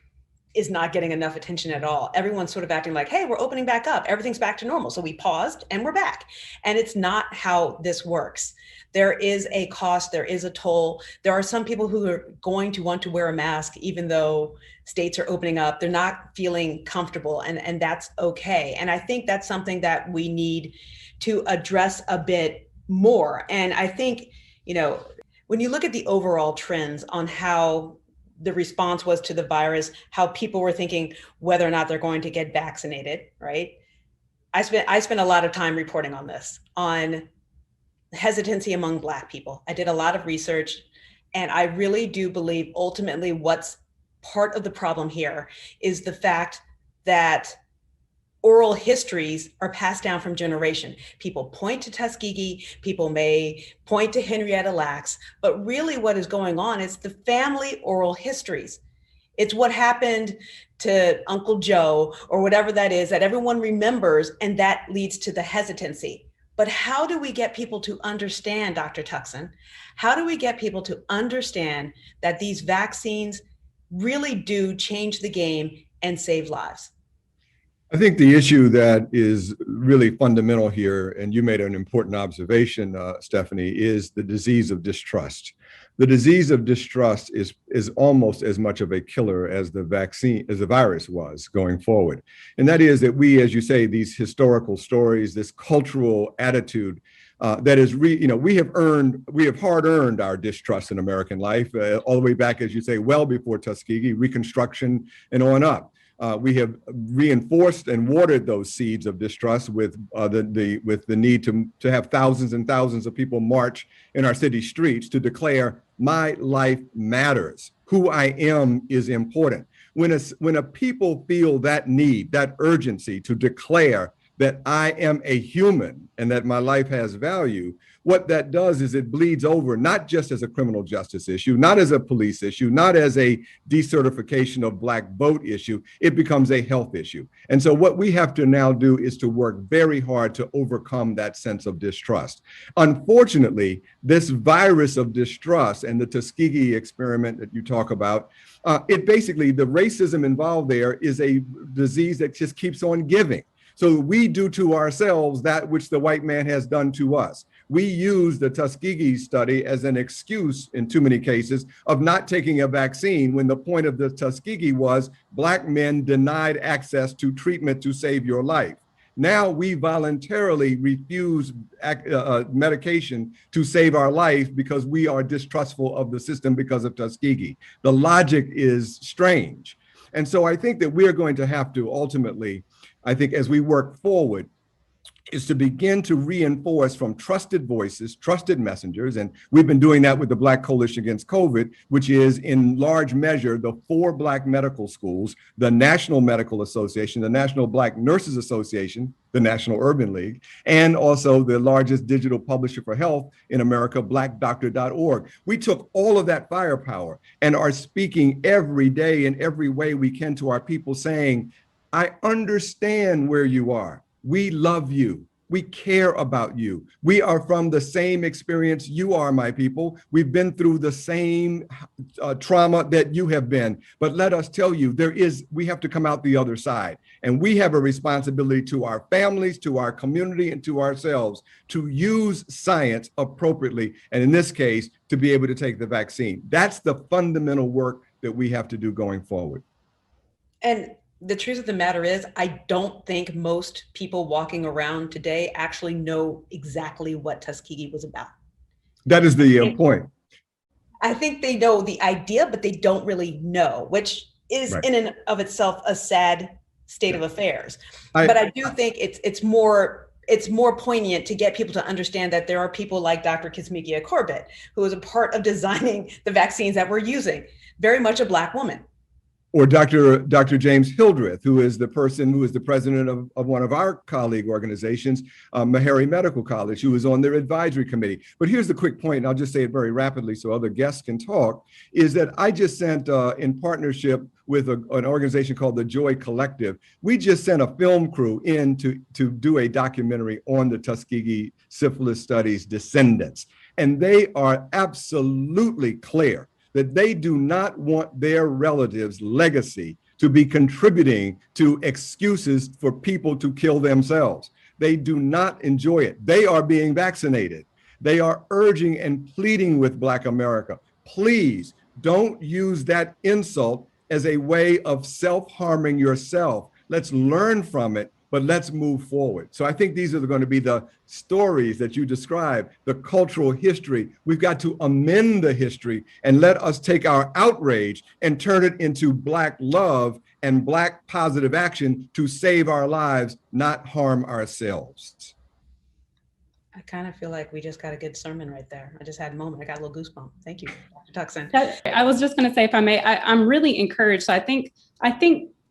is not getting enough attention at all. Everyone's sort of acting like, hey, we're opening back up. Everything's back to normal. So we paused and we're back. And it's not how this works. There is a cost, there is a toll. There are some people who are going to want to wear a mask, even though states are opening up. They're not feeling comfortable, and that's okay. And I think that's something that we need to address a bit more. And I think, when you look at the overall trends on how the response was to the virus, how people were thinking whether or not they're going to get vaccinated, right? I spent a lot of time reporting on this, on hesitancy among Black people. I did a lot of research, and I really do believe ultimately what's part of the problem here is the fact that oral histories are passed down from generation. People point to Tuskegee, people may point to Henrietta Lacks, but really what is going on is the family oral histories. It's what happened to Uncle Joe or whatever that is that everyone remembers, and that leads to the hesitancy. But how do we get people to understand, Dr. Tuckson? How do we get people to understand that these vaccines really do change the game and save lives? I think the issue that is really fundamental here, and you made an important observation, Stephanie, is the disease of distrust. The disease of distrust is almost as much of a killer as the vaccine, as the virus was going forward. And that is that we, as you say, these historical stories, this cultural attitude that is, we have hard earned our distrust in American life, all the way back, as you say, well before Tuskegee, Reconstruction, and on up. We have reinforced and watered those seeds of distrust with the need to have thousands and thousands of people march in our city streets to declare my life matters. Who I am is important. When a people feel that need, that urgency to declare that I am a human and that my life has value, what that does is it bleeds over, not just as a criminal justice issue, not as a police issue, not as a decertification of Black vote issue, it becomes a health issue. And so what we have to now do is to work very hard to overcome that sense of distrust. Unfortunately, this virus of distrust and the Tuskegee experiment that you talk about, it basically, the racism involved there is a disease that just keeps on giving. So we do to ourselves that which the white man has done to us. We use the Tuskegee study as an excuse in too many cases of not taking a vaccine when the point of the Tuskegee was Black men denied access to treatment to save your life. Now we voluntarily refuse medication to save our life because we are distrustful of the system because of Tuskegee. The logic is strange. And so I think that we're going to have to ultimately, I think as we work forward, is to begin to reinforce from trusted voices, trusted messengers, and we've been doing that with the Black Coalition Against COVID, which is in large measure the 4 Black medical schools, the National Medical Association, the National Black Nurses Association, the National Urban League, and also the largest digital publisher for health in America, blackdoctor.org. We took all of that firepower and are speaking every day in every way we can to our people saying, I understand where you are. We love you. We care about you. We are from the same experience you are, my people. We've been through the same trauma that you have been. But let us tell you, we have to come out the other side. And we have a responsibility to our families, to our community, and to ourselves to use science appropriately. And in this case, to be able to take the vaccine. That's the fundamental work that we have to do going forward. And the truth of the matter is, I don't think most people walking around today actually know exactly what Tuskegee was about. That is the point. I think they know the idea, but they don't really know, which is Right. in and of itself a sad state of affairs. But I do think it's more poignant to get people to understand that there are people like Dr. Kizzmekia Corbett, who is a part of designing the vaccines that we're using, very much a Black woman. Or Dr. James Hildreth, who is the president of one of our colleague organizations, Meharry Medical College, who is on their advisory committee. But here's the quick point, and I'll just say it very rapidly so other guests can talk, is that I just sent, in partnership with an organization called the Joy Collective, we just sent a film crew in to do a documentary on the Tuskegee syphilis studies descendants. And they are absolutely clear that they do not want their relatives' legacy to be contributing to excuses for people to kill themselves. They do not enjoy it. They are being vaccinated. They are urging and pleading with Black America, please don't use that insult as a way of self-harming yourself. Let's learn from it, but let's move forward. So I think these are going to be the stories that you describe, the cultural history. We've got to amend the history and let us take our outrage and turn it into Black love and Black positive action to save our lives, not harm ourselves. I kind of feel like we just got a good sermon right there. I just had a moment. I got a little goosebump. Thank you, Dr. Tuckson. I was just going to say, if I may, I'm really encouraged. So I think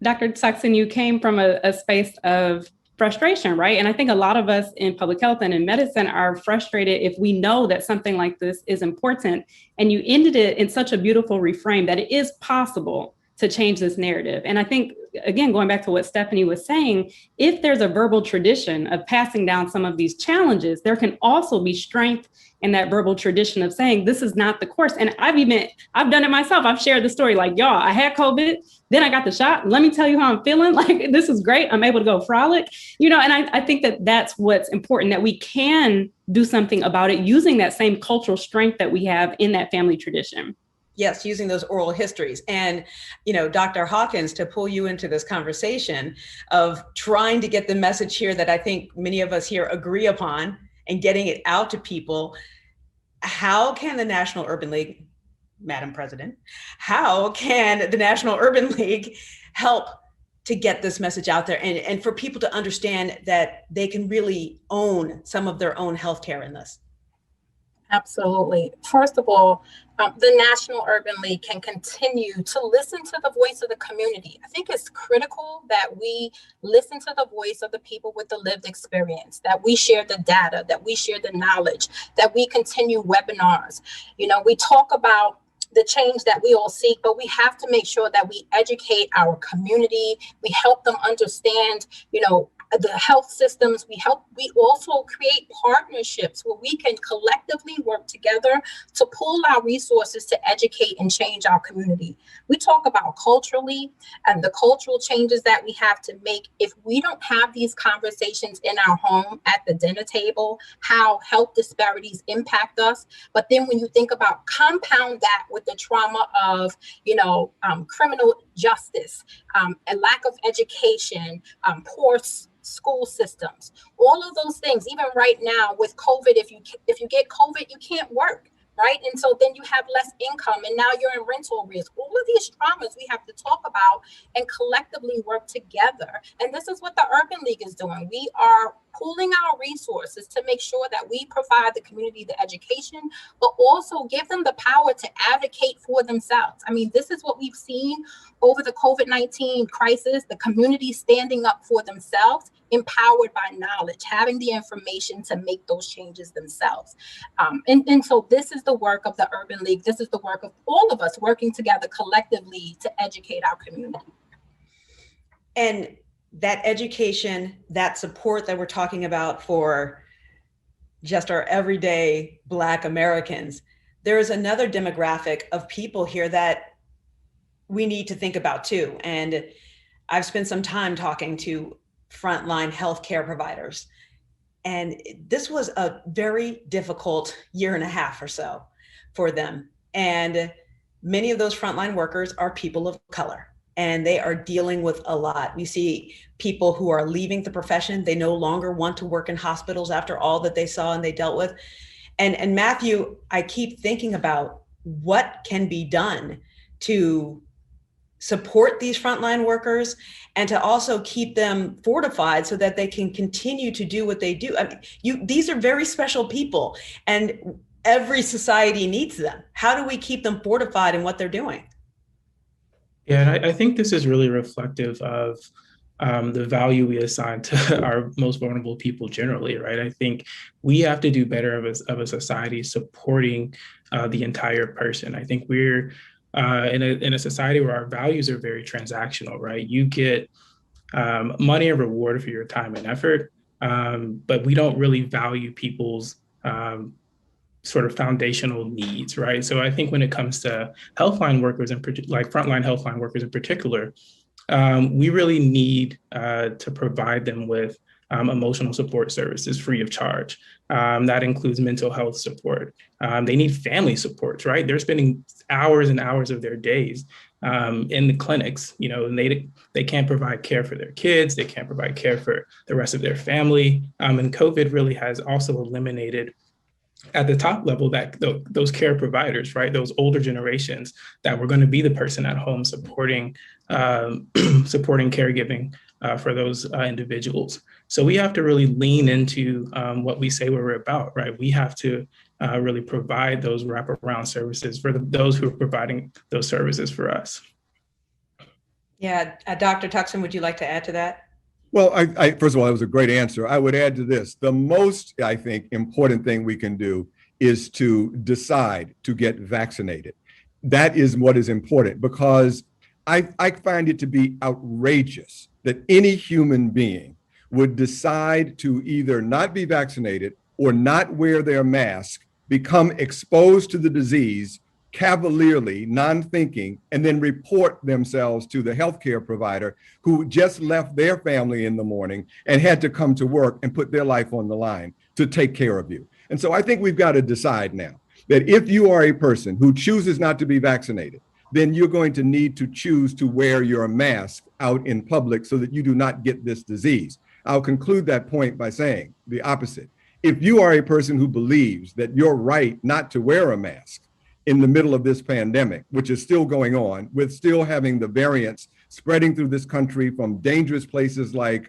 Dr. Tuckson, you came from a space of frustration, right? And I think a lot of us in public health and in medicine are frustrated if we know that something like this is important. And you ended it in such a beautiful reframe that it is possible to change this narrative. And I think, again, going back to what Stephanie was saying, if there's a verbal tradition of passing down some of these challenges, there can also be strength in that verbal tradition of saying, this is not the course. And I've done it myself. I've shared the story like, y'all, I had COVID, then I got the shot. Let me tell you how I'm feeling. Like, this is great. I'm able to go frolic, and I think that that's what's important, that we can do something about it using that same cultural strength that we have in that family tradition. Yes, using those oral histories. And, Dr. Hawkins, to pull you into this conversation of trying to get the message here that I think many of us here agree upon and getting it out to people, how can the National Urban League, Madam President, how can the National Urban League help to get this message out there and for people to understand that they can really own some of their own healthcare in this? Absolutely. First of all, the National Urban League can continue to listen to the voice of the community. I think it's critical that we listen to the voice of the people with the lived experience, that we share the data, that we share the knowledge, that we continue webinars. We talk about the change that we all seek, but we have to make sure that we educate our community. We help them understand, the health systems. We also create partnerships where we can collectively work together to pool our resources to educate and change our community. We talk about culturally and the cultural changes that we have to make. If we don't have these conversations in our home at the dinner table, how health disparities impact us. But then when you think about compound that with the trauma of, criminal justice, a lack of education, poor school systems, all of those things. Even right now with COVID, if you get COVID, you can't work, right? And so then you have less income and now you're in rental arrears. All of these traumas we have to talk about and collectively work together. And this is what the Urban League is doing. We are pooling our resources to make sure that we provide the community the education, but also give them the power to advocate for themselves. I mean, this is what we've seen over the COVID-19 crisis, the community standing up for themselves, empowered by knowledge, having the information to make those changes themselves. And so this is the work of the Urban League. This is the work of all of us working together collectively to educate our community. And that education, that support that we're talking about for just our everyday Black Americans, there is another demographic of people here that we need to think about too. And I've spent some time talking to frontline healthcare providers. And this was a very difficult year and a half or so for them. And many of those frontline workers are people of color, and they are dealing with a lot. We see people who are leaving the profession. They no longer want to work in hospitals after all that they saw and they dealt with. And Matthew, I keep thinking about what can be done to support these frontline workers and to also keep them fortified so that they can continue to do what they do. I mean, these are very special people, and every society needs them. How do we keep them fortified in what they're doing? Yeah, and I think this is really reflective of the value we assign to our most vulnerable people generally, right? I think we have to do better of a society supporting the entire person. I think we're in a society where our values are very transactional, right? You get money and reward for your time and effort, but we don't really value people's sort of foundational needs, right? So I think when it comes to healthline workers, like frontline healthline workers in particular, we really need to provide them with emotional support services free of charge. That includes mental health support. They need family supports, right? They're spending hours and hours of their days in the clinics, you know, and they can't provide care for their kids. They can't provide care for the rest of their family. And COVID really has also eliminated at the top level that those care providers, right, those older generations that were going to be the person at home supporting supporting caregiving for those individuals. So we have to really lean into what we say we're about, right? We have to really provide those wraparound services for those who are providing those services for us. Yeah, Dr. Tuxson, would you like to add to that? Well, I first of all, that was a great answer. I would add to this, the most, I think, important thing we can do is to decide to get vaccinated. That is what is important, because I find it to be outrageous that any human being would decide to either not be vaccinated or not wear their mask, become exposed to the disease cavalierly, non-thinking, and then report themselves to the healthcare provider who just left their family in the morning and had to come to work and put their life on the line to take care of you. And so I think we've got to decide now that if you are a person who chooses not to be vaccinated, then you're going to need to choose to wear your mask out in public so that you do not get this disease. I'll conclude that point by saying the opposite. If you are a person who believes that you're right not to wear a mask in the middle of this pandemic, which is still going on, with still having the variants spreading through this country from dangerous places like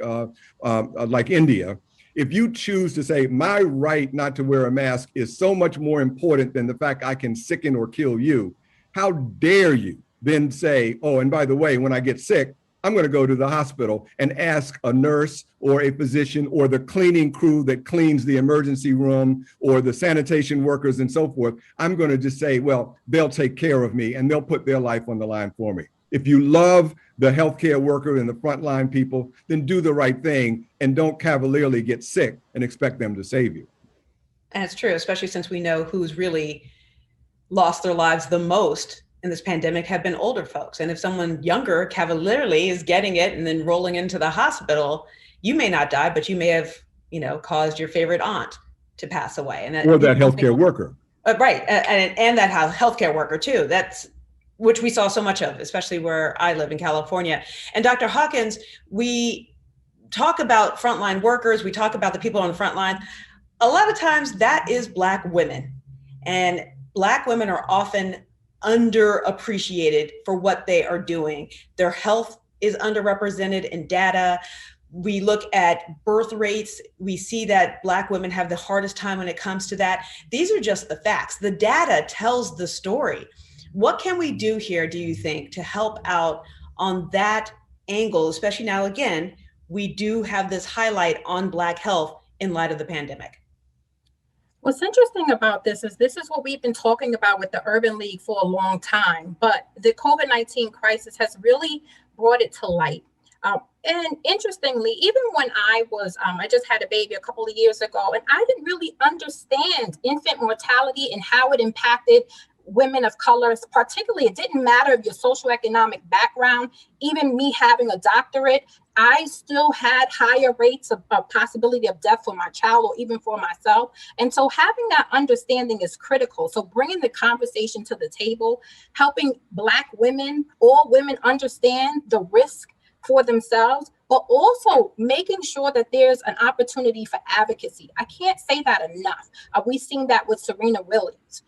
India, if you choose to say my right not to wear a mask is so much more important than the fact I can sicken or kill you, how dare you then say, oh, and by the way, when I get sick, I'm going to go to the hospital and ask a nurse or a physician or the cleaning crew that cleans the emergency room or the sanitation workers and so forth. I'm going to just say, well, they'll take care of me and they'll put their life on the line for me. If you love the healthcare worker and the frontline people, then do the right thing and don't cavalierly get sick and expect them to save you. And it's true, especially since we know who's really lost their lives the most in this pandemic have been older folks. And if someone younger cavalierly is getting it and then rolling into the hospital, you may not die, but you may have, caused your favorite aunt to pass away. And or that healthcare worker. Right, and that healthcare worker too. That's which we saw so much of, especially where I live in California. And Dr. Hawkins, we talk about frontline workers, we talk about the people on the front line. A lot of times that is Black women, and Black women are often underappreciated for what they are doing. Their health is underrepresented in data. We look at birth rates. We see that Black women have the hardest time when it comes to that. These are just the facts. The data tells the story. What can we do here, do you think, to help out on that angle, especially now, again, we do have this highlight on Black health in light of the pandemic? What's interesting about this is what we've been talking about with the Urban League for a long time, but the COVID-19 crisis has really brought it to light. And interestingly, even when I was, I just had a baby a couple of years ago, and I didn't really understand infant mortality and how it impacted women of color, particularly. It didn't matter your socioeconomic background. Even me having a doctorate, I still had higher rates of possibility of death for my child or even for myself. And so having that understanding is critical. So bringing the conversation to the table, helping Black women, all women, understand the risk for themselves, but also making sure that there's an opportunity for advocacy. I can't say that enough. We've seen that with Serena Williams.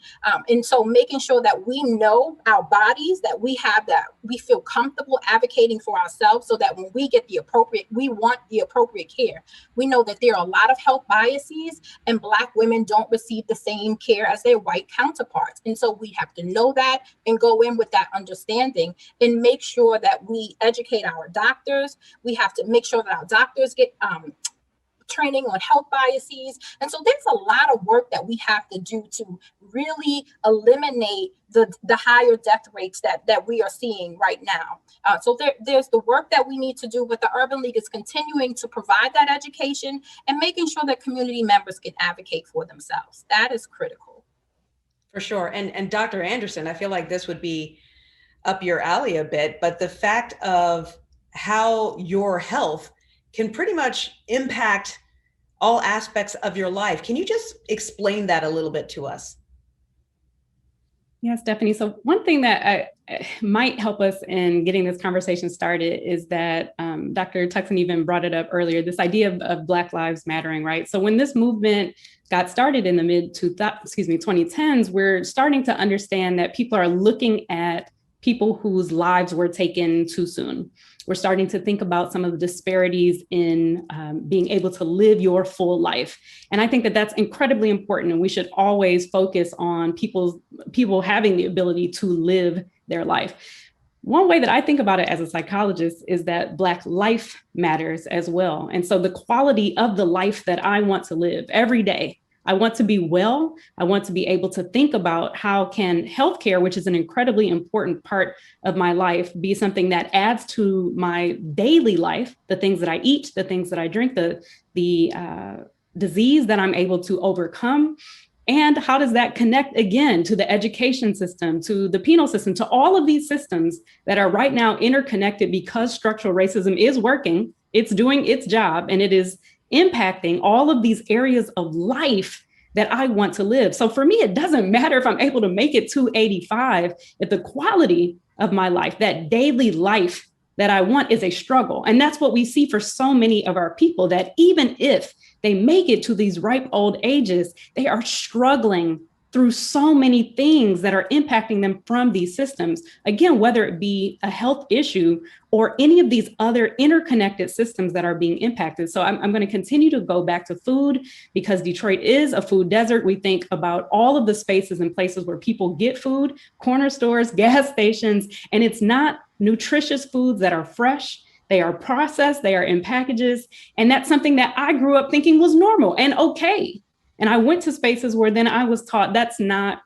And so making sure that we know our bodies, that we have that, we feel comfortable advocating for ourselves so that when we get we want the appropriate care. We know that there are a lot of health biases and Black women don't receive the same care as their white counterparts. And so we have to know that and go in with that understanding and make sure that we educate our doctors. We have to make sure that our doctors get training on health biases. And so there's a lot of work that we have to do to really eliminate the higher death rates that we are seeing right now. So there's the work that we need to do, but the Urban League is continuing to provide that education and making sure that community members can advocate for themselves. That is critical. For sure. And Dr. Anderson, I feel like this would be up your alley a bit, but the fact of how your health can pretty much impact all aspects of your life. Can you just explain that a little bit to us? Yeah, Stephanie. So one thing that might help us in getting this conversation started is that Dr. Tuxen even brought it up earlier, this idea of Black Lives Mattering, right? So when this movement got started in the mid-2010s, we're starting to understand that people are looking at people whose lives were taken too soon. We're starting to think about some of the disparities in being able to live your full life. And I think that that's incredibly important. And we should always focus on people having the ability to live their life. One way that I think about it as a psychologist is that Black life matters as well. And so the quality of the life that I want to live every day, I want to be well. I want to be able to think about how can healthcare, which is an incredibly important part of my life, be something that adds to my daily life, the things that I eat, the things that I drink, the disease that I'm able to overcome. And how does that connect again to the education system, to the penal system, to all of these systems that are right now interconnected because structural racism is working, it's doing its job, and it is impacting all of these areas of life that I want to live. So for me, it doesn't matter if I'm able to make it to 85, if the quality of my life, that daily life that I want, is a struggle. And that's what we see for so many of our people, that even if they make it to these ripe old ages, they are struggling through so many things that are impacting them from these systems. Again, whether it be a health issue or any of these other interconnected systems that are being impacted. So I'm going to continue to go back to food, because Detroit is a food desert. We think about all of the spaces and places where people get food, corner stores, gas stations, and it's not nutritious foods that are fresh. They are processed, they are in packages. And that's something that I grew up thinking was normal and okay. And I went to spaces where then I was taught that's not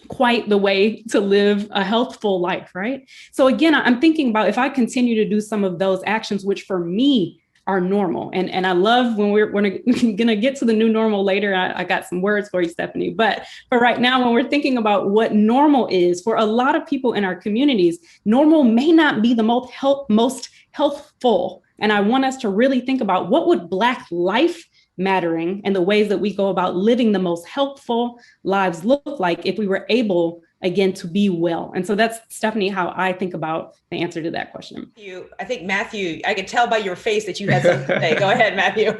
quite the way to live a healthful life, right? So again, I'm thinking about if I continue to do some of those actions, which for me are normal. And I love when we're going to get to the new normal later. I got some words for you, Stephanie. But for right now, when we're thinking about what normal is, for a lot of people in our communities, normal may not be the most healthful. And I want us to really think about what would Black life mattering and the ways that we go about living the most helpful lives look like if we were able, again, to be well. And so that's, Stephanie, how I think about the answer to that question. I think Matthew, I could tell by your face that you had something to say. Go ahead, Matthew.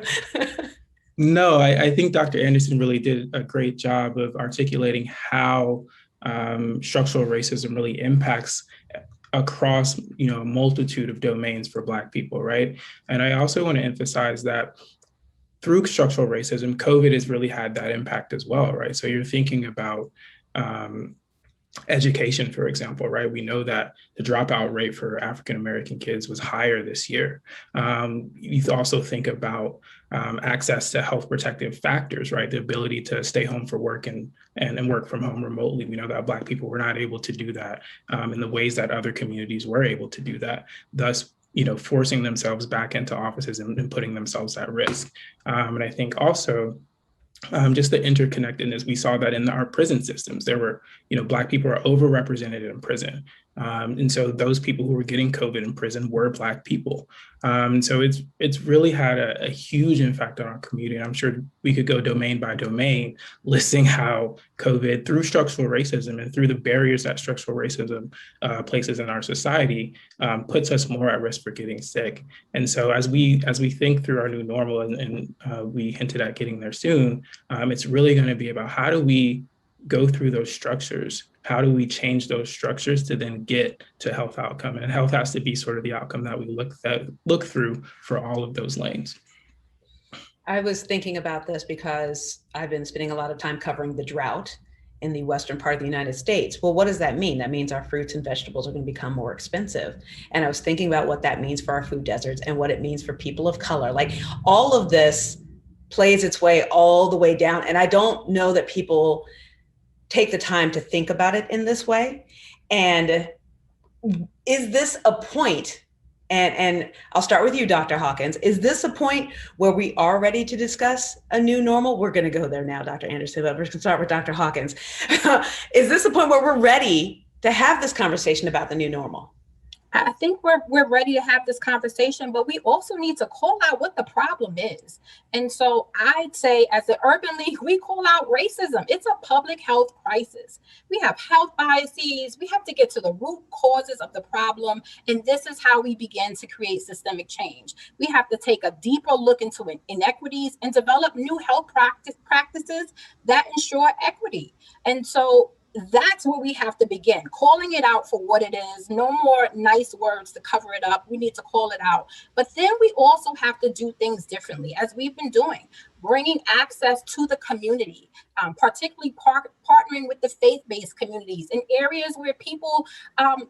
No, I think Dr. Anderson really did a great job of articulating how structural racism really impacts across, a multitude of domains for Black people, right? And I also want to emphasize that through structural racism, COVID has really had that impact as well, right? So you're thinking about education, for example, right? We know that the dropout rate for African-American kids was higher this year. You also think about access to health protective factors, right? The ability to stay home for work and work from home remotely. We know that Black people were not able to do that in the ways that other communities were able to do that. Thus, forcing themselves back into offices and putting themselves at risk. And I think also just the interconnectedness, we saw that in our prison systems. There were, Black people are overrepresented in prison. And so those people who were getting COVID in prison were Black people. So it's really had a huge impact on our community. And I'm sure we could go domain by domain, listing how COVID, through structural racism and through the barriers that structural racism places in our society, puts us more at risk for getting sick. And so as we think through our new normal, and we hinted at getting there soon, it's really going to be about how do we go through those structures? How do we change those structures to then get to health outcome? And health has to be sort of the outcome that we look through for all of those lanes. I was thinking about this because I've been spending a lot of time covering the drought in the western part of the United States. Well, what does that mean? That means our fruits and vegetables are going to become more expensive. And I was thinking about what that means for our food deserts and what it means for people of color. Like, all of this plays its way all the way down. And I don't know that people take the time to think about it in this way. And is this a point, and I'll start with you, Dr. Hawkins, is this a point where we are ready to discuss a new normal? We're going to go there now, Dr. Anderson, but we're going to start with Dr. Hawkins. Is this a point where we're ready to have this conversation about the new normal? I think we're ready to have this conversation, but we also need to call out what the problem is. And so I'd say, as the Urban League, we call out racism. It's a public health crisis. We have health biases. We have to get to the root causes of the problem. And this is how we begin to create systemic change. We have to take a deeper look into inequities and develop new health practices that ensure equity. And so that's where we have to begin, calling it out for what it is. No more nice words to cover it up. We need to call it out. But then we also have to do things differently, as we've been doing, bringing access to the community, particularly partnering with the faith-based communities in areas where people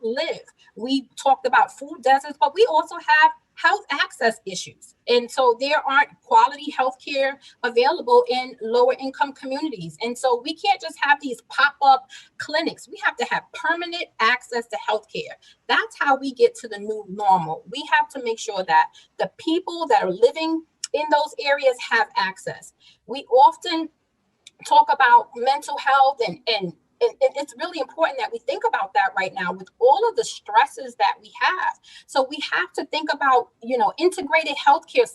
live. We talked about food deserts, but we also have health access issues. And so there aren't quality healthcare available in lower income communities. And so we can't just have these pop-up clinics. We have to have permanent access to healthcare. That's how we get to the new normal. We have to make sure that the people that are living in those areas have access. We often talk about mental health and it's really important that we think about that right now with all of the stresses that we have. So we have to think about, integrated healthcare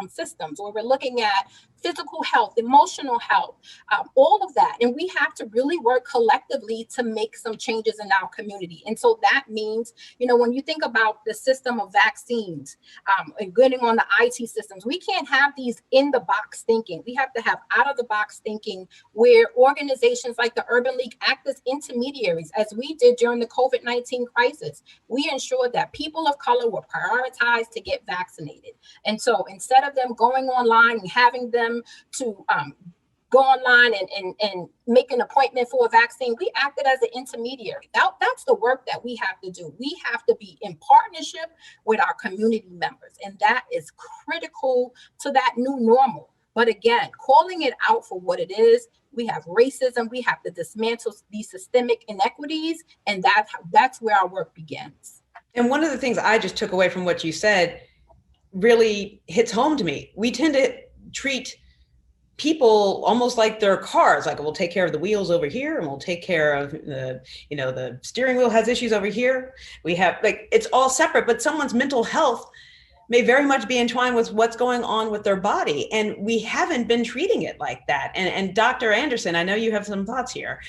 systems where we're looking at physical health, emotional health, all of that. And we have to really work collectively to make some changes in our community. And so that means, when you think about the system of vaccines and getting on the IT systems, we can't have these in the box thinking. We have to have out of the box thinking where organizations like the Urban League act as intermediaries, as we did during the COVID-19 crisis. We ensured that people of color were prioritized to get vaccinated. And so instead of them going online and having them to go online and make an appointment for a vaccine, we acted as an intermediary. That's the work that we have to do. We have to be in partnership with our community members, and that is critical to that new normal. But again, calling it out for what it is, we have racism, we have to dismantle these systemic inequities, and that's where our work begins. And one of the things I just took away from what you said really hits home to me. We tend to treat people almost like they're cars, like we'll take care of the wheels over here and we'll take care of the steering wheel has issues over here. We have, it's all separate, but someone's mental health may very much be entwined with what's going on with their body. And we haven't been treating it like that. And Dr. Anderson, I know you have some thoughts here.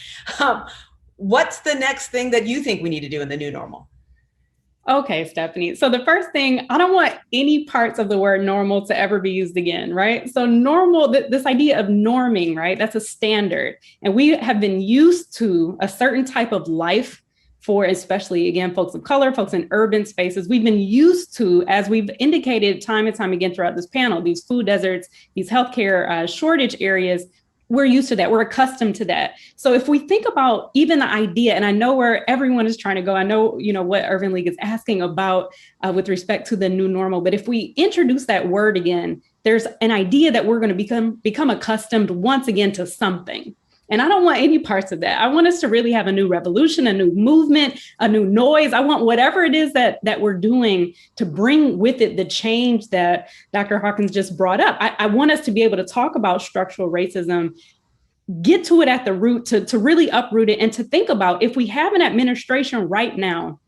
What's the next thing that you think we need to do in the new normal? Okay, Stephanie. So the first thing, I don't want any parts of the word normal to ever be used again, right? So normal, this idea of norming, right? That's a standard. And we have been used to a certain type of life for, especially, again, folks of color, folks in urban spaces. We've been used to, as we've indicated time and time again throughout this panel, these food deserts, these healthcare shortage areas. We're used to that. We're accustomed to that. So if we think about even the idea, and I know where everyone is trying to go, I know, what Urban League is asking about with respect to the new normal, but if we introduce that word again, there's an idea that we're going to become accustomed once again to something. And I don't want any parts of that. I want us to really have a new revolution, a new movement, a new noise. I want whatever it is that we're doing to bring with it the change that Dr. Hawkins just brought up. I want us to be able to talk about structural racism, get to it at the root, to really uproot it, and to think about, if we have an administration right now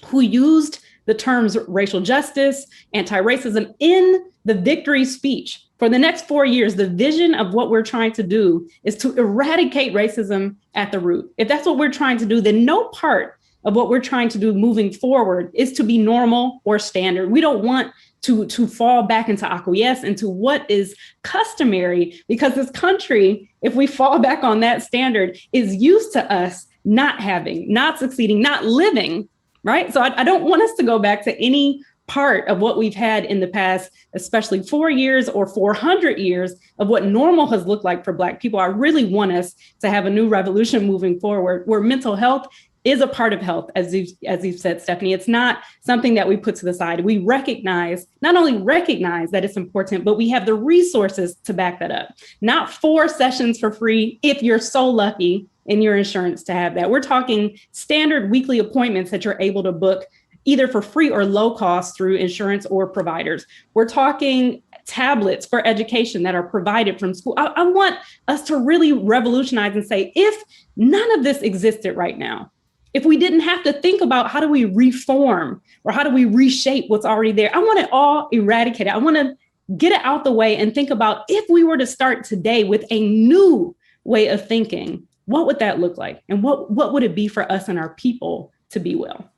who used the terms racial justice, anti-racism in the victory speech for the next 4 years, the vision of what we're trying to do is to eradicate racism at the root. If that's what we're trying to do, then no part of what we're trying to do moving forward is to be normal or standard. We don't want to fall back into acquiesce, into what is customary, because this country, if we fall back on that standard, is used to us not having, not succeeding, not living, right? So I don't want us to go back to any part of what we've had in the past, especially 4 years or 400 years of what normal has looked like for Black people. I really want us to have a new revolution moving forward, where mental health is a part of health, as you've said, Stephanie. It's not something that we put to the side. We not only recognize that it's important, but we have the resources to back that up. Not 4 sessions for free if you're so lucky in your insurance to have that. We're talking standard weekly appointments that you're able to book either for free or low cost through insurance or providers. We're talking tablets for education that are provided from school. I want us to really revolutionize and say, if none of this existed right now, if we didn't have to think about how do we reform or how do we reshape what's already there, I want it all eradicated. I want to get it out the way and think about, if we were to start today with a new way of thinking, what would that look like? And what would it be for us and our people to be well?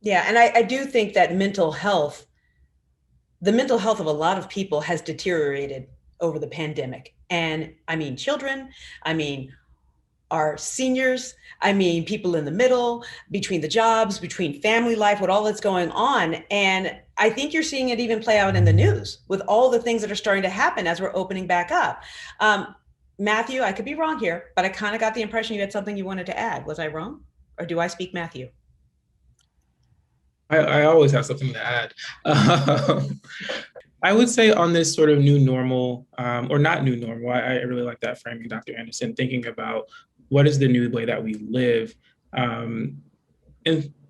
Yeah, and I do think that the mental health of a lot of people has deteriorated over the pandemic. And I mean children, I mean our seniors, I mean people in the middle, between the jobs, between family life, with all that's going on. And I think you're seeing it even play out in the news with all the things that are starting to happen as we're opening back up. Matthew, I could be wrong here, but I kind of got the impression you had something you wanted to add. Was I wrong? Or do I speak Matthew? I always have something to add. I would say on this sort of new normal, or not new normal, I really like that framing, Dr. Anderson, thinking about what is the new way that we live. And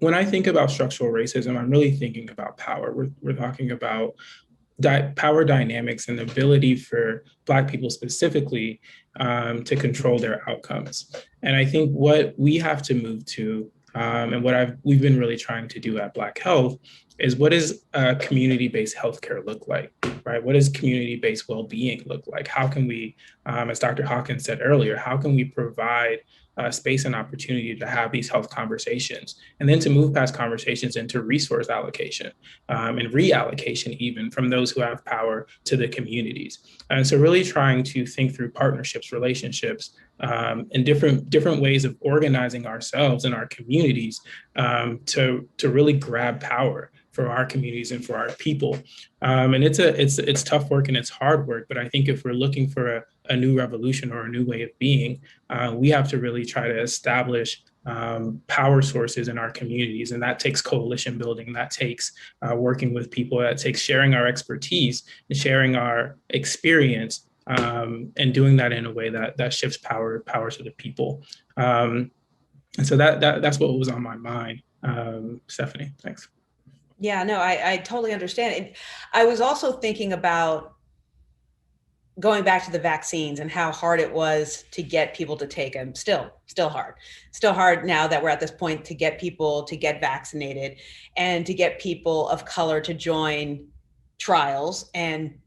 when I think about structural racism, I'm really thinking about power. We're talking about power dynamics and the ability for Black people specifically to control their outcomes. And I think what we have to move to, and what we've been really trying to do at Black Health, is what does community-based healthcare look like, right? What does community-based well-being look like? How can we, as Dr. Hawkins said earlier, how can we provide space and opportunity to have these health conversations, and then to move past conversations into resource allocation and reallocation, even from those who have power to the communities. And so really trying to think through partnerships, relationships, and different ways of organizing ourselves and our communities to really grab power for our communities and for our people. And it's tough work and it's hard work, but I think if we're looking for a new revolution or a new way of being, we have to really try to establish power sources in our communities. And that takes coalition building, that takes working with people, that takes sharing our expertise and sharing our experience, and doing that in a way that shifts power to the people. And so that's what was on my mind. Stephanie, thanks. Yeah, no, I totally understand it. I was also thinking about going back to the vaccines and how hard it was to get people to take them. Still hard now that we're at this point to get people to get vaccinated and to get people of color to join trials. And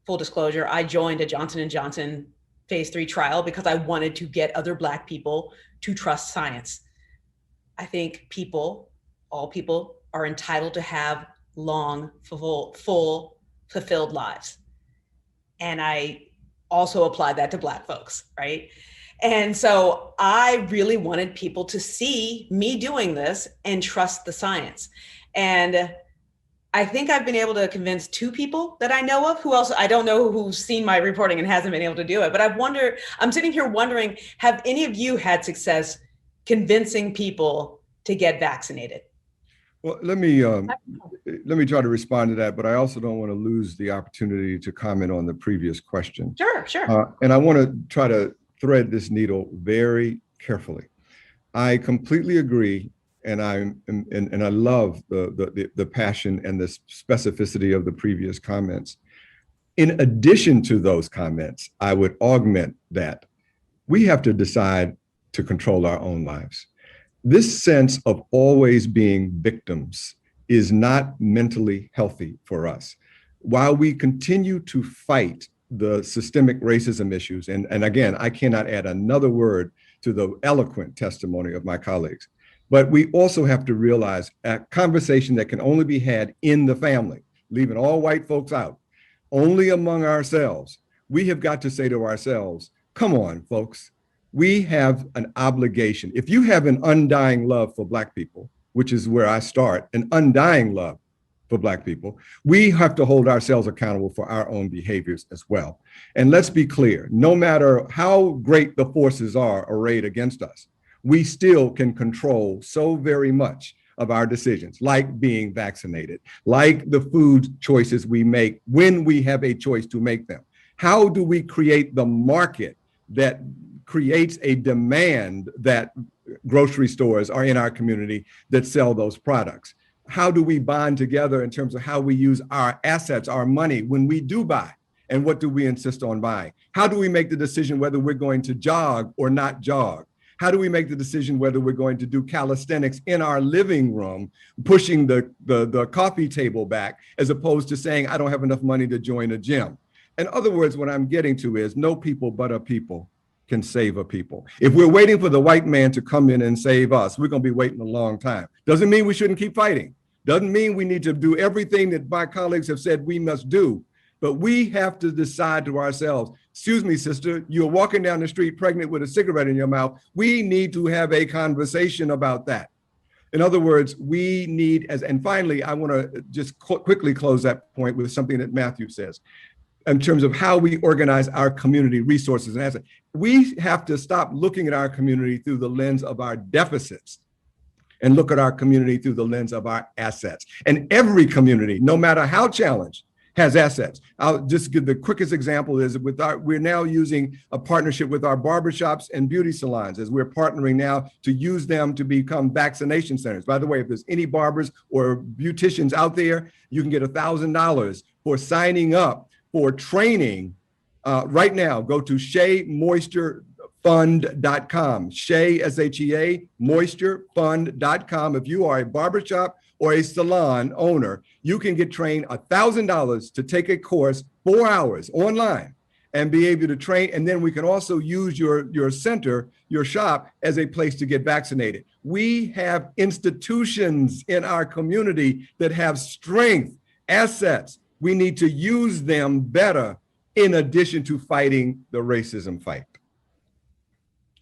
full disclosure, I joined a Johnson & Johnson phase 3 trial because I wanted to get other Black people to trust science. I think all people are entitled to have long, full, fulfilled lives. And I also apply that to Black folks, right? And so I really wanted people to see me doing this and trust the science. And I think I've been able to convince 2 people that I know of. Who else? I don't know who's seen my reporting and hasn't been able to do it, but I'm sitting here wondering, have any of you had success convincing people to get vaccinated? Well, let me try to respond to that, but I also don't want to lose the opportunity to comment on the previous question. Sure. And I want to try to thread this needle very carefully. I completely agree, and I love the passion and the specificity of the previous comments. In addition to those comments, I would augment that we have to decide to control our own lives. This sense of always being victims is not mentally healthy for us. While we continue to fight the systemic racism issues, and again, I cannot add another word to the eloquent testimony of my colleagues, but we also have to realize a conversation that can only be had in the family, leaving all white folks out, only among ourselves. We have got to say to ourselves, come on, folks, we have an obligation. If you have an undying love for Black people, which is where I start, an undying love for Black people, we have to hold ourselves accountable for our own behaviors as well. And let's be clear, no matter how great the forces are arrayed against us, we still can control so very much of our decisions, like being vaccinated, like the food choices we make when we have a choice to make them. How do we create the market that creates a demand that grocery stores are in our community that sell those products? How do we bond together in terms of how we use our assets, our money when we do buy? And what do we insist on buying? How do we make the decision whether we're going to jog or not jog? How do we make the decision whether we're going to do calisthenics in our living room, pushing the coffee table back, as opposed to saying, I don't have enough money to join a gym? In other words, what I'm getting to is no people but a people can save a people. If we're waiting for the white man to come in and save us, we're going to be waiting a long time. Doesn't mean we shouldn't keep fighting. Doesn't mean we need to do everything that my colleagues have said we must do. But we have to decide to ourselves, excuse me, sister, you're walking down the street pregnant with a cigarette in your mouth. We need to have a conversation about that. In other words, we need, and finally, I want to just quickly close that point with something that Matthew says in terms of how we organize our community resources and assets. We have to stop looking at our community through the lens of our deficits and look at our community through the lens of our assets. And every community, no matter how challenged, has assets. I'll just give the quickest example is we're now using a partnership with our barbershops and beauty salons, as we're partnering now to use them to become vaccination centers. By the way, if there's any barbers or beauticians out there, you can get $1,000 for signing up for training. Right now, go to SheaMoistureFund.com, Shea, S-H-E-A, MoistureFund.com. If you are a barbershop or a salon owner, you can get trained $1,000 to take a course, 4 hours online, and be able to train. And then we can also use your center, your shop, as a place to get vaccinated. We have institutions in our community that have strength, assets. We need to use them better in addition to fighting the racism fight.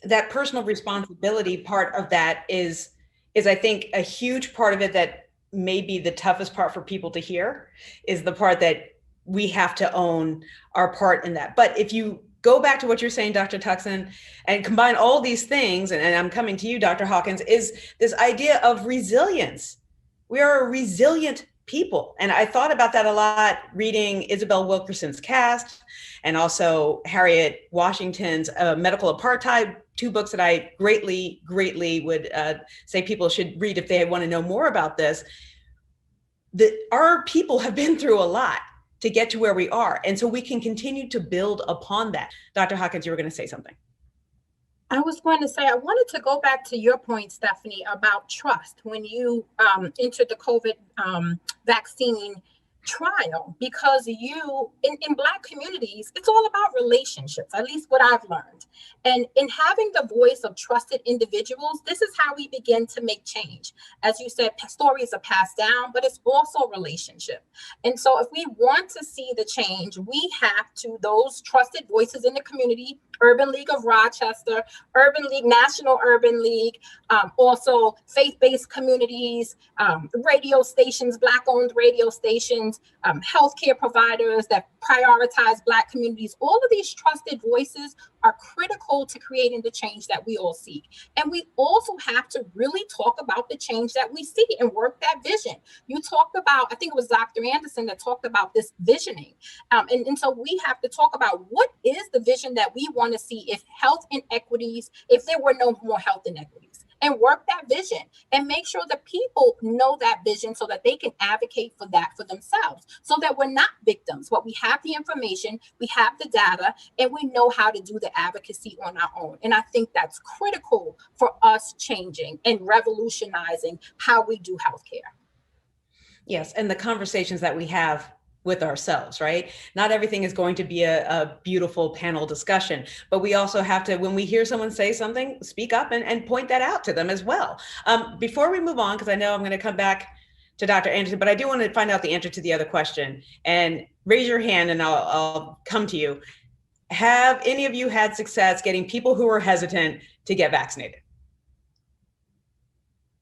That personal responsibility part of that is I think a huge part of it that may be the toughest part for people to hear, is the part that we have to own our part in that. But if you go back to what you're saying, Dr. Tuckson, and combine all these things, and I'm coming to you, Dr. Hawkins, is this idea of resilience. We are a resilient people. And I thought about that a lot reading Isabel Wilkerson's Cast, and also Harriet Washington's Medical Apartheid, 2 books that I greatly would say people should read if they want to know more about this. Our people have been through a lot to get to where we are. And so we can continue to build upon that. Dr. Hawkins, you were going to say something. I was going to say, I wanted to go back to your point, Stephanie, about trust when you entered the COVID vaccine trial, because you, in Black communities, it's all about relationships, at least what I've learned. And in having the voice of trusted individuals, this is how we begin to make change. As you said, stories are passed down, but it's also relationship. And so if we want to see the change, we have to, those trusted voices in the community, Urban League of Rochester, Urban League, National Urban League, also faith-based communities, radio stations, Black-owned radio stations, organizations, healthcare providers that prioritize Black communities. All of these trusted voices are critical to creating the change that we all seek. And we also have to really talk about the change that we see and work that vision. You talked about, I think it was Dr. Anderson that talked about this visioning. And so we have to talk about what is the vision that we want to see if health inequities, if there were no more health inequities, and work that vision and make sure that people know that vision so that they can advocate for that for themselves, so that we're not victims, but we have the information, we have the data, and we know how to do the advocacy on our own. And I think that's critical for us changing and revolutionizing how we do healthcare. Yes, and the conversations that we have with ourselves, right? Not everything is going to be a beautiful panel discussion, but we also have to, when we hear someone say something, speak up and point that out to them as well. Before we move on, because I know I'm going to come back to Dr. Anderson, but I do want to find out the answer to the other question. And raise your hand and I'll come to you. Have any of you had success getting people who are hesitant to get vaccinated?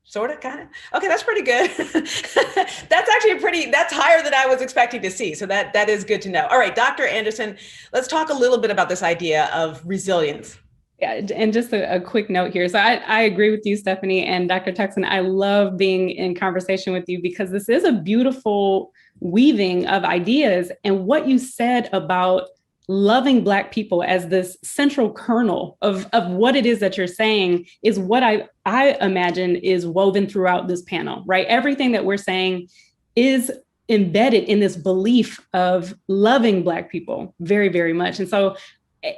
Sort of, kind of. Okay, that's pretty good. That's actually that's higher than I was expecting to see. So that is good to know. All right, Dr. Anderson, let's talk a little bit about this idea of resilience. Yeah, and just a quick note here. So I agree with you, Stephanie, and Dr. Tuxen. I love being in conversation with you because this is a beautiful weaving of ideas. And what you said about loving Black people as this central kernel of what it is that you're saying is what I imagine is woven throughout this panel, right? Everything that we're saying is embedded in this belief of loving Black people very, very much. And so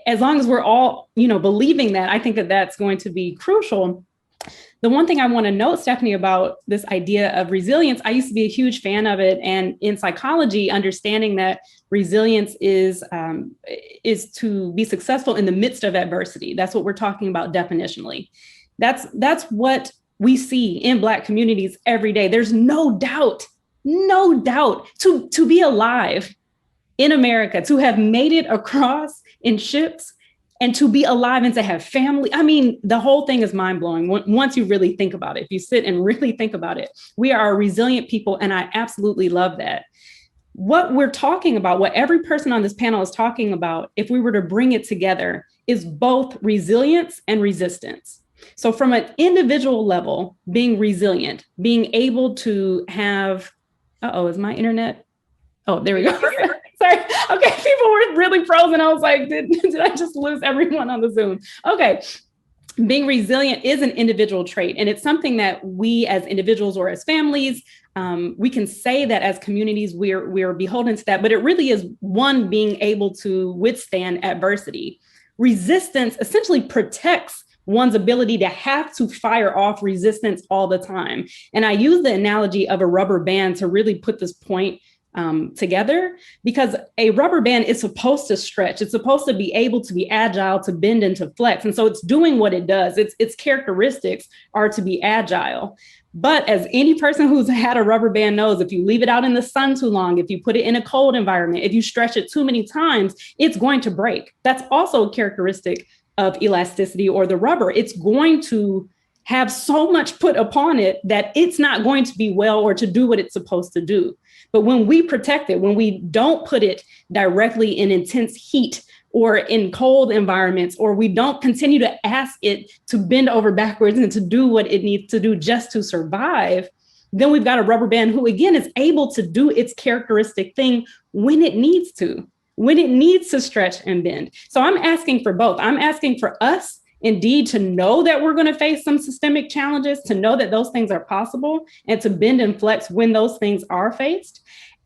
as long as we're all, believing that, I think that that's going to be crucial. The one thing I want to note, Stephanie, about this idea of resilience, I used to be a huge fan of it. And in psychology, understanding that resilience is to be successful in the midst of adversity. That's what we're talking about definitionally. That's what we see in Black communities every day. There's no doubt to be alive in America, to have made it across in ships, and to be alive and to have family. I mean, the whole thing is mind blowing once you really think about it. If you sit and really think about it, we are a resilient people. And I absolutely love that. What we're talking about, what every person on this panel is talking about, if we were to bring it together, is both resilience and resistance. So from an individual level, being resilient, being able to have, is my internet? Oh, there we go. Sorry. Okay, people were really frozen. I was like, did I just lose everyone on the Zoom? Okay. Being resilient is an individual trait, and it's something that we as individuals or as families, we can say that as communities, we're beholden to that, but it really is one being able to withstand adversity. Resistance essentially protects one's ability to have to fire off resistance all the time. And I use the analogy of a rubber band to really put this point together, because a rubber band is supposed to stretch. It's supposed to be able to be agile, to bend and to flex. And so it's doing what it does. Its characteristics are to be agile. But as any person who's had a rubber band knows, if you leave it out in the sun too long, if you put it in a cold environment, if you stretch it too many times, it's going to break. That's also a characteristic of elasticity or the rubber. It's going to have so much put upon it that it's not going to be well or to do what it's supposed to do. But when we protect it, when we don't put it directly in intense heat or in cold environments, or we don't continue to ask it to bend over backwards and to do what it needs to do just to survive, then we've got a rubber band who, again, is able to do its characteristic thing when it needs to stretch and bend. So I'm asking for both. I'm asking for us indeed to know that we're going to face some systemic challenges, to know that those things are possible, and to bend and flex when those things are faced.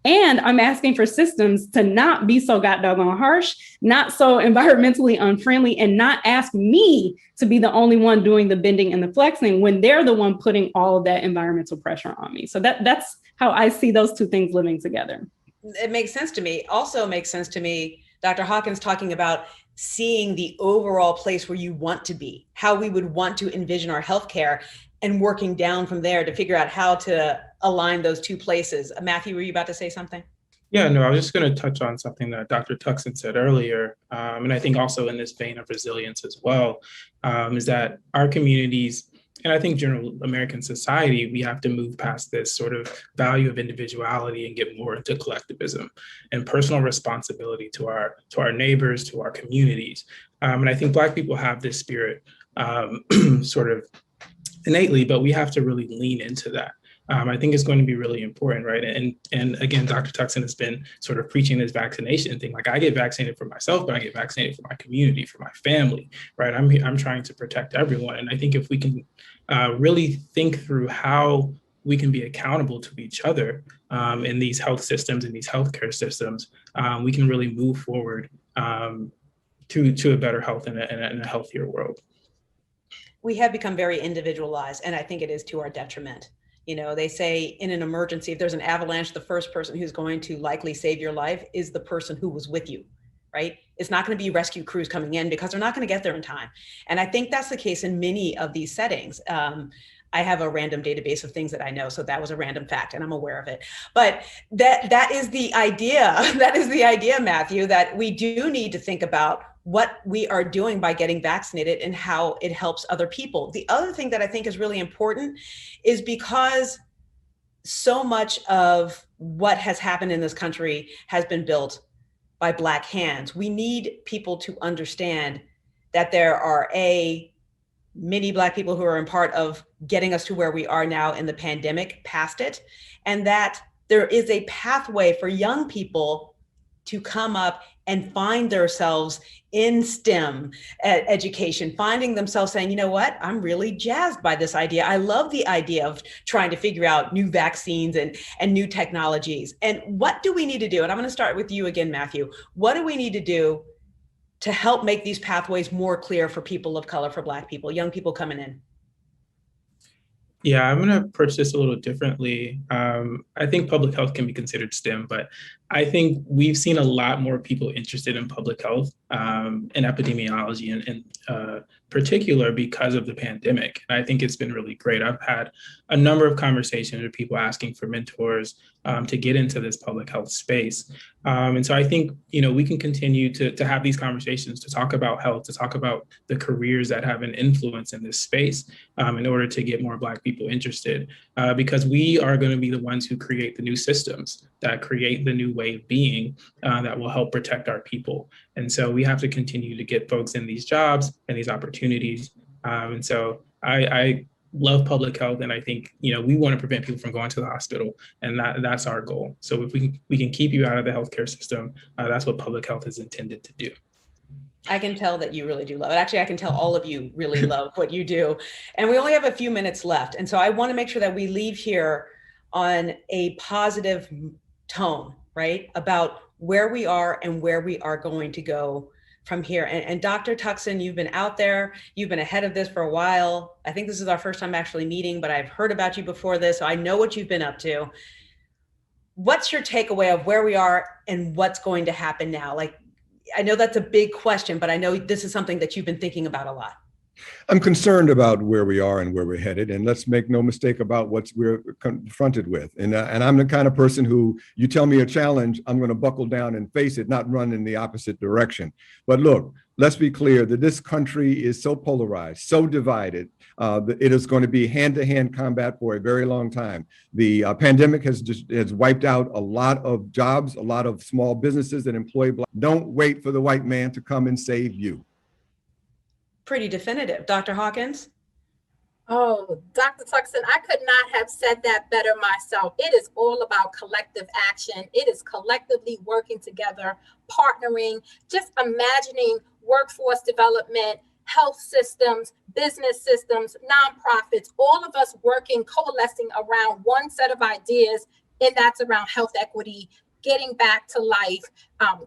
And I'm asking for systems to not be so doggone harsh, not so environmentally unfriendly, and not ask me to be the only one doing the bending and the flexing when they're the one putting all of that environmental pressure on me. So that's how I see those two things living together. It makes sense to me. Also makes sense to me, Dr. Hawkins talking about seeing the overall place where you want to be, how we would want to envision our healthcare, and working down from there to figure out how to align those two places. Matthew, were you about to say something? Yeah, no, I was just going to touch on something that Dr. Tuxen said earlier, and I think also in this vein of resilience as well, is that our communities And I think general American society, we have to move past this sort of value of individuality and get more into collectivism and personal responsibility to our neighbors, to our communities. And I think Black people have this spirit sort of innately, but we have to really lean into that. I think it's going to be really important, right? And again, Dr. Tuckson has been sort of preaching this vaccination thing. Like, I get vaccinated for myself, but I get vaccinated for my community, for my family, right? I'm trying to protect everyone. And I think if we can really think through how we can be accountable to each other in these health systems, in these healthcare systems, we can really move forward to a better health and a healthier world. We have become very individualized, and I think it is to our detriment. You know, they say in an emergency, if there's an avalanche, the first person who's going to likely save your life is the person who was with you, right? It's not going to be rescue crews coming in because they're not going to get there in time. And I think that's the case in many of these settings. I have a random database of things that I know, so that was a random fact, and I'm aware of it. But that is the idea. That is the idea, Matthew, that we do need to think about what we are doing by getting vaccinated and how it helps other people. The other thing that I think is really important is because so much of what has happened in this country has been built by Black hands. We need people to understand that there are many Black people who are in part of getting us to where we are now in the pandemic, past it, and that there is a pathway for young people to come up and find themselves in STEM education, finding themselves saying, you know what, I'm really jazzed by this idea. I love the idea of trying to figure out new vaccines and new technologies. And what do we need to do? And I'm going to start with you again, Matthew. What do we need to do to help make these pathways more clear for people of color, for Black people, young people coming in? Yeah, I'm going to approach this a little differently. I think public health can be considered STEM, but I think we've seen a lot more people interested in public health and epidemiology in particular because of the pandemic. And I think it's been really great. I've had a number of conversations with people asking for mentors to get into this public health space. And so I think, we can continue to have these conversations, to talk about health, to talk about the careers that have an influence in this space in order to get more Black people interested, because we are going to be the ones who create the new systems that create the new way of being that will help protect our people. And so we have to continue to get folks in these jobs and these opportunities. And so I love public health, and I think we want to prevent people from going to the hospital, and that's our goal. So if we can keep you out of the healthcare system, that's what public health is intended to do. I can tell that you really do love it. Actually, I can tell all of you really love what you do. And we only have a few minutes left. And so I want to make sure that we leave here on a positive tone, right? About where we are and where we are going to go from here. And Dr. Tuckson, you've been out there, you've been ahead of this for a while. I think this is our first time actually meeting, but I've heard about you before this, so I know what you've been up to. What's your takeaway of where we are and what's going to happen now? Like, I know that's a big question, but I know this is something that you've been thinking about a lot. I'm concerned about where we are and where we're headed, and let's make no mistake about what we're confronted with. And I'm the kind of person who, you tell me a challenge, I'm going to buckle down and face it, not run in the opposite direction. But look, let's be clear that this country is so polarized, so divided, that it is going to be hand-to-hand combat for a very long time. The pandemic has wiped out a lot of jobs, a lot of small businesses that employ Black. Don't wait for the white man to come and save you. Pretty definitive. Dr. Hawkins? Oh, Dr. Tuckson, I could not have said that better myself. It is all about collective action. It is collectively working together, partnering, just imagining workforce development, health systems, business systems, nonprofits, all of us working, coalescing around one set of ideas, and that's around health equity, getting back to life,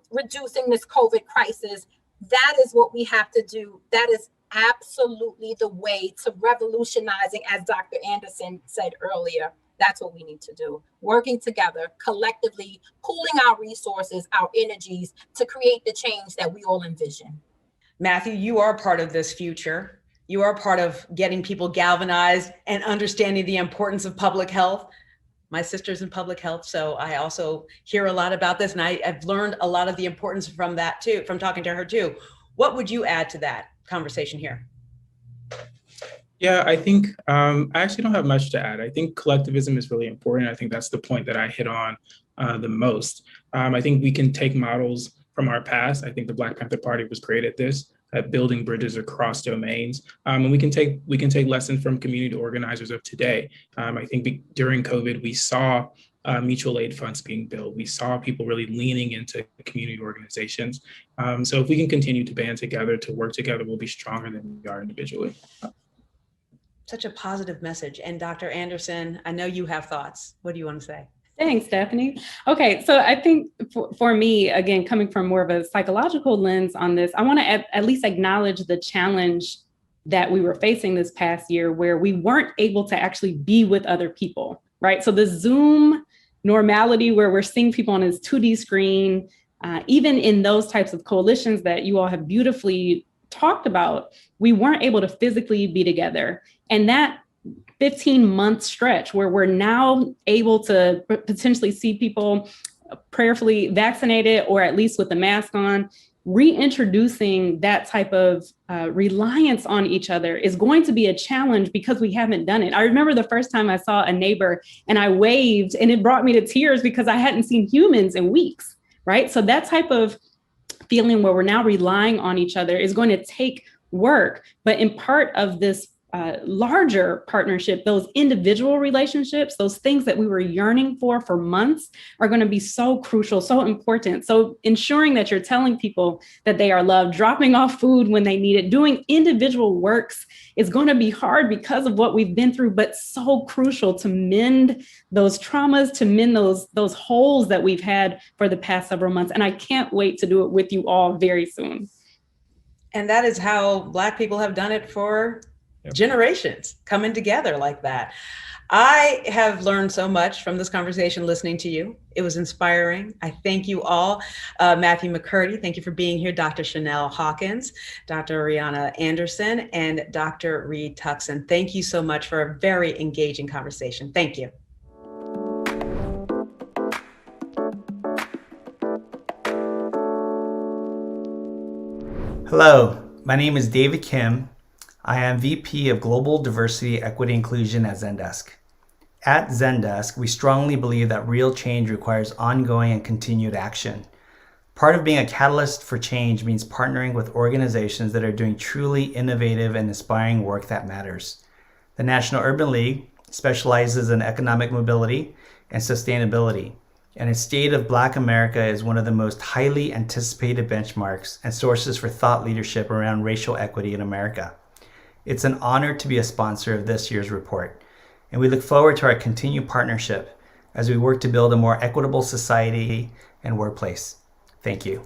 reducing this COVID crisis. That is what we have to do. That is absolutely the way to revolutionizing, as Dr. Anderson said earlier. That's what we need to do. Working together, collectively, pooling our resources, our energies to create the change that we all envision. Matthew, you are part of this future. You are part of getting people galvanized and understanding the importance of public health. My sister's in public health, so I also hear a lot about this, and I've learned a lot of the importance from that too, from talking to her too. What would you add to that conversation here? Yeah, I think I actually don't have much to add. I think collectivism is really important. I think that's the point that I hit on the most. I think we can take models from our past. I think the Black Panther Party was great at this, at building bridges across domains, and we can take lessons from community organizers of today. I think during COVID, we saw mutual aid funds being built. We saw people really leaning into community organizations. So if we can continue to band together, to work together, we'll be stronger than we are individually. Such a positive message. And Dr. Anderson, I know you have thoughts. What do you want to say? Thanks, Stephanie. Okay, so I think for me, again, coming from more of a psychological lens on this, I want to at least acknowledge the challenge that we were facing this past year where we weren't able to actually be with other people, right? So the Zoom normality where we're seeing people on this 2D screen, even in those types of coalitions that you all have beautifully talked about, we weren't able to physically be together. And that 15-month stretch where we're now able to potentially see people prayerfully vaccinated or at least with the mask on, reintroducing that type of reliance on each other is going to be a challenge because we haven't done it. I remember the first time I saw a neighbor and I waved and it brought me to tears because I hadn't seen humans in weeks, right? So that type of feeling where we're now relying on each other is going to take work, but in part of this larger partnership, those individual relationships, those things that we were yearning for months are going to be so crucial, so important. So ensuring that you're telling people that they are loved, dropping off food when they need it, doing individual works is going to be hard because of what we've been through, but so crucial to mend those traumas, to mend those holes that we've had for the past several months. And I can't wait to do it with you all very soon. And that is how Black people have done it for generations, coming together like that. I have learned so much from this conversation listening to you. It was inspiring. I thank you all. Matthew McCurdy, thank you for being here. Dr. Chanel Hawkins, Dr. Rihanna Anderson, and Dr. Reed Tuckson. Thank you so much for a very engaging conversation. Thank you. Hello, my name is David Kim. I am VP of Global Diversity, Equity, Inclusion at Zendesk. At Zendesk, we strongly believe that real change requires ongoing and continued action. Part of being a catalyst for change means partnering with organizations that are doing truly innovative and inspiring work that matters. The National Urban League specializes in economic mobility and sustainability, and its State of Black America is one of the most highly anticipated benchmarks and sources for thought leadership around racial equity in America. It's an honor to be a sponsor of this year's report, and we look forward to our continued partnership as we work to build a more equitable society and workplace. Thank you.